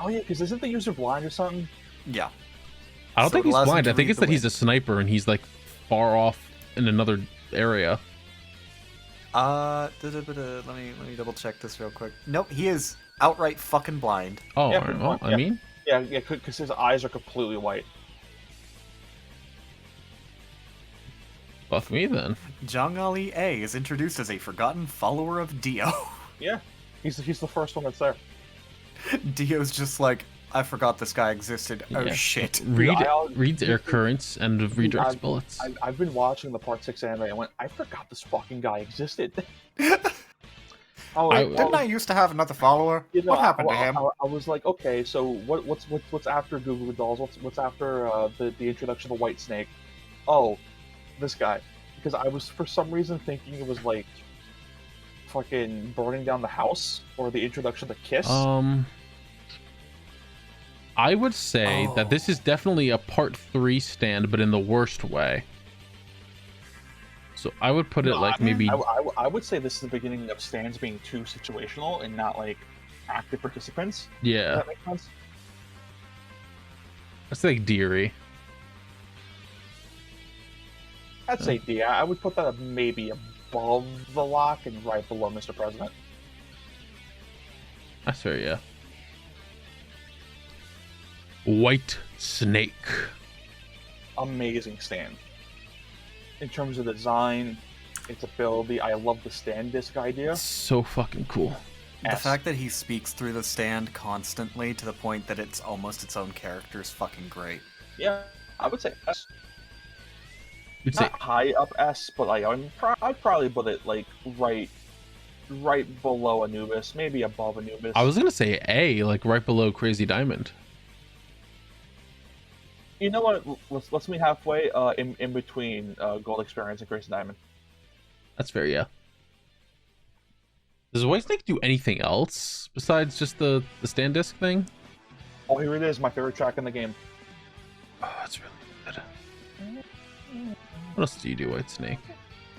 Oh yeah, because isn't the user blind or something? Yeah. I don't So think it he's allows him blind. to I think read it's the that he's a wind. sniper and he's like far off in another area. Let me double check this real quick. Nope, he is outright fucking blind. Oh, Yeah, alright, pretty well, much, I yeah. mean, Yeah, because his eyes are completely white. fuck me then. Zhang Ali A is introduced as a forgotten follower of Dio. Yeah, he's the first one that's there. Dio's just like, I forgot this guy existed. Oh Yeah. shit. Reads air currents and redirects bullets. I've been watching the Part 6 anime and went, I forgot this fucking guy existed. Didn't I used to have another follower? You know, What happened to him? I was like, okay, so what's after Goo Goo Dolls? What's after the introduction of White Snake? Oh, this guy. Because I was for some reason thinking it was like fucking burning down the house or the introduction to Kiss. I would say that this is definitely a part 3 stand, but in the worst way. So I would put it like maybe. I would say this is the beginning of stands being too situational and not like active participants. Does Yeah, that make sense? that's like Deary. I'd say D. I would put that maybe above the lock and right below Mr. President. That's fair, yeah. White Snake. Amazing stand. In terms of design, its ability, I love the stand disc idea. So fucking cool. The fact that he speaks through the stand constantly to the point that it's almost its own character is fucking great. Yeah, I would say S. You'd say Not high up S, but like I'd probably put it like right below Anubis, maybe above Anubis. I was gonna say A, like right below Crazy Diamond. You know what? Let's meet halfway. In between Gold Experience and Grace and Diamond. That's fair, yeah. Does White Snake do anything else besides just the stand disc thing? Oh, here it is, my favorite track in the game. Oh, that's really good. What else do you do, White Snake?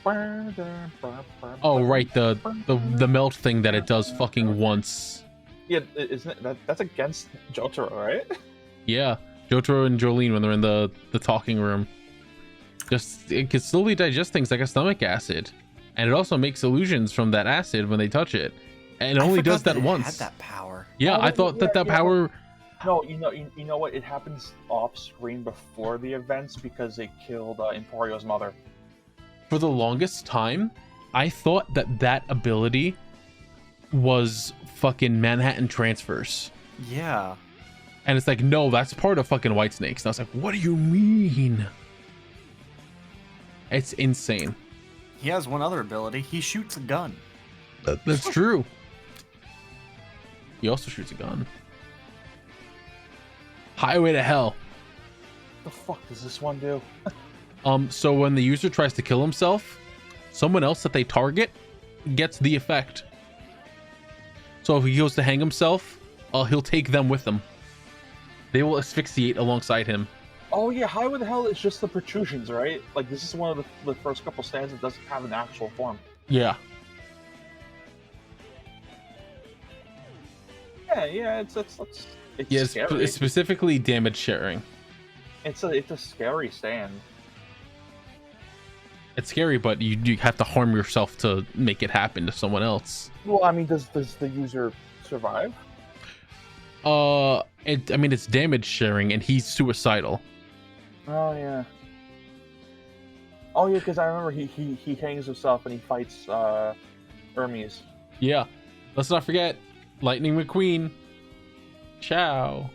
Oh, right, the melt thing that it does fucking once. Yeah, isn't it? That's against Jotaro, right? Yeah, Jotaro and Jolene when they're in the talking room. Just it can slowly digest things like a stomach acid. and it also makes illusions from that acid when they touch it, and it only does that once. Had that power. Yeah, I thought that power. No, you know what? It happens off screen before the events because it killed Emporio's mother. For the longest time, I thought that ability was fucking Manhattan Transfers. Yeah. And it's like, no, that's part of fucking Whitesnake's. And I was like, what do you mean? It's insane. He has one other ability. He shoots a gun. That's true. He also shoots a gun. Highway to Hell. The fuck does this one do? So when the user tries to kill himself, someone else that they target gets the effect. So if he goes to hang himself, he'll take them with him. They will asphyxiate alongside him. Oh yeah, Highway to Hell is just the protrusions, right? Like this is one of the first couple stands that doesn't have an actual form. Yeah. Yeah, it's Yeah, scary. it's specifically damage sharing. It's a scary stand. It's scary, but you have to harm yourself to make it happen to someone else. Well, I mean, does the user survive? It's damage sharing, and he's suicidal. Oh yeah. Oh yeah, because I remember he hangs himself and he fights Hermes. Yeah. Let's not forget Lightning McQueen. Ciao.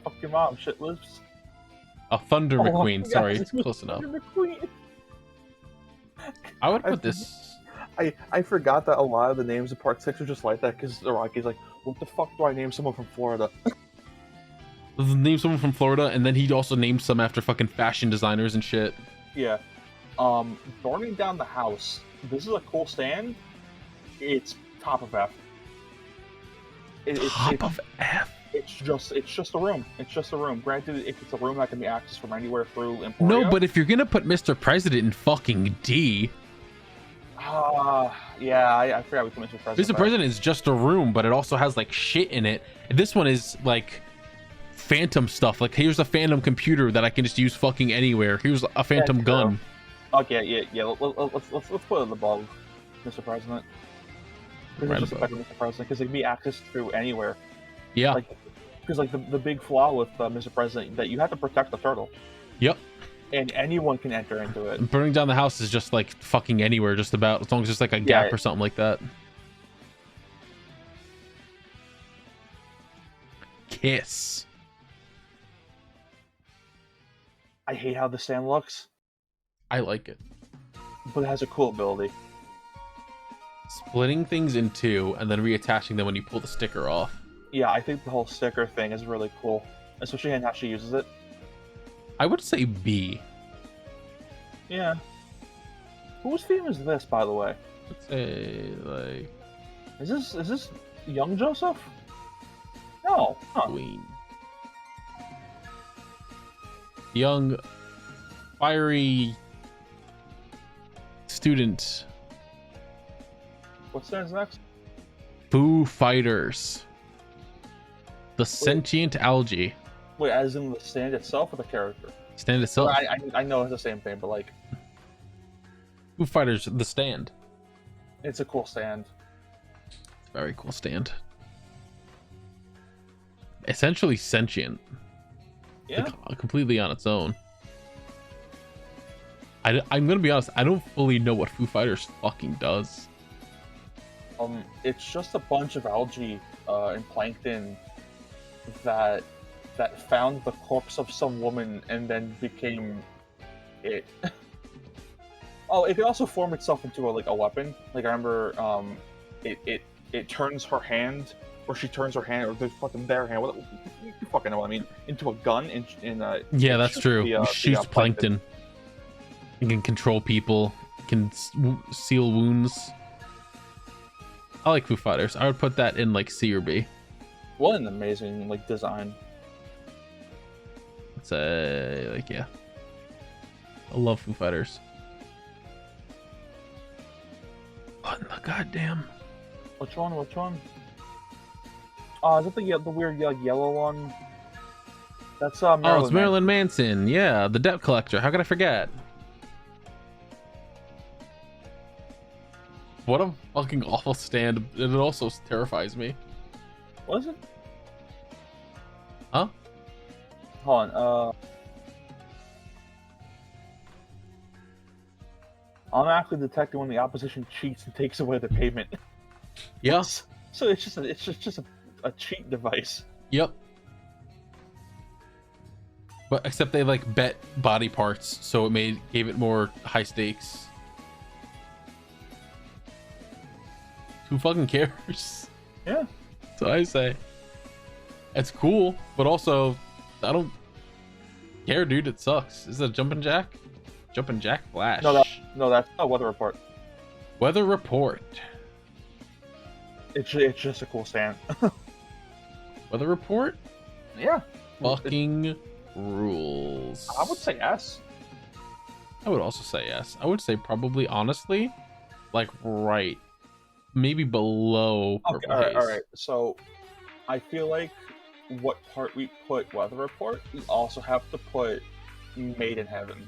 Fuck your mom, shit lives. Thunder McQueen. Yeah, Sorry, it's close enough. Thunder McQueen. I would put this. I forgot that a lot of the names of Part 6 are just like that because the Rocky's like, what the fuck do I name someone from Florida? Name someone from Florida, and then he also named some after fucking fashion designers and shit. Yeah. Burning down the house. This is a cool stand. It's top of F. Top of F. It's just a room. It's just a room. Granted, if it's a room that can be accessed from anywhere through Emporio. No, but if you're gonna put Mr. President in fucking D. Yeah, I forgot we put Mr. President. Mr. President is just a room, but it also has like shit in it. And this one is like phantom stuff. Like here's a phantom computer that I can just use fucking anywhere. Here's a phantom gun. Okay, yeah. Let's put it above Mr. President. Right Just above. Mr. President because it can be accessed through anywhere. Yeah. Because the big flaw with Mr. President that you have to protect the turtle. Yep. And anyone can enter into it. Burning down the house is just like fucking anywhere, just about, as long as there's like a gap or something like that. Kiss. I hate how the stand looks, I like it. but it has a cool ability. Splitting things in two and then reattaching them when you pull the sticker off. Yeah, I think the whole sticker thing is really cool, especially in how she uses it. I would say B. Yeah. Whose theme is this, by the way? Let's say like Is this young Joseph? No. Huh. Queen. Young, fiery student. What stands next? Foo Fighters. The sentient algae. Wait, as in the stand itself or the character? Stand itself. I know it's the same thing, but like, Foo Fighters, the stand. it's a cool stand. Very cool stand. Essentially sentient. Yeah. Like, completely on its own. I'm gonna be honest, I don't fully know what Foo Fighters fucking does. It's just a bunch of algae and plankton that found the corpse of some woman and then became it. Oh, it can also form itself into a weapon. Like I remember, it turns her hand, or she turns her hand, or there's fucking their hand. What you fucking know what I mean? Into a gun. Yeah, that's true. It shoots plankton. It can control people. It can seal wounds. I like Foo Fighters. I would put that in like C or B. What an amazing design. It's yeah. I love Foo Fighters. What in the goddamn? Which one? Oh, is that the weird yellow one? That's Marilyn. Oh, it's Marilyn Manson. Yeah, the debt collector. How could I forget? What a fucking awful stand. And it also terrifies me. Was it? Huh? Hold on. Automatically detected when the opposition cheats and takes away the payment. Yes. So it's just a cheat device. Yep. But except they like bet body parts, so it gave it more high stakes. Who fucking cares? Yeah. That's what I say. It's cool, but also I don't care, dude. It sucks. Is it a jumping jack? Jumping jack flash. No, that's a weather report. Weather report. It's just a cool stand. Weather report? Yeah. Fucking rules. I would say yes. I would also say yes. I would say probably, honestly, like right, maybe below Purple Haze. All right. So, I feel like what part we put weather report, we also have to put Made in Heaven.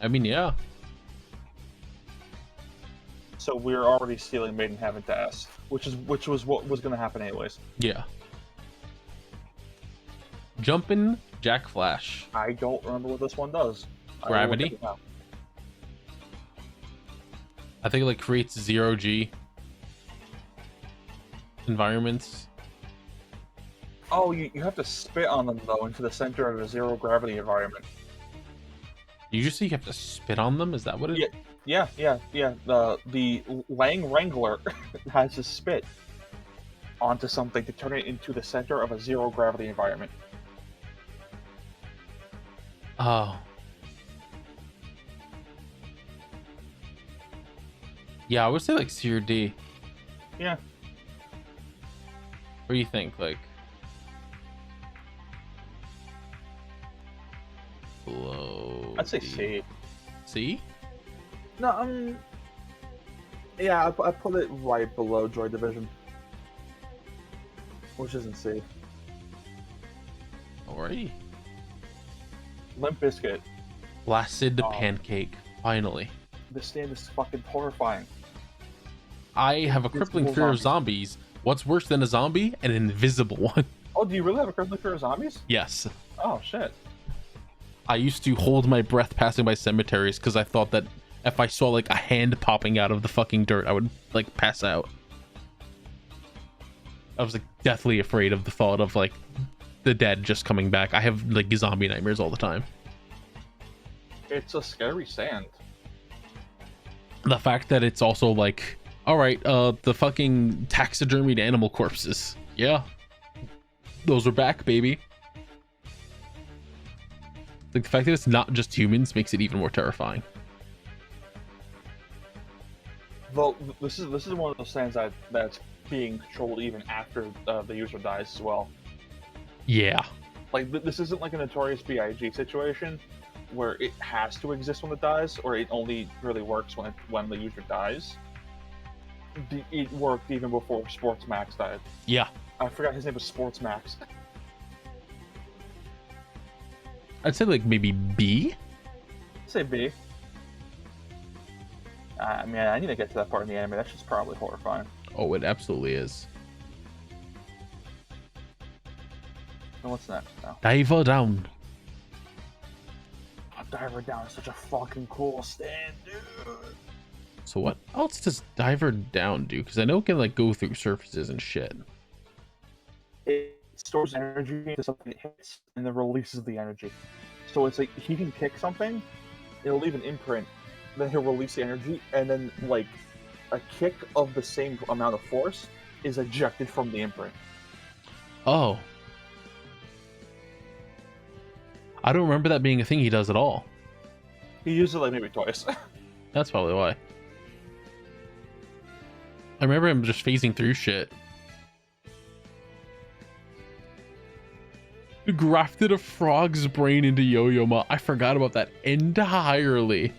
I mean, yeah. So we're already stealing Made in Heaven to S, which was what was going to happen anyways. Yeah. Jumpin' Jack Flash. I don't remember what this one does. Gravity? I think it like creates 0G environments. Oh, you have to spit on them though into the center of a zero gravity environment. You just say you have to spit on them? Is that what it? Yeah. The Lang Wrangler has to spit onto something to turn it into the center of a zero gravity environment. Oh. Yeah, I would say like C or D. Yeah. What do you think? Like below. I'd say D. C. C? No, yeah, I put it right below Joy Division, which isn't C. Alrighty. Limp Bizkit. Flaccid Pancake. Finally. This stand is fucking horrifying. I have a crippling Invisible fear of zombies. zombies. What's worse than a zombie? An invisible one. Oh, do you really have a crippling fear of zombies? Yes. Oh shit. I used to hold my breath passing by cemeteries because I thought that if I saw like a hand popping out of the fucking dirt, I would like pass out. I was like deathly afraid of the thought of like the dead just coming back. I have like zombie nightmares all the time. It's a scary sand. The fact that it's also like, all right, the fucking taxidermied animal corpses. Yeah. Those are back, baby. Like the fact that it's not just humans makes it even more terrifying. Though this is one of those sands that's being controlled even after the user dies as well. Yeah. Like this isn't like a Notorious B.I.G. situation where it has to exist when it dies, or it only really works when the user dies. It worked even before Sports Max died. Yeah. I forgot his name was Sports Max. I'd say like maybe B. Say B. Man, I need to get to that part in the anime. That's just probably horrifying. Oh, it absolutely is. And what's next now? Diver down. Diver Down is such a fucking cool stand, dude. So what else does Diver down do? Because I know it can like go through surfaces and shit. It stores energy into something it hits and then releases the energy. So it's like he can kick something, it'll leave an imprint, then he'll release the energy, and then like a kick of the same amount of force is ejected from the imprint. Oh. I don't remember that being a thing he does at all. He uses it like maybe twice. That's probably why. I remember him just phasing through shit. He grafted a frog's brain into Yo-Yo-Ma. I forgot about that entirely.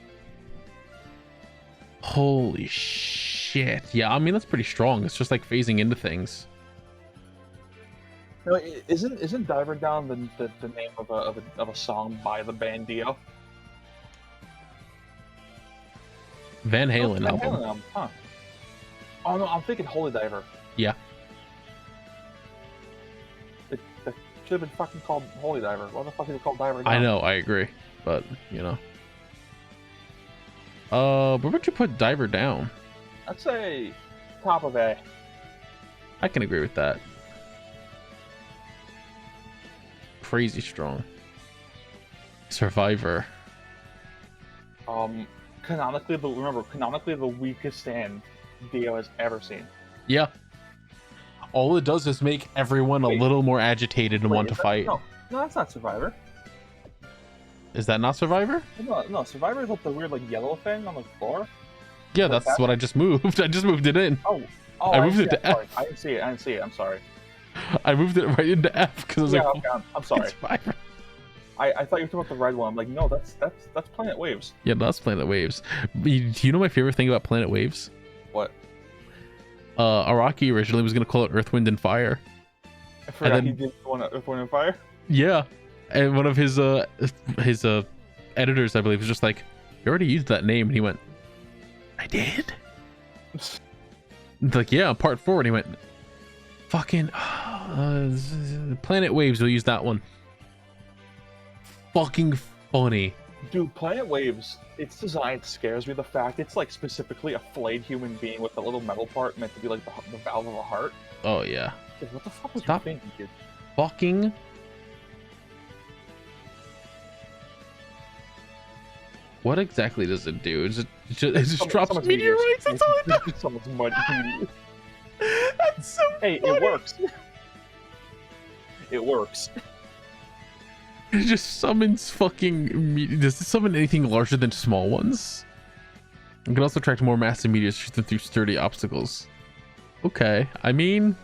Holy shit. Yeah, I mean, that's pretty strong. It's just like phasing into things. No, isn't Diver Down the name of a song by the band Dio? Van Halen Van album. Halen album, huh? Oh no, I'm thinking Holy Diver. Yeah. It should have been fucking called Holy Diver. What the fuck is it called Diver now? I know, I agree, but you know. Where would you put Diver down? I'd say top of A. I can agree with that. Crazy strong. Survivor. Canonically the weakest stand Dio has ever seen. Yeah. All it does is make everyone a little more agitated and want to fight. No, that's not Survivor. Is that not Survivor? No, Survivor is like the weird like yellow thing on the floor. Yeah, Like that's that? what I just moved. I just moved it in. Oh, I moved it to Sorry. F. I didn't see it. I'm sorry. I moved it right into F because I was Yeah, like, okay, I'm sorry. Survivor. I thought you were talking about the red one. I'm like, no, that's Planet Waves. Yeah, that's Planet Waves. Do you know my favorite thing about Planet Waves? What? Araki originally was going to call it Earth, Wind, and Fire. I forgot then- he did one Earth, Wind, and Fire. Yeah, and one of his editors, I believe, was just like, "You already used that name," and he went, "I did." It's like, yeah, part 4, and he went, "Fucking Planet Waves. We'll use that one." Fucking funny. Dude, Planet Waves, its design scares me. The fact it's like specifically a flayed human being with a little metal part meant to be like the valve of a heart. Oh yeah. Dude, what the fuck was Stop. you thinking, dude? Fucking. What exactly does it do? It just drops Someone's meteorites. That's all it does. Someone's money. That's so Hey, funny. it works. It works. It just summons fucking. Does it summon anything larger than small ones? It can also attract more massive meteors, shoot them through sturdy obstacles. Okay, I mean,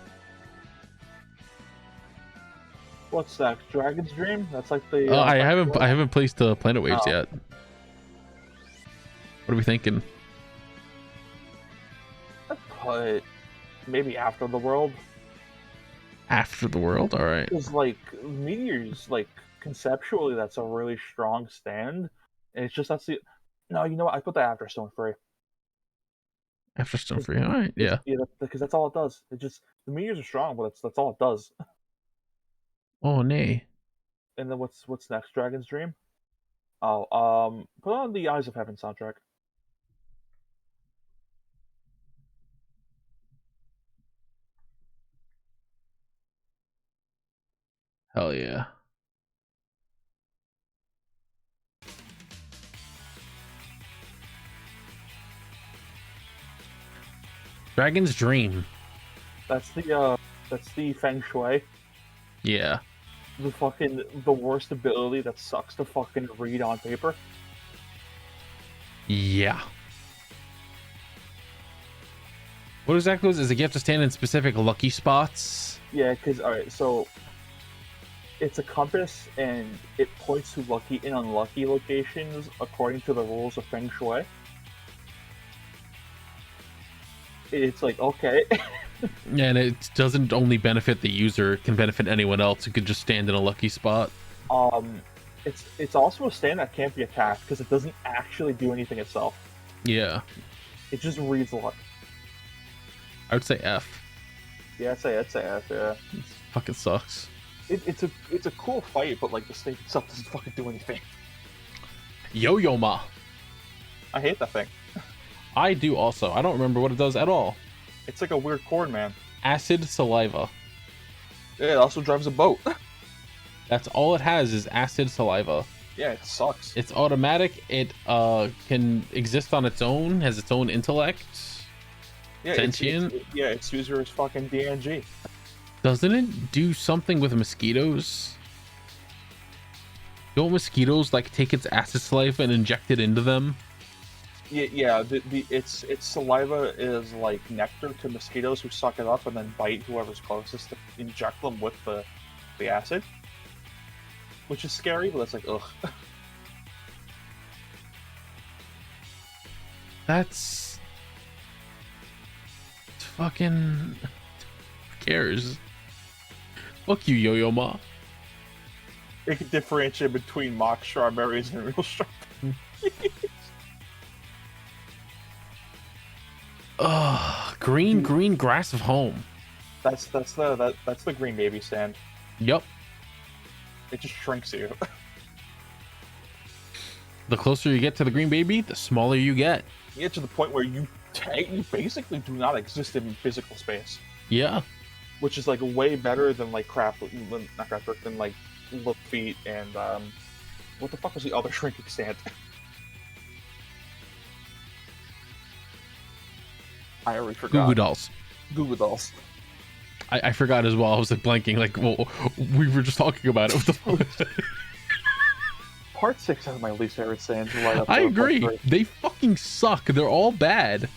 What's that? Dragon's Dream? That's like the. I haven't placed Planet Waves Oh. yet. What are we thinking? I'd put maybe After the World. After the World, all right. Because like meteors, like conceptually, that's a really strong stand. And it's just that's the. No, you know what? I put the After Stone Free. After Stone Free, all right, yeah. Yeah, because that's all it does. It just the meteors are strong, but that's all it does. Oh nay. And then what's next? Dragon's Dream. Oh, put on the Eyes of Heaven soundtrack. Hell yeah. Dragon's Dream. That's the Feng Shui. Yeah. The worst ability that sucks to fucking read on paper. Yeah. What exactly is it? You have to stand in specific lucky spots. Yeah, because alright, so it's a compass and it points to lucky and unlucky locations according to the rules of Feng Shui. It's like, okay. And it doesn't only benefit the user, it can benefit anyone else who could just stand in a lucky spot. It's also a stand that can't be attacked because it doesn't actually do anything itself. Yeah. It just reads luck. I would say F. Yeah, I'd say F, yeah. It fucking sucks. It's a cool fight, but like the snake itself doesn't fucking do anything. Yo-Yo Ma. I hate that thing. I do also. I don't remember what it does at all. It's like a weird cord, man. Acid saliva. Yeah, it also drives a boat. That's all it has is acid saliva. Yeah, it sucks. It's automatic. It can exist on its own, has its own intellect. Yeah, sentient. Its user is fucking DNG. Doesn't it do something with mosquitoes? Don't mosquitoes like take its acid saliva and inject it into them? Yeah. Its saliva is like nectar to mosquitoes who suck it up and then bite whoever's closest to inject them with the acid, which is scary. But that's like ugh. That's fucking. Who cares? Fuck you, Yo-Yo Ma. It can differentiate between mock strawberries and real strawberries. Green grass of home. That's the green baby stand. Yep. It just shrinks you. The closer you get to the green baby, the smaller you get. You get to the point where you basically do not exist in physical space. Yeah. Which is like way better than like than like Look Feet and what the fuck was the other shrinking stand? I already forgot. Goo Goo Dolls. Goo Goo Dolls. I forgot as well. I was like blanking. Like, well, we were just talking about it. What the fuck? Part 6 has my least favorite stands. I agree. They fucking suck. They're all bad.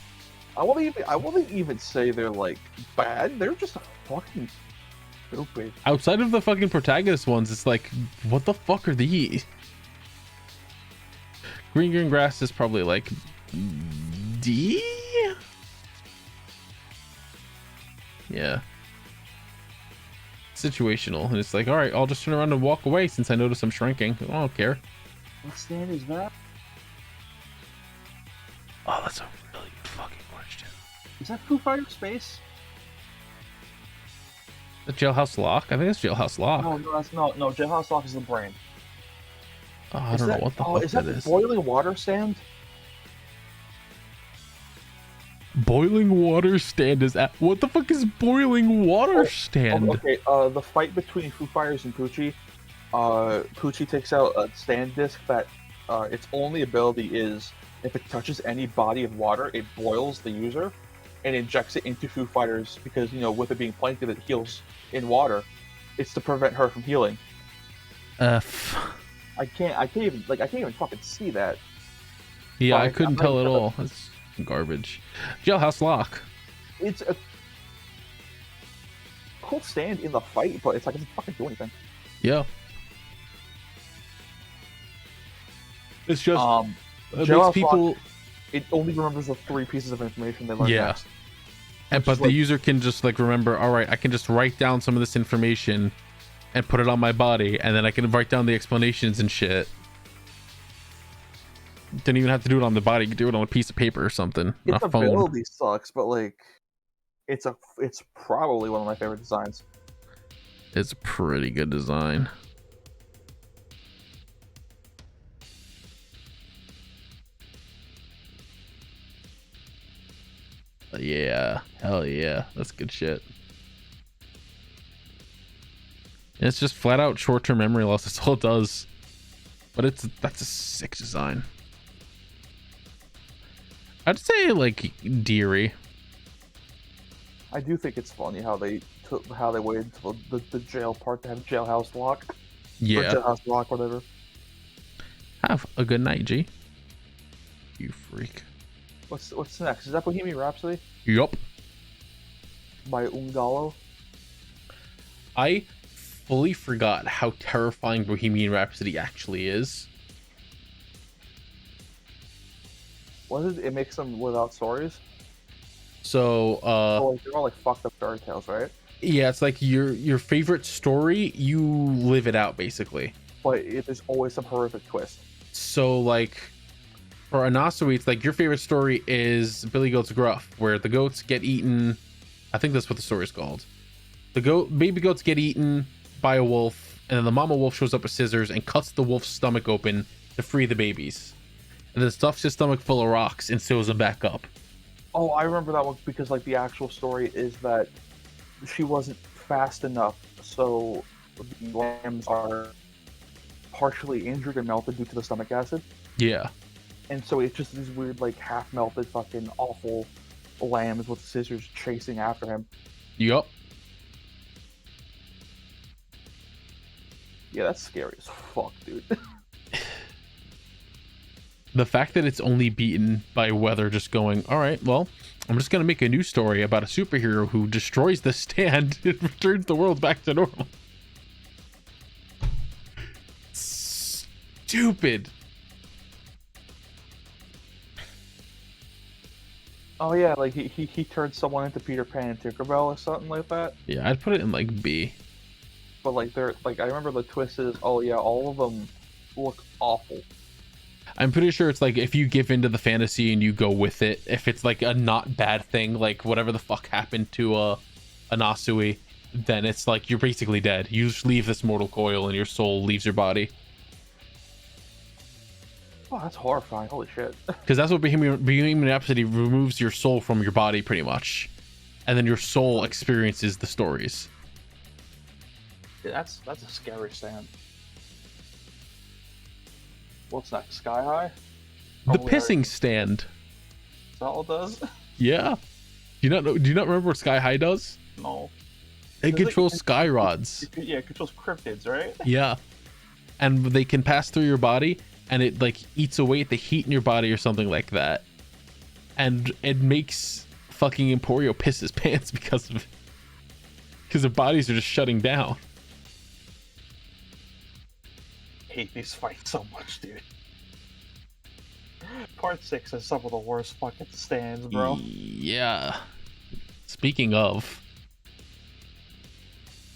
I wouldn't even say they're like bad. They're just fucking stupid. Outside of the fucking protagonist ones, it's like, what the fuck are these? Green grass is probably like D. Yeah. Situational, and it's like, all right, I'll just turn around and walk away since I notice I'm shrinking. I don't care. What stand is that? Oh, that's a really good fucking question. Is that Foo Fighters Space? The Jailhouse Lock? I think it's Jailhouse Lock. No, that's no. Jailhouse Lock is the brain. Oh, I don't know what the fuck is that is. boiling water stand? Boiling water stand is at what the fuck is boiling water stand? Okay, the fight between Foo Fighters and Poochie. Poochie takes out a stand disc that its only ability is if it touches any body of water, it boils the user and injects it into Foo Fighters because with it being plankton, it heals in water. It's to prevent her from healing. I can't even fucking see that. Yeah, I couldn't tell at all. It's garbage. Jailhouse Lock. It's a cool stand in the fight, but it's like it doesn't fucking do anything. Yeah. It's just it Jailhouse makes people. Lock, it only remembers the 3 pieces of information they learned. Yeah. Next, But the user can just like remember, all right, I can just write down some of this information and put it on my body, and then I can write down the explanations and shit. Didn't even have to do it on the body. You can do it on a piece of paper or something. its a phone. ability sucks, but like, it's probably one of my favorite designs. It's a pretty good design. Yeah, hell yeah, that's good shit. And it's just flat out short-term memory loss. That's all it does. But that's a sick design. I'd say like Deary. I do think it's funny how they waited until the jail part to have Jailhouse Lock. Yeah. Or Jailhouse Lock, whatever. Have a good night, G. You freak. What's next? Is that Bohemian Rhapsody? Yup. By Ungalo? I fully forgot how terrifying Bohemian Rhapsody actually is. What is it? It makes them without stories? So, They're all like fucked up fairy tales, right? yeah, it's like your favorite story, you live it out basically. But there's always some horrific twist. So like for Anasui, it's like your favorite story is Billy Goat's Gruff, where the goats get eaten. I think that's what the story is called. Baby goats get eaten by a wolf, and then the mama wolf shows up with scissors and cuts the wolf's stomach open to free the babies, and then stuffs his stomach full of rocks and sews them back up. Oh, I remember that one because like the actual story is that she wasn't fast enough, so the lambs are partially injured and melted due to the stomach acid. Yeah. And so it's just these weird, like, half-melted, fucking awful lambs with scissors chasing after him. Yup. Yeah, that's scary as fuck, dude. The fact that it's only beaten by weather just going, all right, well, I'm just going to make a new story about a superhero who destroys the stand and returns the world back to normal. Stupid. Oh yeah, like he turned someone into Peter Pan and Tinkerbell or something like that. Yeah, I'd put it in like B. But like they're like I remember the twist is, oh yeah, all of them look awful. I'm pretty sure it's like if you give into the fantasy and you go with it, if it's like a not bad thing, like whatever the fuck happened to Anasui, then it's like you're basically dead. You just leave this mortal coil and your soul leaves your body. Oh, that's horrifying. Holy shit. Because that's what Bohemian Rhapsody removes your soul from your body pretty much. And then your soul experiences the stories. Yeah, that's a scary stand. What's next? Sky High? The Probably pissing stand. Is that all it does? Yeah. Do you not remember what Sky High does? No. It controls sky rods. Yeah, it controls cryptids, right? Yeah. And they can pass through your body, and it like eats away at the heat in your body or something like that. And it makes fucking Emporio piss his pants because of it. Because their bodies are just shutting down. I hate these fights so much, dude. Part 6 has some of the worst fucking stands, bro. Yeah. Speaking of,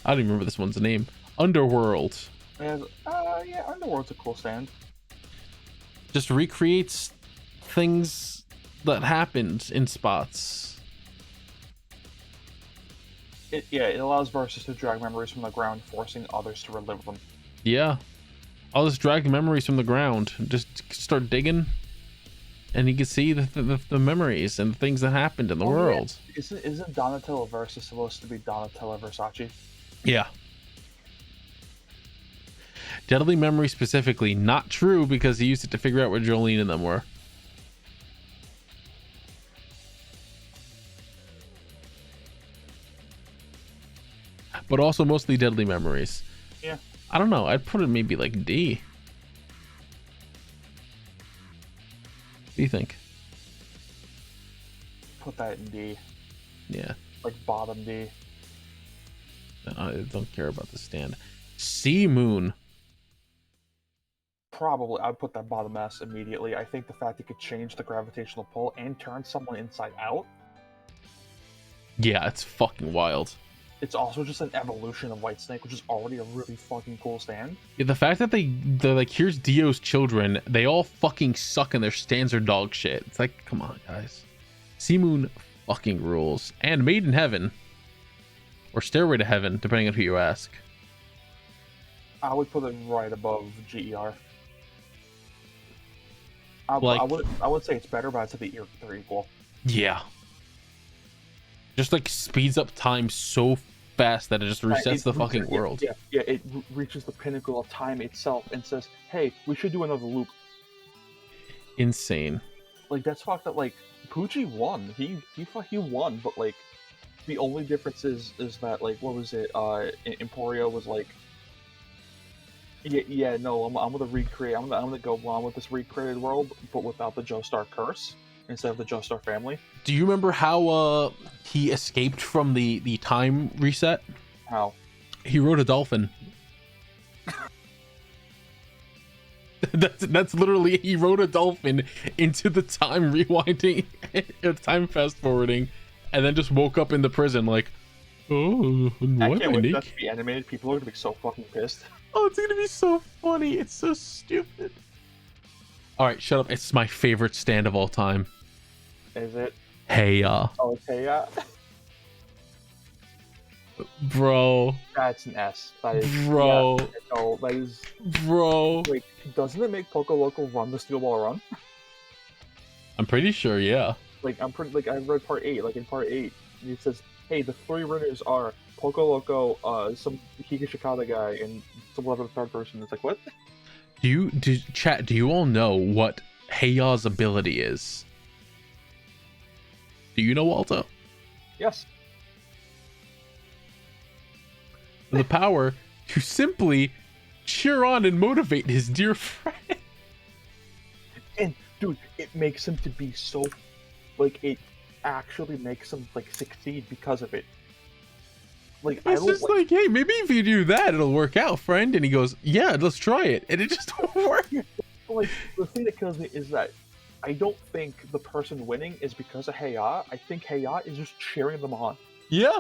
I don't even remember this one's name. Underworld. And, yeah, Underworld's a cool stand. Just recreates things that happened in spots. It allows versus to drag memories from the ground, forcing others to relive them. Yeah. I'll just drag the memories from the ground. Just start digging. And you can see the memories and things that happened in the world. Yeah. Isn't Donatello Versus supposed to be Donatello Versace? Yeah. Deadly Memory specifically, not true because he used it to figure out where Jolene and them were. But also mostly Deadly Memories. Yeah. I don't know. I'd put it maybe like D. What do you think? Put that in D. Yeah. Like bottom D. I don't care about the stand. Sea Moon. Probably, I'd put that bottom S immediately. I think the fact it could change the gravitational pull and turn someone inside out. Yeah, it's fucking wild. It's also just an evolution of Whitesnake, which is already a really fucking cool stand. Yeah, the fact that they're like, here's Dio's children, they all fucking suck and their stands are dog shit. It's like, come on, guys. Sea Moon fucking rules. And Made in Heaven. Or Stairway to Heaven, depending on who you ask. I would put it right above GER. I would say it's better, but I'd say they're equal. Yeah. Just like speeds up time so fast that it just resets the fucking world. Yeah, it reaches the pinnacle of time itself and says, hey, we should do another loop. Insane. Like, that's fucked up. Like, Poochie won. He won, but like, the only difference is that, like, what was it? Emporio was like, no, I'm gonna recreate. I'm gonna go on with this recreated world, but without the Joestar curse instead of the Joestar family. Do you remember how he escaped from the time reset? How? He rode a dolphin. that's literally, he rode a dolphin into the time rewinding, time fast forwarding, and then just woke up in the prison like, oh, I can't wait for that to be animated. People are gonna be so fucking pissed. Oh, it's gonna be so funny. It's so stupid. All right, shut up. It's my favorite stand of all time. Is it? Hey, Oh, it's Heya. Bro. That's an S. That is, bro. Yeah, no, that is. Bro. Wait, doesn't it make Poco Loco run the Steel Ball Run? I'm pretty sure, yeah. Like, I read part 8. Like, in part 8, it says, hey, the 3 runners are Poco Loco, some Higashikata guy, and some other third person. It's like, what? Do you all know what Heiya's ability is? Do you know, Aalto? Yes. The power to simply cheer on and motivate his dear friend. And, dude, it makes him to be so... Like, it actually makes him, like, succeed because of it. Like, it's just like, hey, maybe if you do that, it'll work out, friend. And he goes, yeah, let's try it. And it just won't work. Like, the thing that kills me is that I don't think the person winning is because of Heya. I think Heya is just cheering them on. Yeah.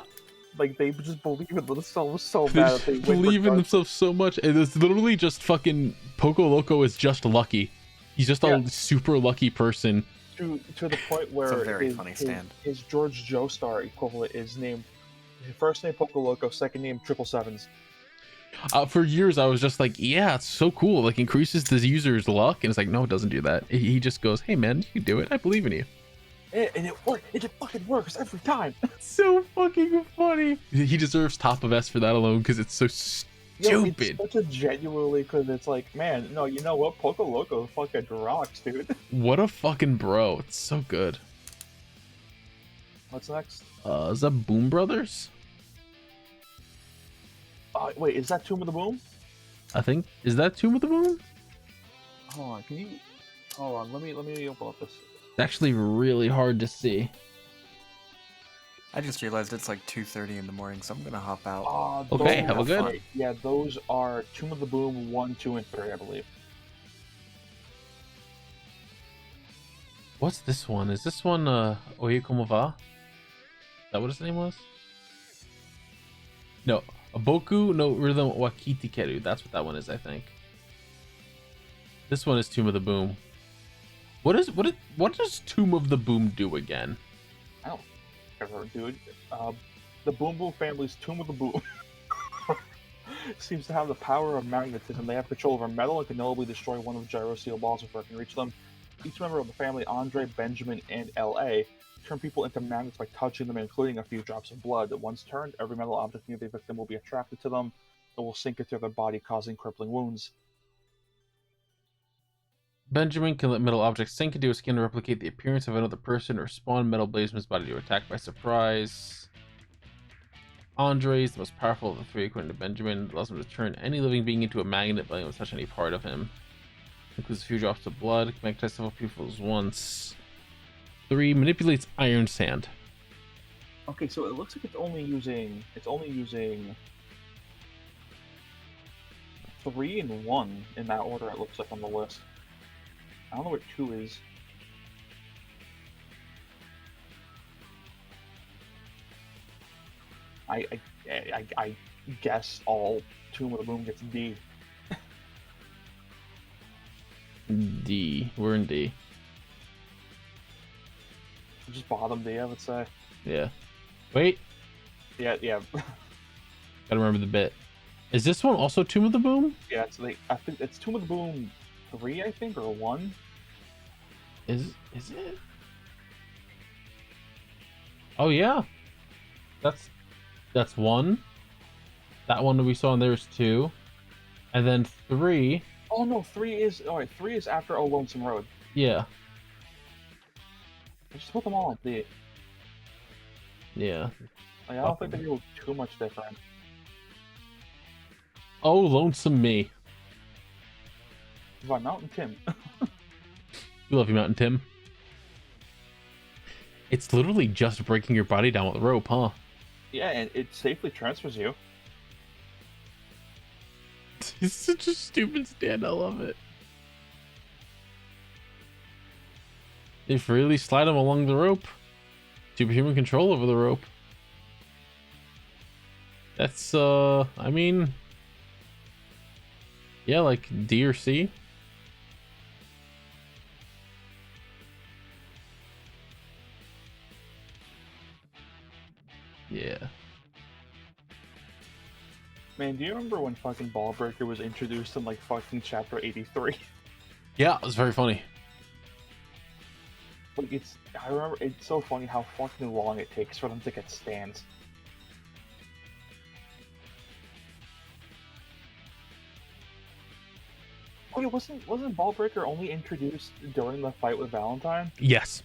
Like, they just believe in themselves so They bad just that they win believe in themselves so much. And it's literally just fucking Poco Loco is just lucky. He's just a super lucky person. To the point where It's a very funny stand. His George Joestar equivalent is named his first name Poco Loco, second name Triple Sevens. For years, I was just like, yeah, it's so cool. Like, increases the user's luck. And it's like, no, it doesn't do that. He just goes, hey, man, you can do it. I believe in you. And it works. It fucking works every time. It's so fucking funny. He deserves top of S for that alone because it's so stupid. It's such a genuinely, because it's like, man, no, you know what? Poco Loco fucking rocks, dude. What a fucking bro. It's so good. What's next? Is that Boom Brothers? Wait, is that Tomb of the Boom? I think. Is that Tomb of the Boom? Hold on, can you... Hold on, let me open up this. It's actually really hard to see. I just realized it's like 2:30 in the morning, so I'm gonna hop out. Okay, have a good. Yeah, those are Tomb of the Boom 1, 2, and 3, I believe. What's this one? Is this one Oye Como Va? Is that what his name was? No, Boku no Rhythm Wakiti Keru. That's what that one is, I think. This one is Tomb of the Boom. What does Tomb of the Boom do again? I don't ever, dude. The Boom Boom family's Tomb of the Boom seems to have the power of magnetism. They have control over metal and can knowingly destroy one of the gyro steel balls before it can reach them. Each member of the family, Andre, Benjamin, and L.A., turn people into magnets by touching them, including a few drops of blood. Once turned, every metal object near the victim will be attracted to them. It will sink into their body, causing crippling wounds. Benjamin can let metal objects sink into his skin to replicate the appearance of another person or spawn metal blades from his body to attack by surprise. Andre is the most powerful of the three, according to Benjamin. It allows him to turn any living being into a magnet by letting him touch any part of him. It includes a few drops of blood. Can magnetize several people once. 3 manipulates iron sand. Okay, so it looks like it's only using 3 and 1 in that order. It looks like on the list. I don't know what 2 is. I guess all Tomb of the Boom gets D. D. We're in D. Just bottom D, I would say. Yeah. Wait. Yeah. Gotta remember the bit. Is this one also Tomb of the Boom? Yeah, I think it's Tomb of the Boom 3, I think, or 1. Is it? Oh yeah. That's 1. That one that we saw in there is 2. And then 3. Oh no, 3 is after Oh Lonesome Road. Yeah. I just put them all on D. Yeah. Like, I don't think they do too much different. Oh, Lonesome Me. By Mountain Tim. We love you, Mountain Tim. It's literally just breaking your body down with a rope, huh? Yeah, and it safely transfers you. It's such a stupid stand. I love it. They freely slide him along the rope. Superhuman control over the rope. That's, I mean... Yeah, like D or C. Yeah. Man, do you remember when fucking Ball Breaker was introduced in like fucking chapter 83? Yeah, it was very funny. Like I remember it's so funny how fucking long it takes for them to get stands. Wait, wasn't Ball Breaker only introduced during the fight with Valentine? Yes.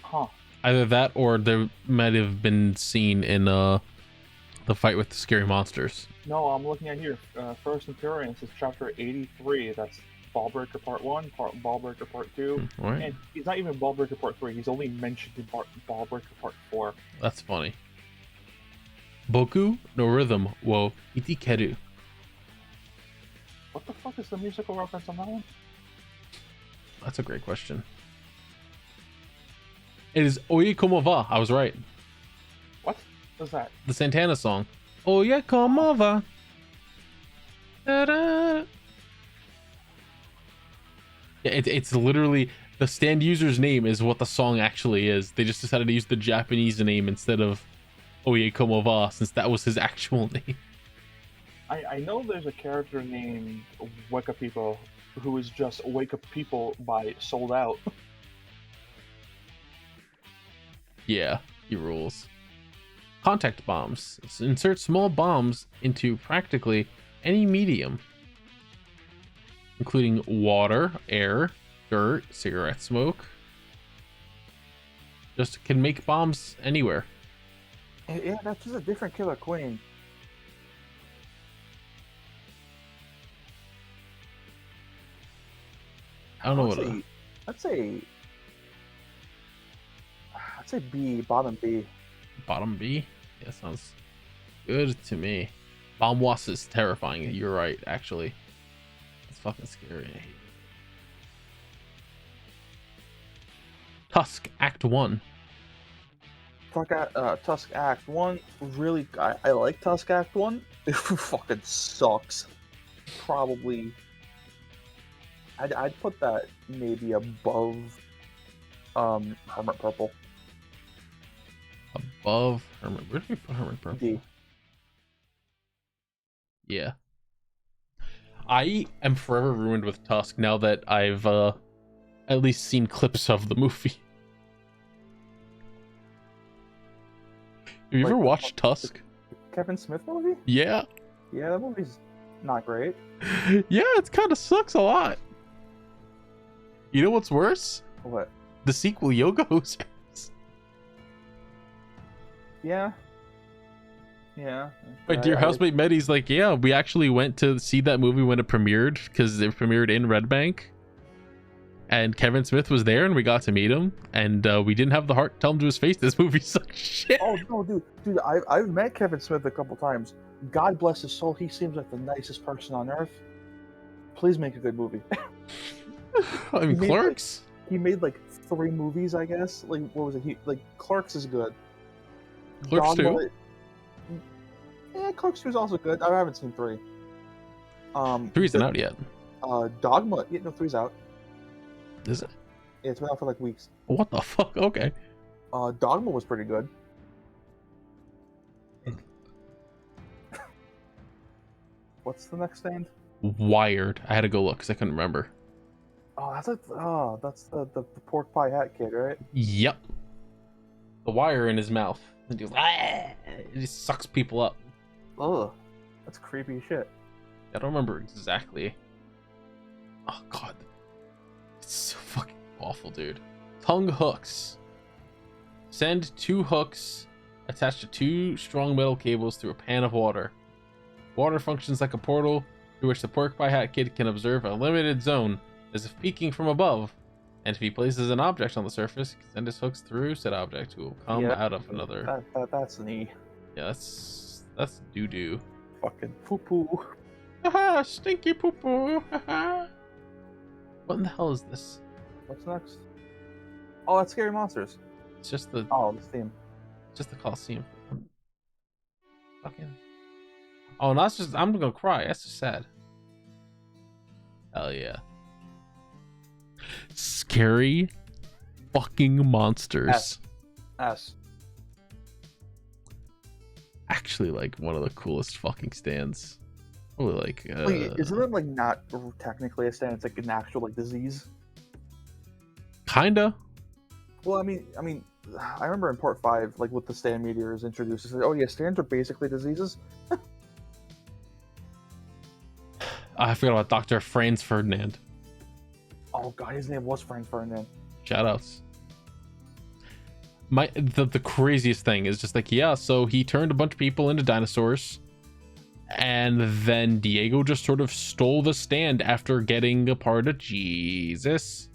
Huh. Either that or they might have been seen in the fight with the scary monsters. No, I'm looking at here. First Appearance is chapter 83. That's Ball Breaker Part 1, Ball Breaker Part 2. Right. And he's not even Ball Breaker Part 3. He's only mentioned in Ball Breaker Part 4. That's funny. Boku no Rhythm wo Itikeru. What the fuck is the musical reference on that one? That's a great question. It is Oye Como Va. I was right. What is that? The Santana song. Oye Como Va. Da-da. It's literally the stand user's name is what the song actually is. They just decided to use the Japanese name instead of Oye Como Va, since that was his actual name. I know there's a character named Wake Up People who is just Wake Up People by Sold Out. Yeah, he rules. Contact bombs. Insert small bombs into practically any medium, including water, air, dirt, cigarette smoke. Just can make bombs anywhere. Yeah, that's just a different Killer Queen. I don't know what. I'd say B, bottom B. Bottom B? Yeah, sounds good to me. Bomb Wasp is terrifying. You're right, actually. It's fucking scary. I hate it. Tusk Act 1. Tusk Act 1. Really, I like Tusk Act 1. It fucking sucks. Probably. I'd put that maybe above Hermit Purple. Above Hermit. Where did we put Hermit Purple? D. Yeah. I am forever ruined with Tusk now that I've at least seen clips of the movie. Have you ever watched Tusk? Kevin Smith movie? Yeah. Yeah, that movie's not great. Yeah, it kind of sucks a lot. You know what's worse? What? The sequel, Yoga Hosers. Yeah. Yeah. My dear housemate Meddy's like, yeah, we actually went to see that movie when it premiered because it premiered in Red Bank. And Kevin Smith was there and we got to meet him. And we didn't have the heart to tell him to his face, this movie sucks shit. Oh, no, dude, I've met Kevin Smith a couple times. God bless his soul. He seems like the nicest person on earth. Please make a good movie. I mean, Clerks? He made like 3 movies, I guess. Like, what was it? Clerks is good. Clerks 2? Yeah, Clerks 2 is also good. I haven't seen 3. 3 isn't out yet. Dogma. Yeah, no, 3's out. Is it? Yeah, it's been out for like weeks. What the fuck? Okay. Dogma was pretty good. What's the next stand? Wired. I had to go look because I couldn't remember. Oh, that's the pork pie hat kid, right? Yep. The wire in his mouth. And he goes, ah! It just sucks people up. Ugh, that's creepy as shit. I don't remember exactly. Oh god, it's so fucking awful, dude. Tongue hooks. Send 2 hooks attached to 2 strong metal cables through a pan of water. Water functions like a portal through which the pork pie hat kid can observe a limited zone as if peeking from above. And if he places an object on the surface, he can send his hooks through said object, who will come out of another. That's neat. Yeah, that's doo-doo. Fucking poo-poo. Haha, stinky poo-poo. Haha. What in the hell is this? What's next? Oh, that's Scary Monsters. It's just the This theme. just the Coliseum. Fucking. Oh, no, that's just. I'm gonna cry. That's just sad. Hell yeah. Scary fucking monsters. S. Actually, like one of the coolest fucking stands. Probably like. Wait, isn't it like not technically a stand? It's like an actual like disease. Kinda. Well, I mean, I remember in Part 5, like with the stand meteors introduced, it said, "Oh yeah, stands are basically diseases." I forgot about Dr. Franz Ferdinand. Oh god, his name was Frank Ferdinand. Shoutouts. The craziest thing is just like, yeah, so he turned a bunch of people into dinosaurs, and then Diego just sort of stole the stand after getting a part of Jesus.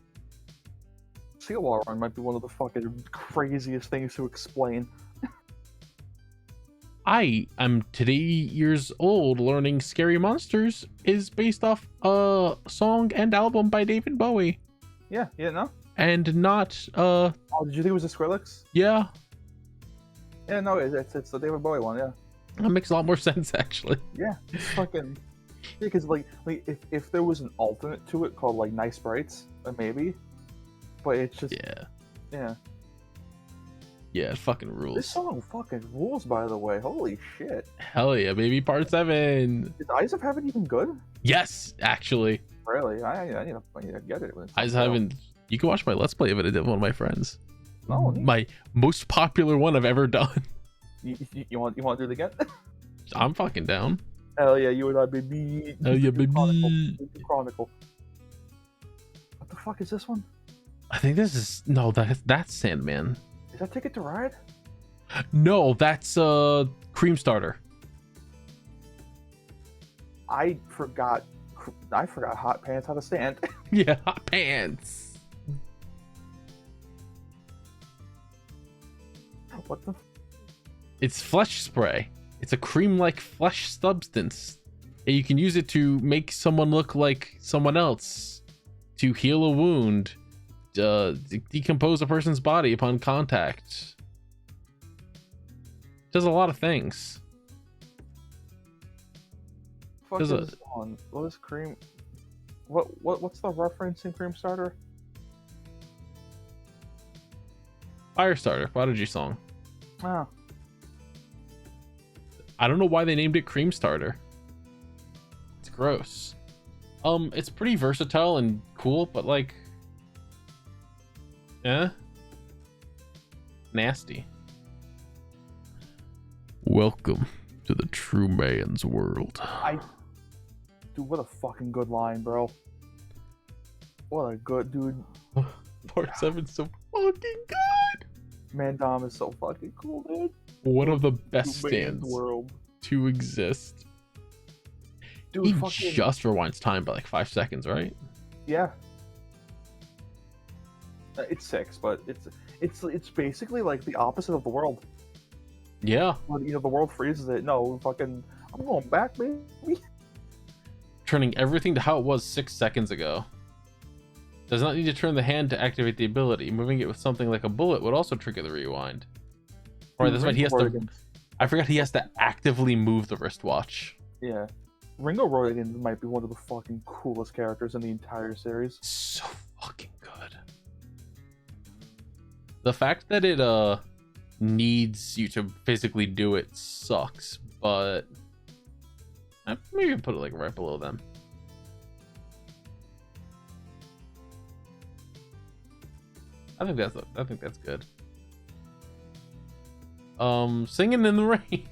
Sea wall run might be one of the fucking craziest things to explain. I am today years old learning Scary Monsters is based off a song and album by David Bowie. Yeah, no? And not Oh, did you think it was a Skrillex? Yeah. Yeah, no, it's the David Bowie one, yeah. That makes a lot more sense actually. Yeah, it's fucking... Yeah, because like if there was an alternate to it called like Nice Sprites, maybe, but it's just Yeah. yeah. Yeah, it fucking This rules. song fucking rules, by the way. Holy shit! Hell yeah, baby. Part 7. Is Eyes of Heaven even good? Yes, actually. Really? I need to get it. When it's I out. haven't. You can watch my Let's Play of it. I did with one of my friends. Oh, neat. My most popular one I've ever done. You want to do it again? I'm fucking down. Hell yeah, you and I, baby. Hell yeah, Chronicle. baby. Chronicle. What the fuck is this one? I think this is no. That's Sandman. Is that Ticket to Ride? No, that's Cream Starter. I forgot Hot Pants How to Stand. Yeah, hot pants. What the? It's flesh spray. It's a cream-like flesh substance. And you can use it to make someone look like someone else, to heal a wound, decompose a person's body upon contact. Does a lot of things. Fuck There's is a- this one? What is Cream? What's the reference in Cream Starter? Firestarter, Prodigy song. Ah, I don't know why they named it Cream Starter. It's gross. It's pretty versatile and cool, but like, nasty. Welcome to the true man's world. dude, what a fucking good line, bro. What a good dude. Part 7's so fucking good. Man, Dom is so fucking cool, dude. One of the best True man's stands world. to exist. Dude, He fucking just rewinds time by like 5 seconds, right? yeah. It's 6, but it's basically like the opposite of the world. Yeah. When, the world freezes it. No, fucking, I'm going back, baby. Turning everything to how it was 6 seconds ago. Does not need to turn the hand to activate the ability. Moving it with something like a bullet would also trigger the rewind. Right, that's right. He has to. I forgot he has to actively move the wristwatch. Yeah. Ringo Rodan might be one of the fucking coolest characters in the entire series. So fucking good. The fact that it needs you to physically do it sucks, but maybe put it like right below them. I think that's good. Singing in the Rain.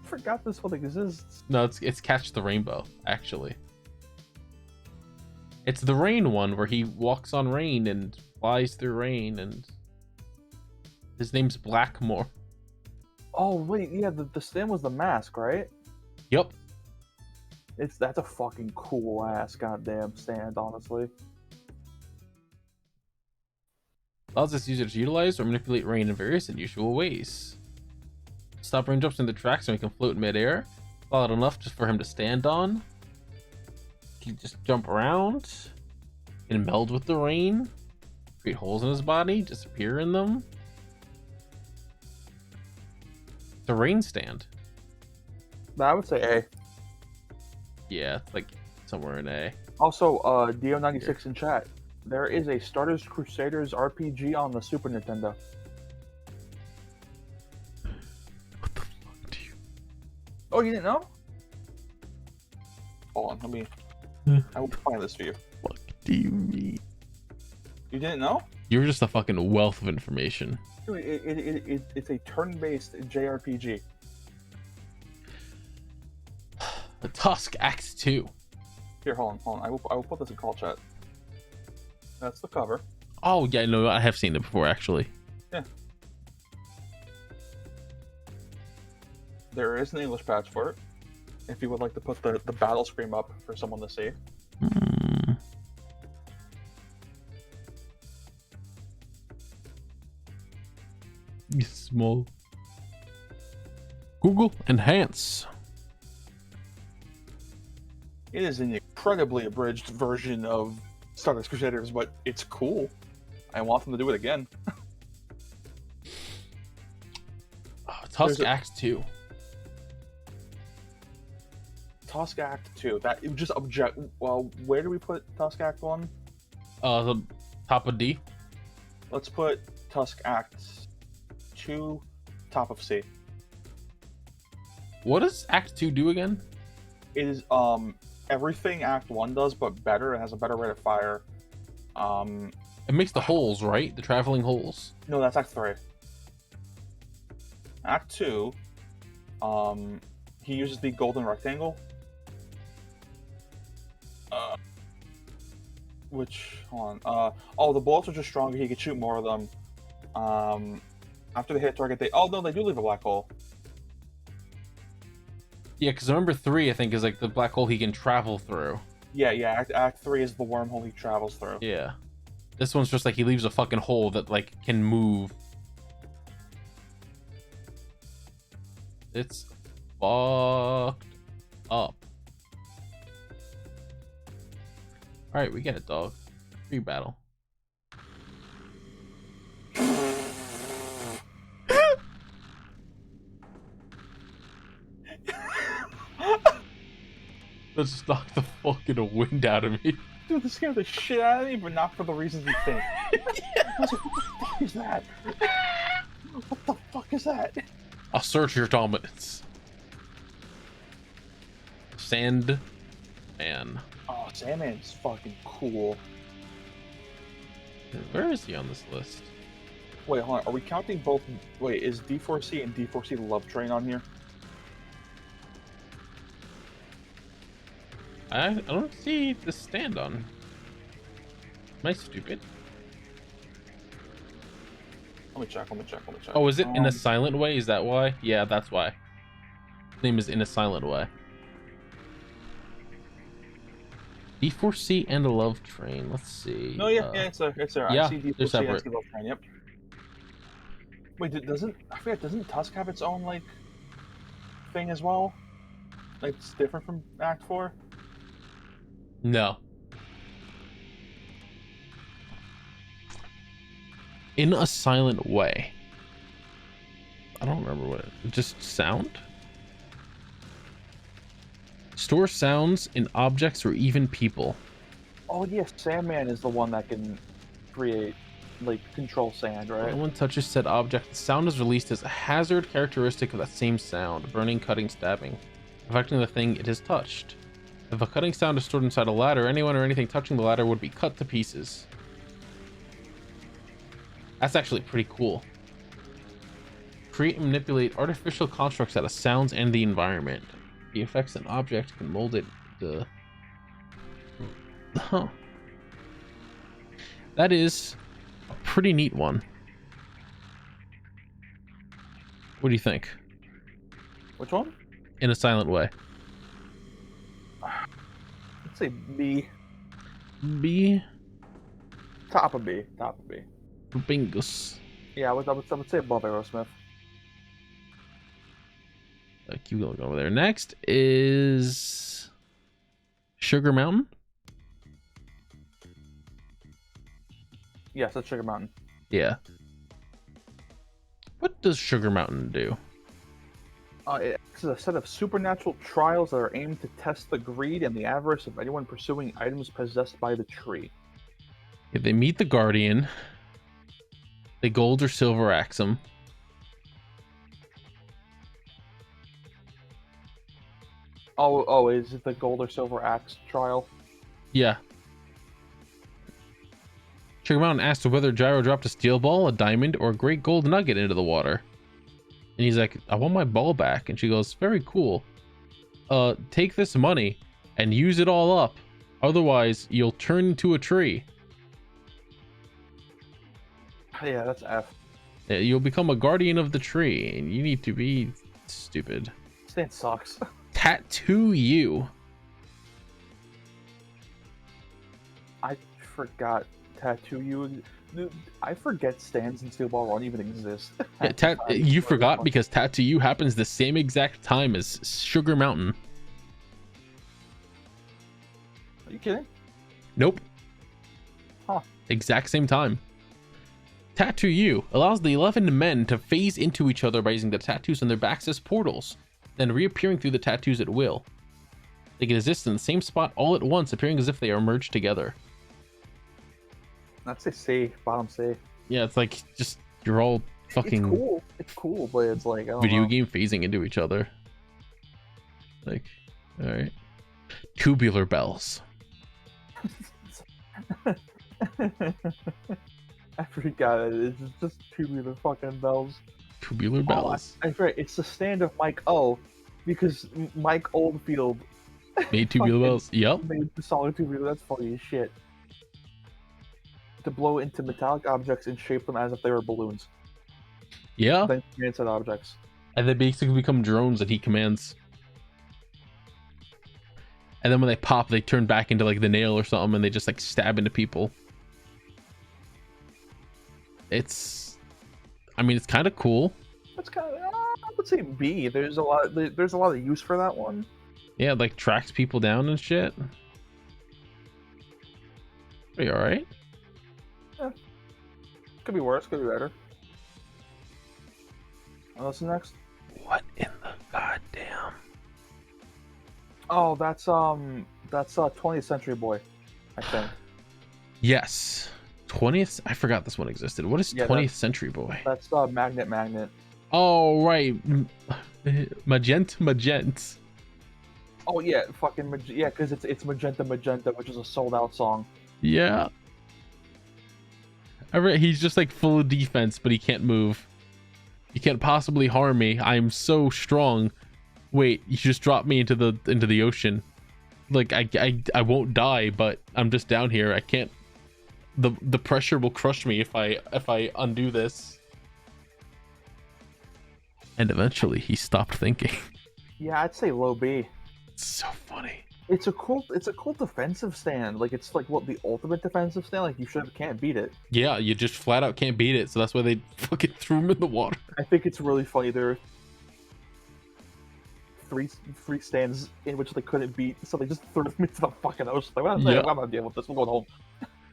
I forgot this one exists. No, it's Catch the Rainbow, actually. It's the rain one where he walks on rain and flies through rain, and his name's Blackmore. Oh wait, yeah, the stand was the mask, right? Yep. That's a fucking cool ass goddamn stand, honestly. Allows this user to utilize or manipulate rain in various unusual ways. Stop raindrops in the track so he can float in midair. Fall out enough just for him to stand on. He can just jump around and meld with the rain. Create holes in his body, disappear in them. The rain stand. I would say A. Yeah, it's like somewhere in A. Also, Dio96 in chat. There is a Stardust Crusaders RPG on the Super Nintendo. What the fuck do you... Oh, you didn't know? Hold on, I will find this for you. Fuck do you mean? You didn't know? You're just a fucking wealth of information. Dude, it's a turn-based JRPG. The Tusk Act 2. Here, hold on. I will put this in call chat. That's the cover. Oh yeah, no, I have seen it before actually. Yeah. There is an English patch for it. If you would like to put the battle screen up for someone to see. Small. Google Enhance. It is an incredibly abridged version of Stardust Crusaders, but it's cool. I want them to do it again. Tusk There's a- Act 2. Tusk Act 2. That it was just object. Well, where do we put Tusk Act 1? The top of D. Let's put Tusk Act 2 top of C. What does Act 2 do again? It is everything Act 1 does, but better. It has a better rate of fire. It makes the holes, right? The traveling holes. No, that's Act 3. Act 2, he uses the golden rectangle. Which, hold on. Oh, the bullets are just stronger. He could shoot more of them. After they hit a target, oh no, they do leave a black hole. Yeah, because number 3, I think, is like the black hole he can travel through. Yeah. Act 3 is the wormhole he travels through. Yeah. This one's just like he leaves a fucking hole that like can move. It's fucked up. Alright, we get it, dog. Free battle. Let's knock the fucking wind out of me. Dude, this scared the shit out of me, but not for the reasons you think. I was like, what the fuck is that? What the fuck is that? Assert your dominance. Sandman. Oh, Sandman's fucking cool. Where is he on this list? Wait, hold on. Are we counting both? Wait, is D4C and D4C the Love Train on here? I don't see the stand on. Am I stupid? Let me check. Oh, is it in a silent way? Is that why? Yeah, that's why. His name is In a Silent Way. D4C and a Love Train. Let's see. No, yeah, it's there. Yeah, I see D4C they're separate. and I see Love Train, yep. Wait, doesn't Tusk have its own, like, thing as well? Like, it's different from Act 4? No. In a Silent Way. I don't remember what just sound? Store sounds in objects or even people. Oh, yeah, Sandman is the one that can create, like, control sand, right? When one touches said object, the sound is released as a hazard characteristic of that same sound, burning, cutting, stabbing, affecting the thing it has touched. If a cutting sound is stored inside a ladder, anyone or anything touching the ladder would be cut to pieces. That's actually pretty cool. Create and manipulate artificial constructs out of sounds and the environment. The effects an object can mold it to... Huh. That is a pretty neat one. What do you think? Which one? In a Silent Way. Let's say B. B. Top of B. Bingus. Yeah, I would say above Aerosmith. Keep going over there. Next is Sugar Mountain. Yes, that's Sugar Mountain. Yeah. What does Sugar Mountain do? It's a set of supernatural trials that are aimed to test the greed and the avarice of anyone pursuing items possessed by the tree. If they meet the Guardian, they gold or silver axe him. Oh, is it the gold or silver axe trial? Yeah. Sugar Mountain asks whether Gyro dropped a steel ball, a diamond, or a great gold nugget into the water. And he's like, I want my ball back. And she goes, very cool. Take this money and use it all up. Otherwise, you'll turn into a tree. Yeah, that's F. Yeah, you'll become a guardian of the tree, and you need to be stupid. Stan sucks. Tattoo you. I forgot Tattoo You. Dude, I forget stands in Steel Ball Run even exist. Yeah, you forgot because Tattoo You happens the same exact time as Sugar Mountain. Are you kidding? Nope. Huh. Exact same time. Tattoo You allows the 11 men to phase into each other by using the tattoos on their backs as portals, then reappearing through the tattoos at will. They can exist in the same spot all at once, appearing as if they are merged together. That's a C, bottom C. Yeah, it's like just you're all fucking It's cool. It's cool, but it's like I don't video know. game phasing into each other. Like, all right. Tubular bells. I forgot it. It's just tubular fucking bells. Tubular bells. I forget. It's the stand of Mike O, because Mike Oldfield Made tubular fucking bells. Yep. made the solid tubular. That's funny as shit. To blow into metallic objects and shape them as if they were balloons. Yeah. Then inside objects. And they basically become drones that he commands. And then when they pop, they turn back into like the nail or something, and they just like stab into people. It's, I mean, it's kind of cool. That's kind of, I would say B. There's a lot of use for that one. Yeah, it, like tracks people down and shit. Are you all right? Could be worse. Could be better. What's next? What in the goddamn? Oh, that's 20th Century Boy, I think. Yes. 20th. I forgot this one existed. What is Yeah, 20th Century Boy? That's Magnet. Oh right, Magent. Oh yeah, fucking yeah, because it's Magenta, which is a sold out song. Yeah. I read he's just like full of defense, but he can't move. You can't possibly harm me. I'm so strong. Wait, you just dropped me into the ocean. Like I won't die, but I'm just down here. I can't. The pressure will crush me if I undo this. And eventually he stopped thinking. Yeah, I'd say low B. It's so funny. It's a cool defensive stand. Like it's like what the ultimate defensive stand. Like you can't beat it. Yeah, you just flat out can't beat it. So that's why they fucking threw him in the water. I think it's really funny. There are three stands in which they couldn't beat, so they just threw them into the fucking ocean. Like, I'm not dealing with this. We're going home.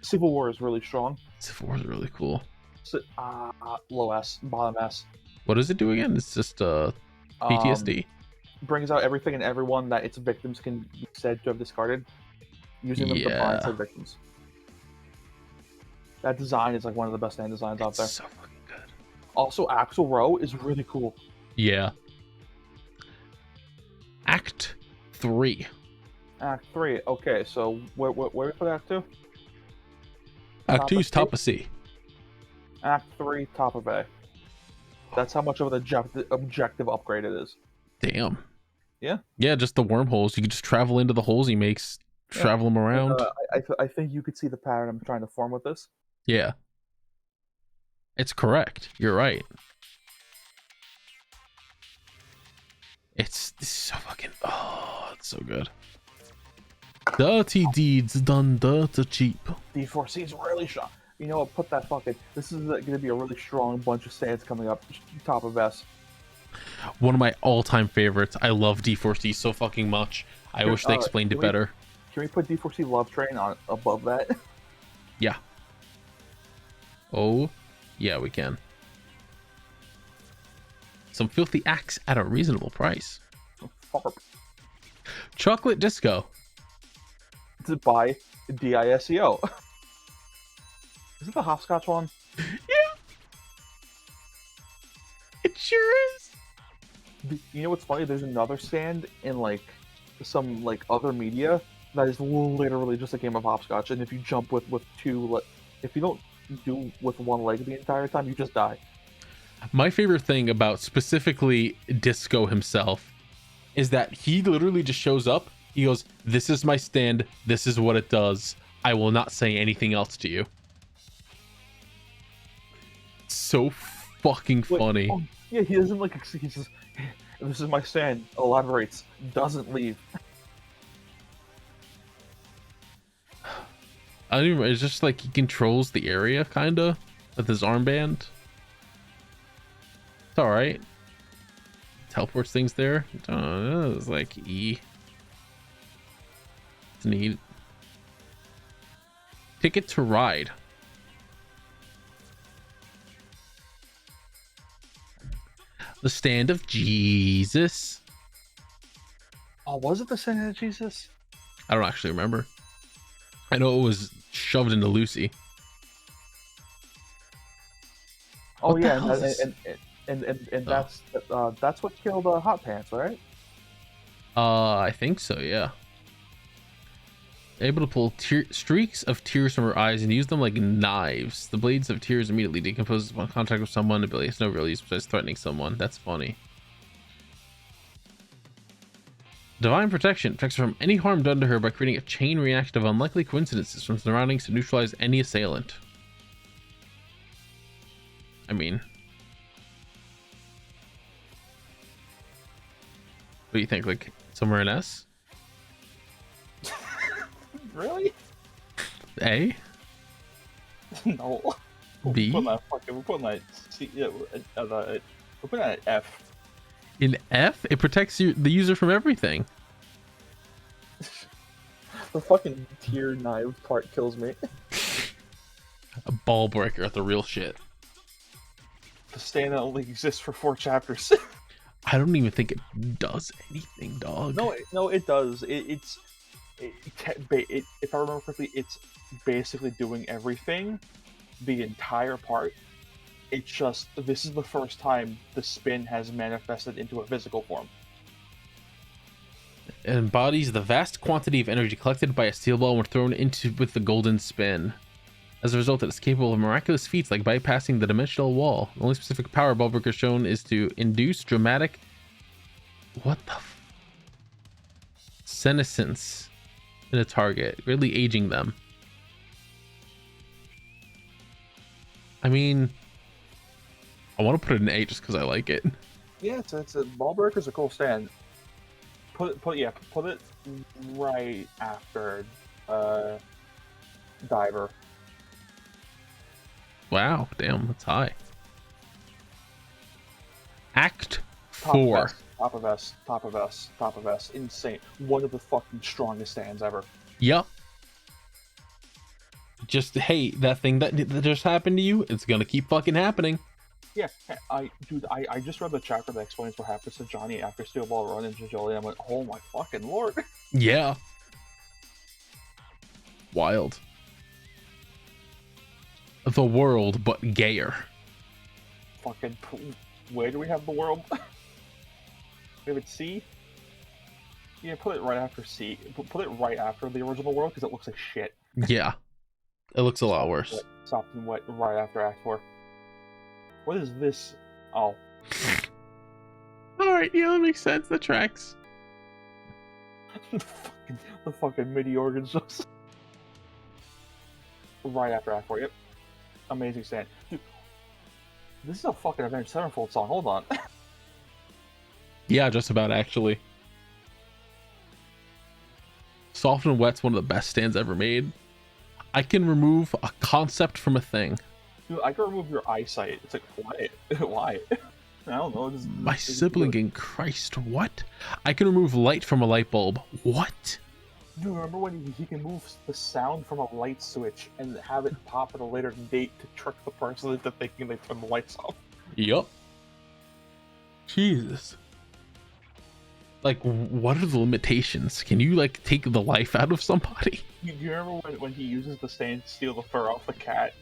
Civil War is really strong. Civil War is really cool. So, low S, bottom S. What does it do again? It's just PTSD. Brings out everything and everyone that its victims can be said to have discarded, using them to blind said victims. That design is like one of the best stand designs out there. So fucking good. Also, Axl Row is really cool. Yeah. Act 3. Act 3. Okay, so where we put Act 2? Act 2 is top of C. Act 3, top of A. That's how much of an objective upgrade it is. Damn. Yeah? Yeah, just the wormholes. You can just travel into the holes he makes, travel them around. I think you could see the pattern I'm trying to form with this. Yeah. It's correct. You're right. It's so fucking... Oh, it's so good. Dirty deeds done dirty cheap. D4C is really strong. You know what? Put that fucking... This is going to be a really strong bunch of stands coming up. Top of S. One of my all-time favorites. I love D4C so fucking much. I wish they explained it better. Can we put D4C Love Train on above that? Yeah. Oh, yeah, we can. Some filthy acts at a reasonable price. Farp. Chocolate Disco. To buy DISEO. Is it the hopscotch one? Yeah. It sure is. You know what's funny? There's another stand in like some like other media that is literally just a game of hopscotch, and if you jump with two, if you don't do with one leg the entire time, you just die. My favorite thing about specifically Disco himself is that he literally just shows up. He goes, "This is my stand. This is what it does. I will not say anything else to you." So fucking funny. Oh, yeah, he doesn't like. He says, "This is my stand." Elaborates. Doesn't leave. I don't even. It's just like he controls the area, kinda, with his armband. It's all right. Teleports things there. It's like E. It's neat. Ticket to Ride. The Stand of Jesus. Oh, was it the Santa Jesus? I don't actually remember. I know it was shoved into Lucy. Oh What the yeah, hell is this? and Oh. that's what killed Hot Pants, right? I think so, yeah. Able to pull streaks of tears from her eyes and use them like knives. The blades of tears immediately decompose upon contact with someone. Ability has no real use besides threatening someone. That's funny. Divine Protection protects her from any harm done to her by creating a chain reaction of unlikely coincidences from surroundings to neutralize any assailant. I mean, what do you think? Like somewhere in S? Really? A? No. B? We're putting that C, yeah, we're putting that at F. In F, it protects the user from everything. The fucking tear knife part kills me. A ball breaker at the real shit. The stand only exists for 4 chapters. I don't even think it does anything, dog. No, it does. If I remember correctly, it's basically doing everything, the entire part. It's just this is the first time the spin has manifested into a physical form. It embodies the vast quantity of energy collected by a steel ball when thrown into with the golden spin. As a result, it is capable of miraculous feats like bypassing the dimensional wall. The only specific power Ballbreaker shown is to induce dramatic... What the senescence in a target, really aging them. I mean, I want to put it in A just because I like it. Yeah, it's a Ballbreaker's a cool stand. Put it right after Diver. Wow, damn, that's high. Act Top 4. Of S, top of S. Insane. One of the fucking strongest stands ever. Yep. Just, hey, that thing that just happened to you, it's gonna keep fucking happening. Yeah, I just read the chapter that explains what happens to Johnny after Steel Ball run into Jolie. I went, oh my fucking lord. Yeah. Wild. The world, but gayer. Fucking, where do we have the world? We have it C? Yeah, put it right after C. Put it right after the original world, because it looks like shit. Yeah. It looks a lot worse. Soft and wet right after Act 4. What is this? Oh. Alright, yeah, that makes sense. That tracks. the fucking MIDI organs just... Right after Act 4, yep. Amazing stand. Dude, this is a fucking Avenged Sevenfold song, hold on. Yeah, just about actually. Soft and Wet's one of the best stands ever made. I can remove a concept from a thing. Dude, I can remove your eyesight. It's like, why? Why? I don't know. My sibling in Christ, what? I can remove light from a light bulb. What? You remember when he can move the sound from a light switch and have it pop at a later date to trick the person into thinking they turned the lights off? Yup. Jesus. Like, what are the limitations? Can you, like, take the life out of somebody? You remember when he uses the stain to steal the fur off the cat?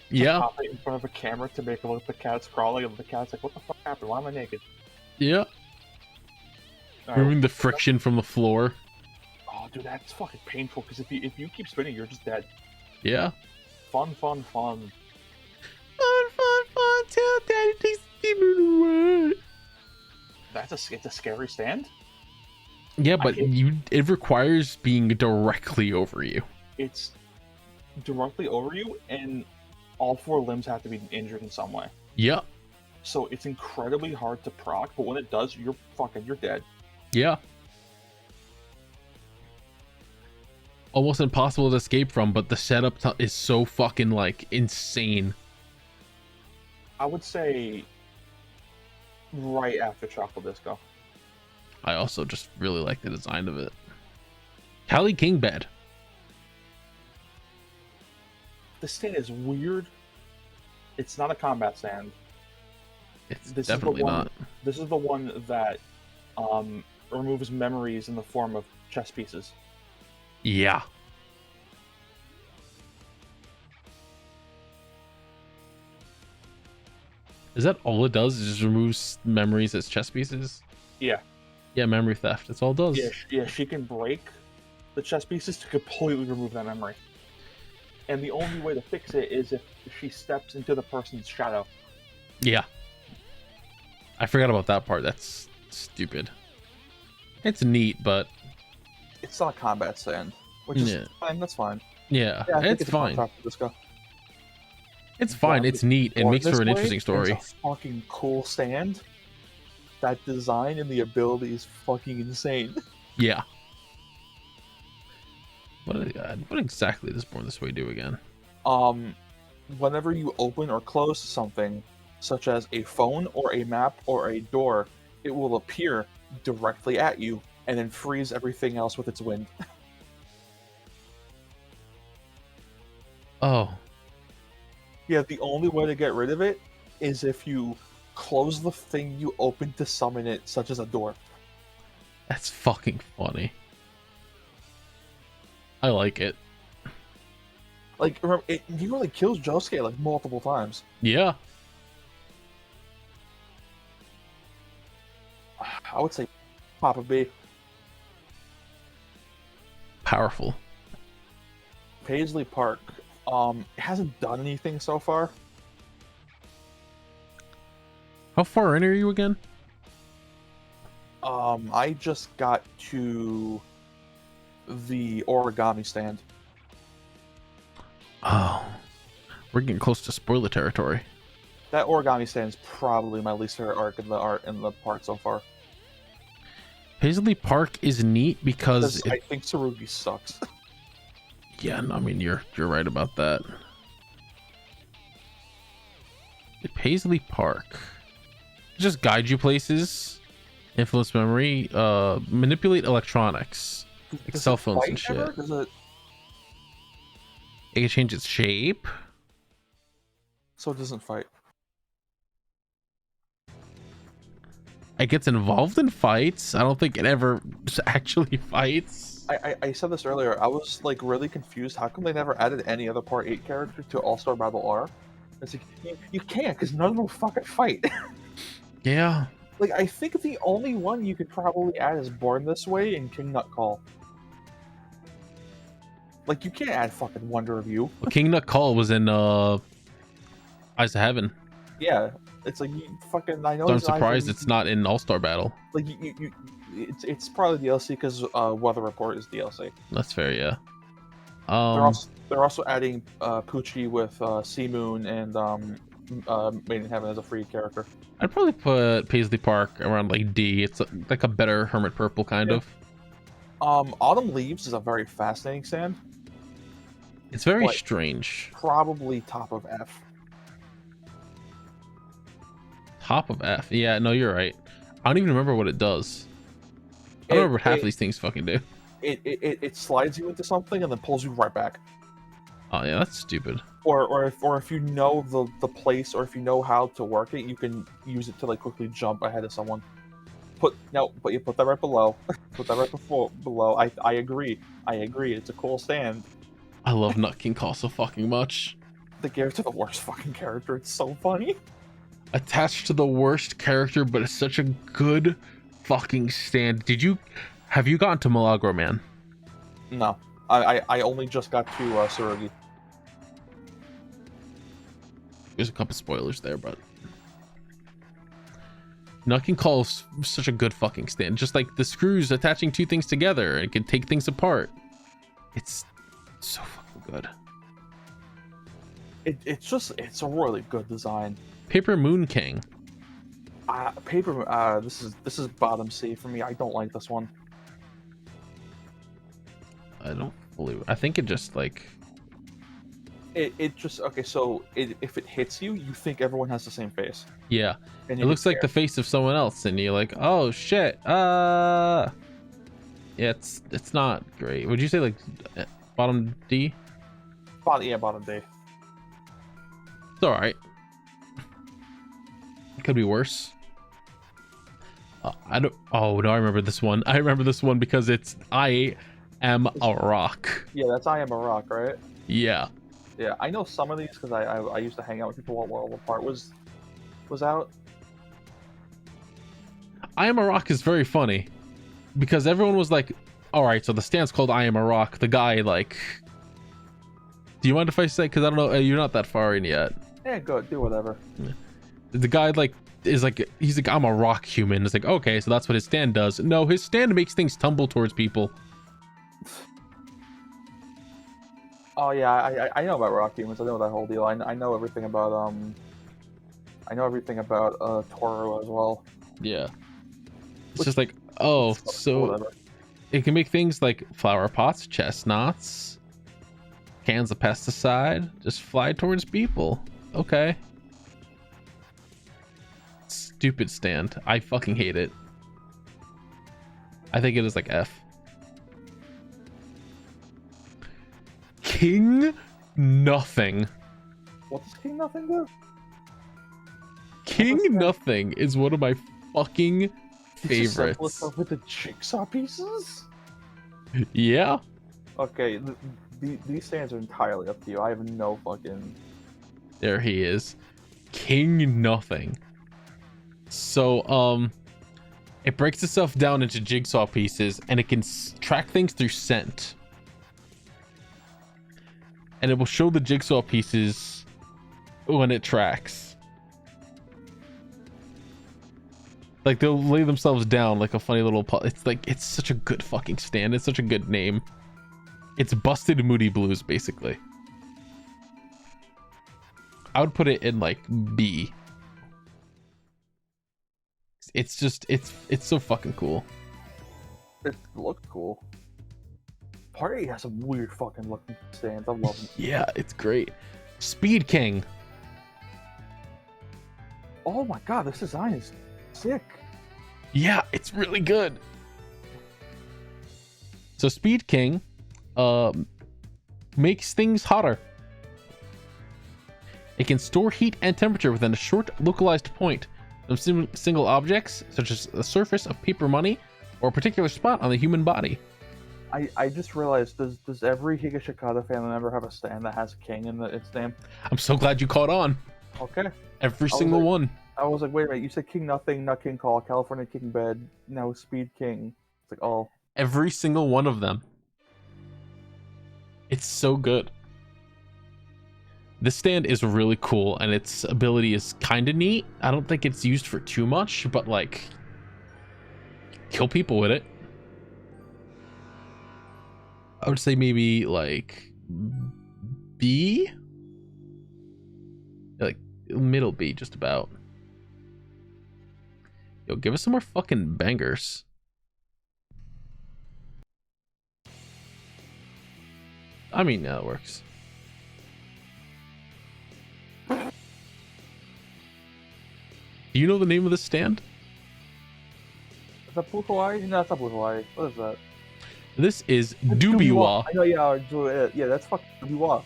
Yeah. Pop it in front of a camera to make it look like the cat's crawling, and the cat's like, what the fuck happened? Why am I naked? Yeah. Removing the friction from the floor. Oh, dude, that's fucking painful, because if you keep spinning, you're just dead. Yeah. Fun. Fun, till daddy takes the away. It's a scary stand? Yeah, but it requires being directly over you. It's directly over you, and all 4 limbs have to be injured in some way. Yep. So it's incredibly hard to proc, but when it does, you're dead. Yeah. Almost impossible to escape from, but the setup is so fucking, like, insane. I would say right after Chocolate Disco. I also just really like the design of it. Cali King Bed. This stand is weird. It's not a combat stand. It's definitely not. This is the one that removes memories in the form of chess pieces. Yeah. Is that all it does? It just removes memories as chess pieces? Yeah. Yeah, memory theft. That's all it does. Yeah, she can break the chess pieces to completely remove that memory. And the only way to fix it is if she steps into the person's shadow. Yeah. I forgot about that part. That's stupid. It's neat, but It's not a combat stand, which is fine. That's fine. yeah, I think it's fine. This guy. It's fine. It's neat. It makes for an interesting story. It's a fucking cool stand. That design and the ability is fucking insane. Yeah. What exactly does Born This Way do again? Whenever you open or close something, such as a phone or a map or a door, it will appear directly at you and then freeze everything else with its wind. Oh. Yeah, the only way to get rid of it is if you close the thing you open to summon it, such as a door. That's fucking funny. I like it. Like, remember, it nearly kills Josuke like multiple times. Yeah. I would say Papa B. Powerful. Paisley Park. It hasn't done anything so far. How far in are you again? I just got to the origami stand. Oh. We're getting close to spoiler territory. That origami stand is probably my least favorite arc in the part so far. Paisley Park is neat because I think Tsurugi sucks. Yeah, no, I mean you're right about that. Paisley Park. Just guide you places, influence memory, manipulate electronics, like cell phones and shit. It can change its shape. So it doesn't fight. It gets involved in fights. I don't think it ever actually fights. I said this earlier. I was like really confused. How come they never added any other Part 8 character to All-Star Battle R? It's like, you can't, because none of them fucking fight. Yeah. Like, I think the only one you could probably add is Born This Way and King Nut Call. Like, you can't add fucking Wonder of You. Well, King Nut Call was in Eyes of Heaven. Yeah, it's like you fucking. I know. So I'm surprised it's not in All-Star Battle. Like it's probably DLC because Weather Report is DLC. That's fair, yeah. They're also adding Poochie with Sea Moon and Made in Heaven as a free character. I'd probably put Paisley Park around like D. It's like a better Hermit Purple kind of. Autumn Leaves is a very fascinating stand. It's very strange. Probably top of F. Top of F. Yeah, no, you're right. I don't even remember what it does. I don't remember half of these things fucking do. It slides you into something and then pulls you right back. Oh yeah, that's stupid. Or if you know the place or if you know how to work it, you can use it to like quickly jump ahead of someone. But you put that right below. Put that right below. I agree. It's a cool stand. I love Nut King Call so fucking much. The character, the worst fucking character. It's so funny. Attached to the worst character, but it's such a good fucking stand. Have you gotten to Milagro Man? No, I only just got to Tsurugi. There's a couple spoilers there, but Nut King Call is such a good fucking stand. Just like the screws attaching two things together, it can take things apart. It's so fucking good. It's a really good design. Paper Moon King. This is bottom C for me. I don't like this one. I think it just like it just okay. So if it hits you, you think everyone has the same face. Yeah, and it looks like the face of someone else, and you're like, oh shit. Yeah, it's not great. Would you say like bottom D? Bottom D. It's all right. It could be worse. I don't. Oh no, I remember this one. I remember this one because it's I am a rock. Yeah, that's I Am a Rock, right? Yeah. Yeah, I know some of these because I used to hang out with people while the part was out. I am a rock is very funny because everyone was like, all right, so the stand's called I am a rock. The guy like, do you mind if I say? Because I don't know, you're not that far in yet. Yeah, go do whatever. The guy like is like, he's like, I'm a rock human. It's like, okay, so that's what his stand does. No, his stand makes things tumble towards people. Oh yeah, I know about rock humans. I know that whole deal. I know everything about Toro as well. Yeah. It's just like, oh, so Whatever. it can make things like flower pots, chestnuts, cans of pesticide just fly towards people. Okay. Stupid stand. I fucking hate it. I think it is like F. King Nothing. What does King Nothing do? King Nothing is one of my fucking It's a favorites. simplest with the jigsaw pieces? Yeah. Okay, these stands are entirely up to you. I have no fucking... There he is. King Nothing. So, it breaks itself down into jigsaw pieces and it can track things through scent. And it will show the jigsaw pieces when it tracks. Like they'll lay themselves down like a funny little it's like, it's such a good fucking stand. It's such a good name. It's Busted Moody Blues, basically. I would put it in like B. It's just, it's so fucking cool. It looks cool. Party has some weird fucking looking stands. I love them. Yeah, it's great. Speed King. Oh my god, this design is sick. Yeah, it's really good. So Speed King makes things hotter. It can store heat and temperature within a short localized point. Some single objects, such as the surface of paper money or a particular spot on the human body. I just realized, does every Higashikata family member have a stand that has King in its name? I'm so glad you caught on. Okay. Every single like- one. I was like, wait a minute, you said King Nothing, Nut King Call, California King Bed, now Speed King. It's like, oh. Every single one of them. It's so good. This stand is really cool and its ability is kind of neat. I don't think it's used for too much, but like, kill people with it. I would say maybe like B, like middle B, just about. Yo, give us some more fucking bangers. I mean, yeah, it works. Do you know the name of this stand? Is that Blue Hawaii? No, that's not Blue Hawaii. What is that? This is Dubiwa. I know, yeah, that's fucking Dubiwa.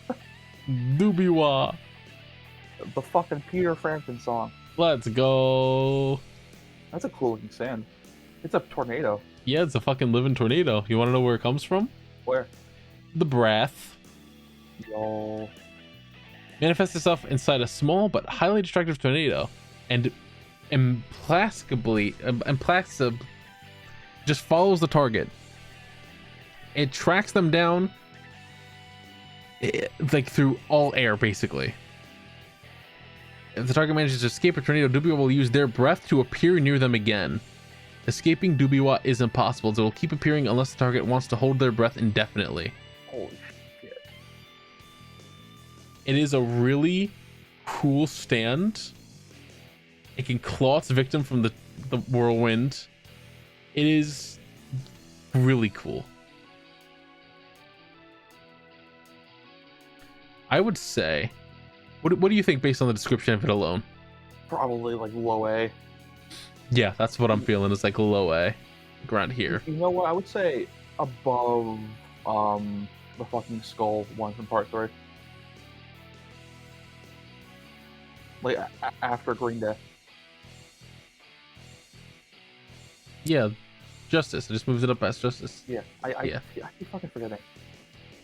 Dubiwa. The fucking Peter Frampton song. Let's go. That's a cool looking stand. It's a tornado. Yeah, it's a fucking living tornado. You want to know where it comes from? Where? The breath. Yo. Manifests itself inside a small but highly destructive tornado, and implacably just follows the target. It tracks them down like through all air, basically. If the target manages to escape a tornado, Dubiwa will use their breath to appear near them again. Escaping Dubiwa is impossible, so it will keep appearing unless the target wants to hold their breath indefinitely. Holy shit. It is a really cool stand. It can claw its victim from the whirlwind. It is really cool. I would say, what do you think based on the description of it alone? Probably like low A. Yeah, that's what I'm feeling. It's like low A, like around here. You know what? I would say above the fucking skull one from part 3. Like after Green Day. Yeah, Justice. I just moves it up past Justice. Yeah, I Yeah. keep fucking forgetting.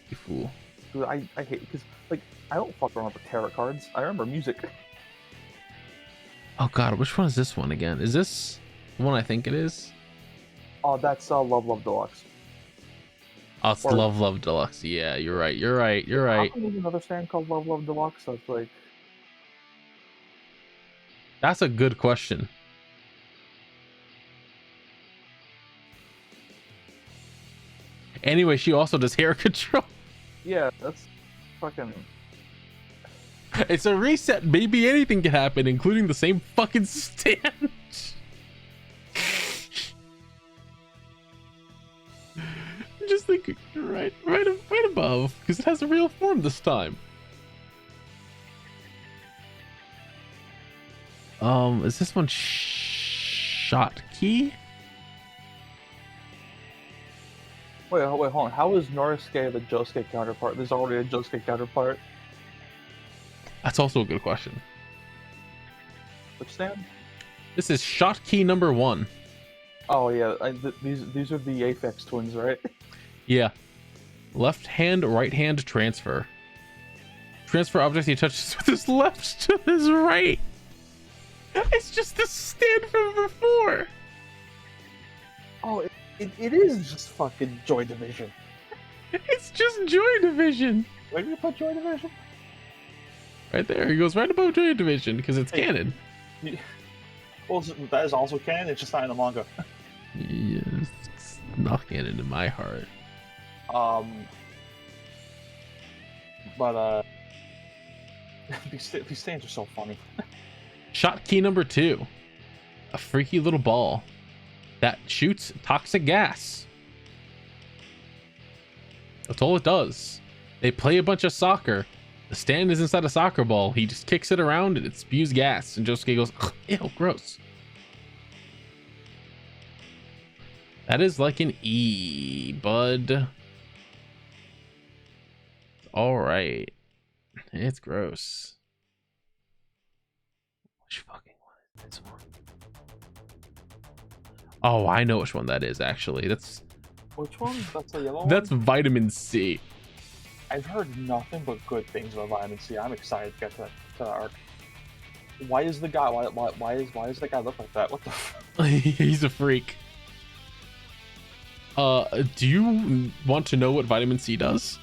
You fool. Dude, I hate because like I don't fuck around with tarot cards. I remember music. Oh god, which one is this one again? Is this the one I think it is? Oh, that's Love Love Deluxe. Oh, it's Or- Love Love Deluxe. Yeah, you're right. You're right. You're How right. come there's another stand called Love Love Deluxe? That's like That's a good question. Anyway, she also does hair control. yeah, that's fucking. It's a reset. Maybe anything can happen, including the same fucking stand. Just think right above, because it has a real form this time. Is this one shot key? Wait, hold on. How is Norisuke the Josuke counterpart? There's already a Josuke counterpart. That's also a good question. Which stand? This is shot key number 1. Oh yeah, these are the Aphex twins, right? Yeah. Left hand, right hand transfer. Transfer objects he touches with his left to his right. It's just the stand from before. Oh, it is just fucking Joy Division. It's just Joy Division. Where do you put Joy Division? Right there. He goes right above Joy Division because it's canon. Well, that is also canon. It's just not in the manga. Yes, it's not canon in my heart. But these stands are so funny. Shot key number 2. A freaky little ball that shoots toxic gas. That's all it does. They play a bunch of soccer. The stand is inside a soccer ball. He just kicks it around and it spews gas. And Josuke goes, ew, gross. That is like an E, bud. All right. It's gross. Which fucking one is this one? Oh, I know which one that is, actually. Which one? That's the yellow one? That's vitamin C. I've heard nothing but good things about Vitamin C. I'm excited to get to that arc. Why is the guy? Why is that guy look like that? What the? He's a freak. Do you want to know what vitamin C does?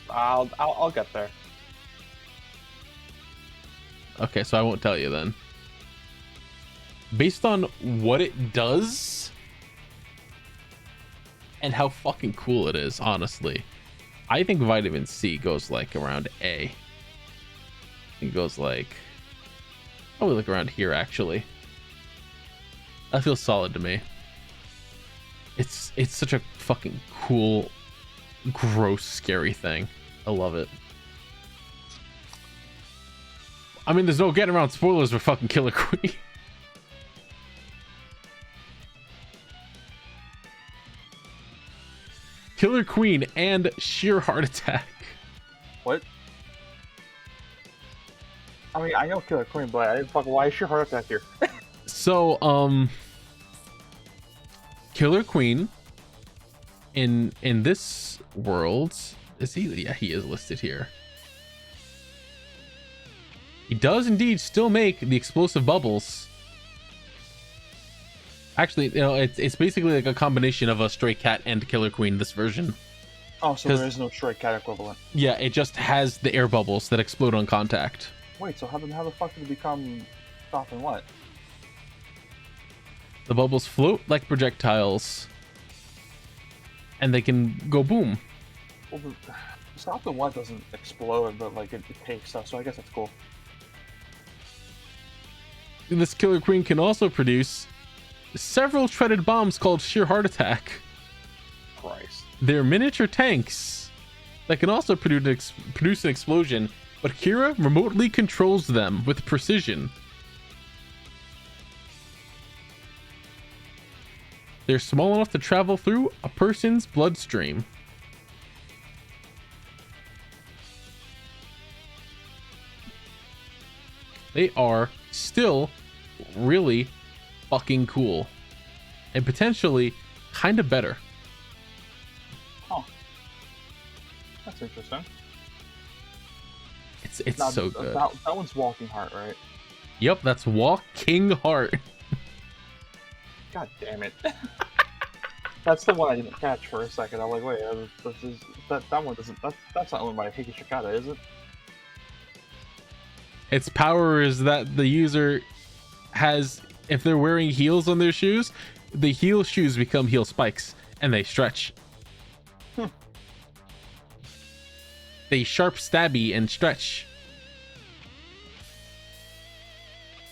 I'll get there. Okay, so I won't tell you then. Based on what it does and how fucking cool it is, honestly, I think vitamin C goes like around A. It goes like probably like around here, actually. That feels solid to me. It's such a fucking cool, gross, scary thing. I love it. I mean, there's no getting around spoilers for fucking Killer Queen. Killer Queen and Sheer Heart Attack. What? I mean, I know Killer Queen, but I didn't fucking. Why is your heart attack here? So, Killer Queen in this world, is he? Yeah, he is listed here. He does indeed still make the explosive bubbles. Actually, you know, it's basically like a combination of a Stray Cat and Killer Queen, this version. Oh, so there is no Stray Cat equivalent. Yeah, it just has the air bubbles that explode on contact. Wait, so how the fuck did it become stop and what? The bubbles float like projectiles, and they can go boom. Well, the stop and what doesn't explode, but like it takes stuff. So I guess that's cool. This Killer Queen can also produce several shredded bombs called Sheer Heart Attack. Christ. They're miniature tanks that can also produce an explosion, but Kira remotely controls them with precision. They're small enough to travel through a person's bloodstream. They are still really fucking cool and potentially kind of better. Huh. That's interesting. It's Now, so good. That one's Walking Heart, right? Yep, that's Walking Heart. God damn it. That's the one I didn't catch for a second. I'm like, wait, that one doesn't. That's not owned by Hiki Shikata, is it? Its power is that the user has, if they're wearing heels on their shoes, the heel shoes become heel spikes and they stretch. They sharp stabby and stretch.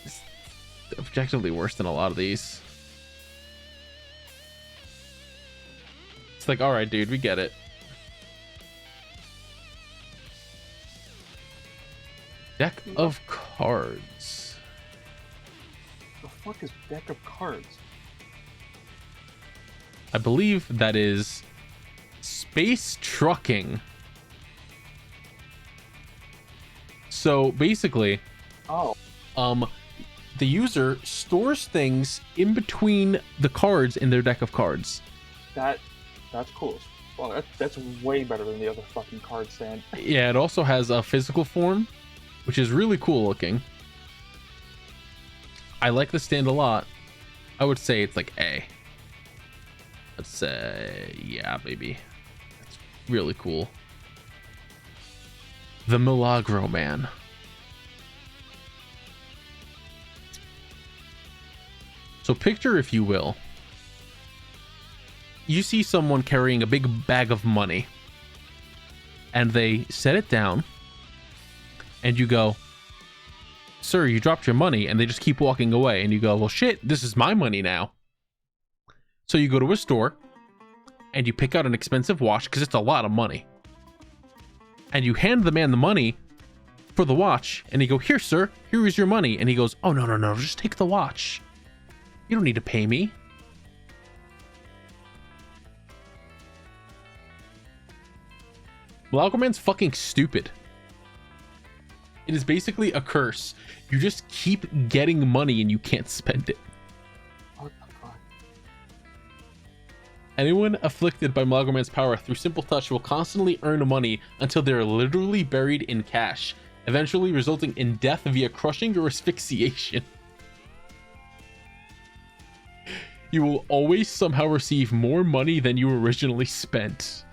It's objectively worse than a lot of these. It's like, all right, dude, we get it. Deck of cards. The fuck is deck of cards? I believe that is space trucking. So basically, Oh, the user stores things in between the cards in their deck of cards. that's cool. Well, that's way better than the other fucking card stand. Yeah, it also has a physical form, which is really cool looking. I like the stand a lot. I would say it's like A. Let's say, yeah, baby. That's really cool. The Milagro Man. So picture, if you will, you see someone carrying a big bag of money and they set it down and you go, "Sir, you dropped your money," and they just keep walking away and you go, "Well, shit, this is my money now." So you go to a store and you pick out an expensive watch because it's a lot of money. And you hand the man the money for the watch and you go, "Here, sir, here is your money." And he goes, "Oh, no, just take the watch. You don't need to pay me." Milagro fucking stupid. It is basically a curse. You just keep getting money and you can't spend it. What the fuck? Anyone afflicted by Milagro power through simple touch will constantly earn money until they're literally buried in cash, eventually resulting in death via crushing or asphyxiation. You will always somehow receive more money than you originally spent.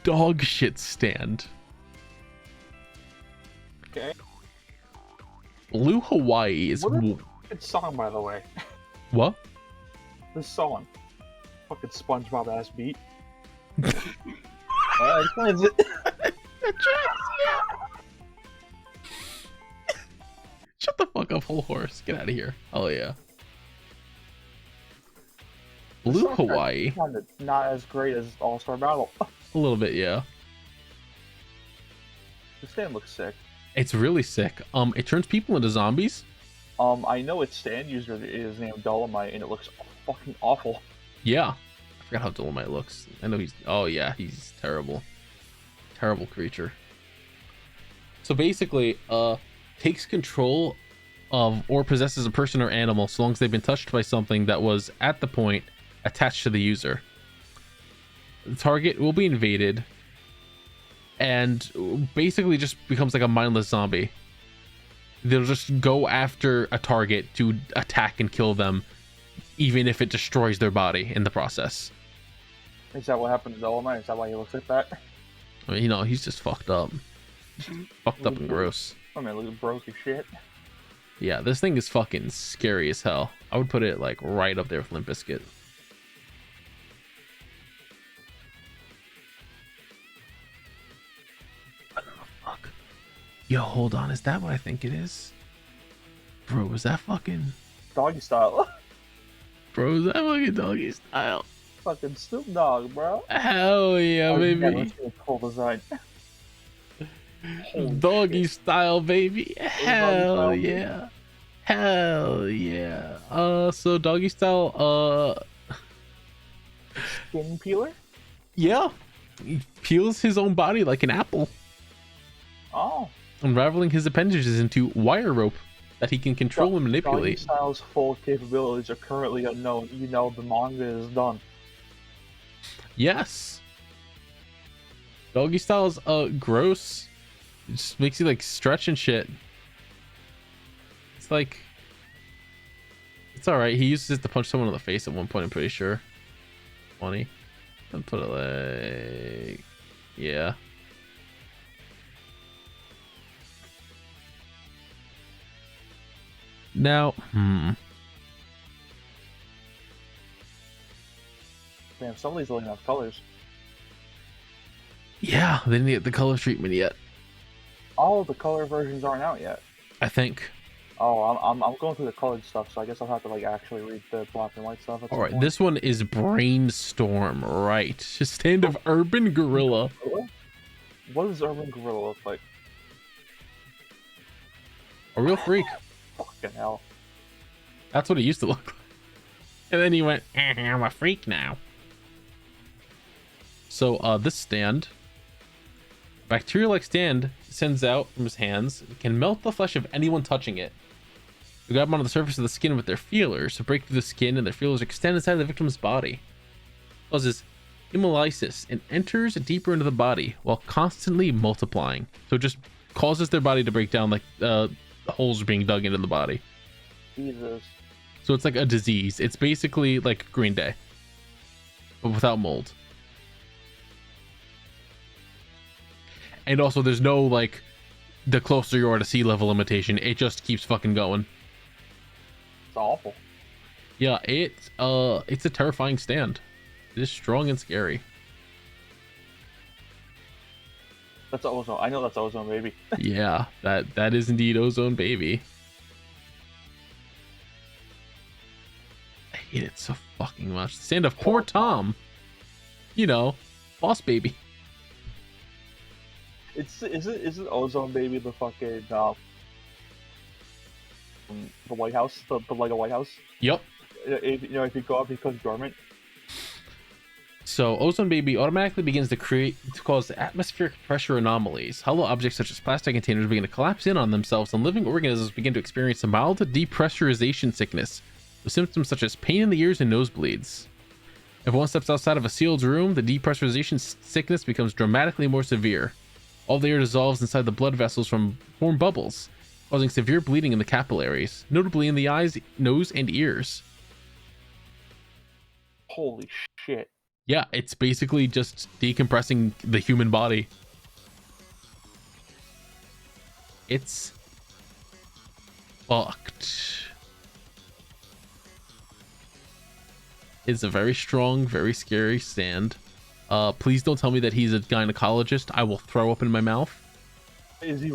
Dog shit stand. Okay. Blue Hawaii is What a good song, by the way. what? This song. Fucking SpongeBob ass beat. Explains it. Shut the fuck up, whole horse. Get out of here. Oh yeah. Blue Hawaii. Kinda not as great as All-Star Battle. A little bit, yeah. This stand looks sick. It's really sick. It turns people into zombies. I know its stand user is named Dolomite, and it looks fucking awful. Yeah. I forgot how Dolomite looks. I know he's... Oh, yeah. He's terrible. Terrible creature. So basically, takes control of or possesses a person or animal so long as they've been touched by something that was, at the point, attached to the user. The target will be invaded and basically just becomes like a mindless zombie. They'll just go after a target to attack and kill them, even if it destroys their body in the process. Is that what happened to Dolomite? Is that why he looks like that? I mean, you know, he's just fucked up. Fucked up and gross. I mean, look broke as shit. Yeah, this thing is fucking scary as hell. I would put it like right up there with Limp Bizkit. What the fuck? Yo, hold on. Is that what I think it is? Bro, is that fucking... Doggy style. Bro, is that fucking Doggy Style? Fucking Snoop Dogg, bro. Hell yeah, baby. Yeah, that's a cool design. Doggy Style, baby. Hell Style, yeah. Hell yeah. So Doggy Style, Skin peeler? yeah. He peels his own body like an apple. Oh. unraveling his appendages into wire rope that he can control and Doggy manipulate. Style's full capabilities are currently unknown. You know the manga is done. Yes. Doggy Style's gross. It just makes you like stretch and shit. It's like, it's all right. He uses it to punch someone in the face at one point, I'm pretty sure. Funny. And put it like, yeah. Now, Man, some of these don't even have colors. yeah, they didn't get the color treatment yet, All of the color versions aren't out yet. I think. Oh, I'm going through the colored stuff, so I guess I'll have to like actually read the black and white stuff. All right, this one is Brainstorm, right? Stand of Urban Gorilla. What does Urban Gorilla look like? A real freak. Fucking hell. That's what it used to look like. And then he went, I'm a freak now. So, this stand, bacteria-like stand, sends out from his hands, it can melt the flesh of anyone touching it. They grab onto the surface of the skin with their feelers, to break through the skin, and their feelers extend inside the victim's body. Causes hemolysis and enters deeper into the body while constantly multiplying. So it just causes their body to break down like holes being dug into the body. Jesus. So it's like a disease. It's basically like Green Day, but without mold. And also there's no like the closer you are to sea level limitation, it just keeps fucking going. It's awful. Yeah, it's a terrifying stand. It is strong and scary. That's Ozone. I know that's Ozone, baby. Yeah, that is indeed Ozone Baby. I hate it so fucking much. Stand of Poor Tom. You know, Boss Baby. Isn't Ozone Baby the fucking the White House, the Lego White House? Yep. If you go up, he becomes dormant. So Ozone Baby automatically begins to cause atmospheric pressure anomalies. Hollow objects such as plastic containers begin to collapse in on themselves, and living organisms begin to experience a mild depressurization sickness, with symptoms such as pain in the ears and nosebleeds. If one steps outside of a sealed room, the depressurization sickness becomes dramatically more severe. All the air dissolves inside the blood vessels form bubbles, causing severe bleeding in the capillaries, notably in the eyes, nose, and ears. Holy shit. Yeah, it's basically just decompressing the human body. It's fucked. It's a very strong, very scary stand. Please don't tell me that he's a gynecologist. I will throw up in my mouth. Is he?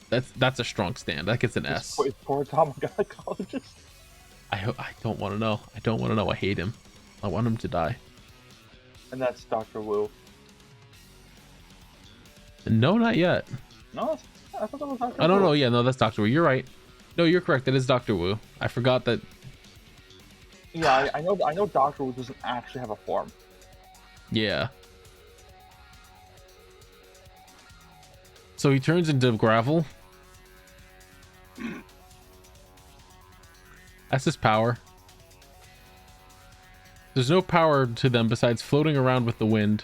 That's a strong stand. That gets an S. Is poor Tom a gynecologist? I don't want to know. I don't want to know. I hate him. I want him to die. And that's Dr. Wu. No, not yet. No, I thought that was Dr. I don't Wu. know. Yeah, no, that's Dr. Wu. You're right. No, you're correct. That is Dr. Wu. I forgot that. Yeah, I know Dr. Wu doesn't actually have a form. Yeah. So he turns into gravel. That's his power. There's no power to them besides floating around with the wind.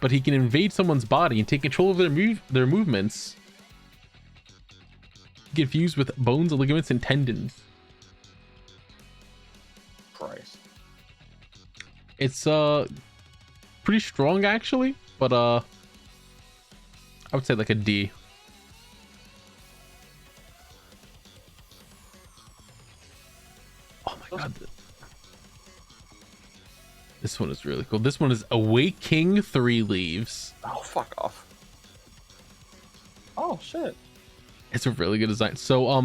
But he can invade someone's body and take control of their movements. He can fuse with bones, ligaments, and tendons. Christ. It's pretty strong actually, but I would say like a D. Oh my god. This one is really cool. This one is Awaking 3 Leaves. Oh, fuck off. Oh, shit. It's a really good design. So,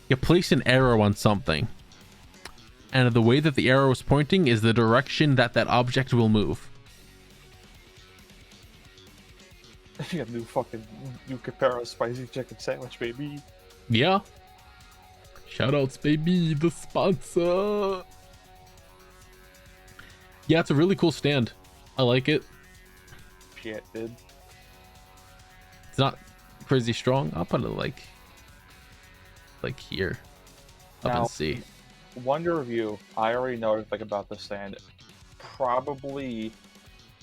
you place an arrow on something, and the way that the arrow is pointing is the direction that that object will move. You got new Capero spicy chicken sandwich, baby. Yeah. Shoutouts, baby, the sponsor. Yeah, it's a really cool stand. I like it. Shit, dude. not crazy strong. I'll put it like here, up Now, in C. Wonder Review, I already know everything about the stand. Probably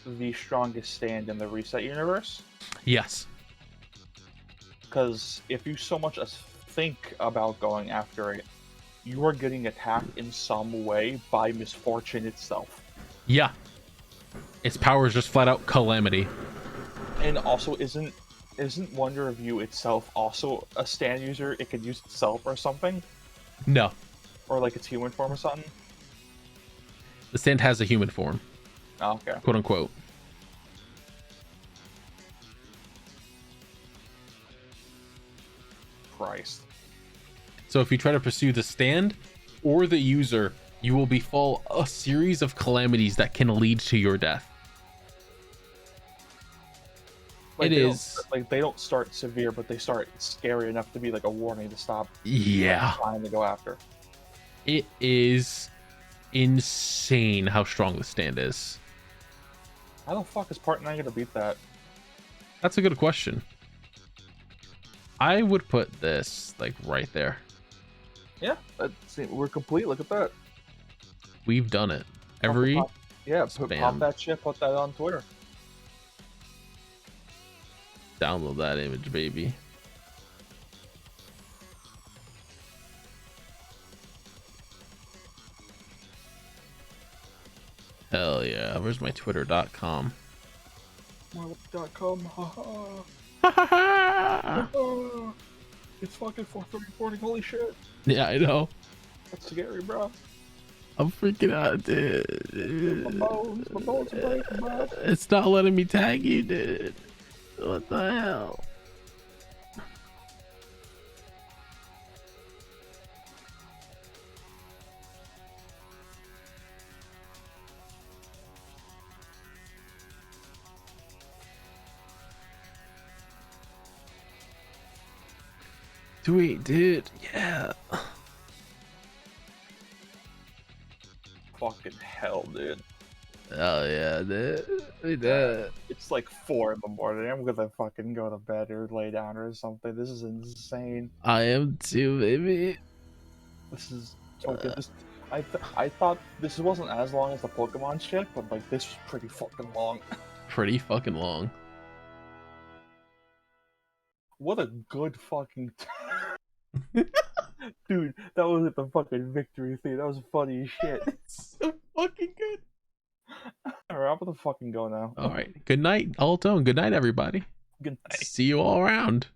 the strongest stand in the Reset universe. Yes. Because if you so much as think about going after it, you are getting attacked in some way by misfortune itself. Yeah. Its power is just flat out calamity. And also, isn't Wonder Review itself also a stand user? It could use itself or something? No. Or like its human form or something? The stand has a human form. Oh, okay. Quote unquote. Christ. So if you try to pursue the stand or the user, you will befall a series of calamities that can lead to your death. Like, It is. They don't start severe, but they start scary enough to be like a warning to stop. Yeah. Trying to go after. It is insane how strong the stand is. How the fuck is Part 9 gonna beat that? That's a good question. I would put this like right there. Yeah, we're complete. Look at that. We've done it. Every Pop, pop spam. that shit. Put that on Twitter. Download that image, baby. Hell yeah. Where's my twitter.com? Marvel.com. It's fucking 4:30 Holy shit. Yeah, I know. That's scary, bro. I'm freaking out, dude. My bones are breaking, bro. It's not letting me tag you, dude. What the hell? Sweet, dude. Yeah. Fucking hell, dude. Oh yeah, dude. We did it. It's like 4 in the morning. I'm gonna fucking go to bed or lay down or something. This is insane. I am too, baby. This is fucking. I thought this wasn't as long as the Pokemon shit, but like this was pretty fucking long. Pretty fucking long. What a good fucking. Dude, that was at the fucking victory thing. That was funny as shit. So fucking good. Alright, I'm gonna fucking go now. All right. Good night, Aalto, and good night, everybody. Good night. See you all around.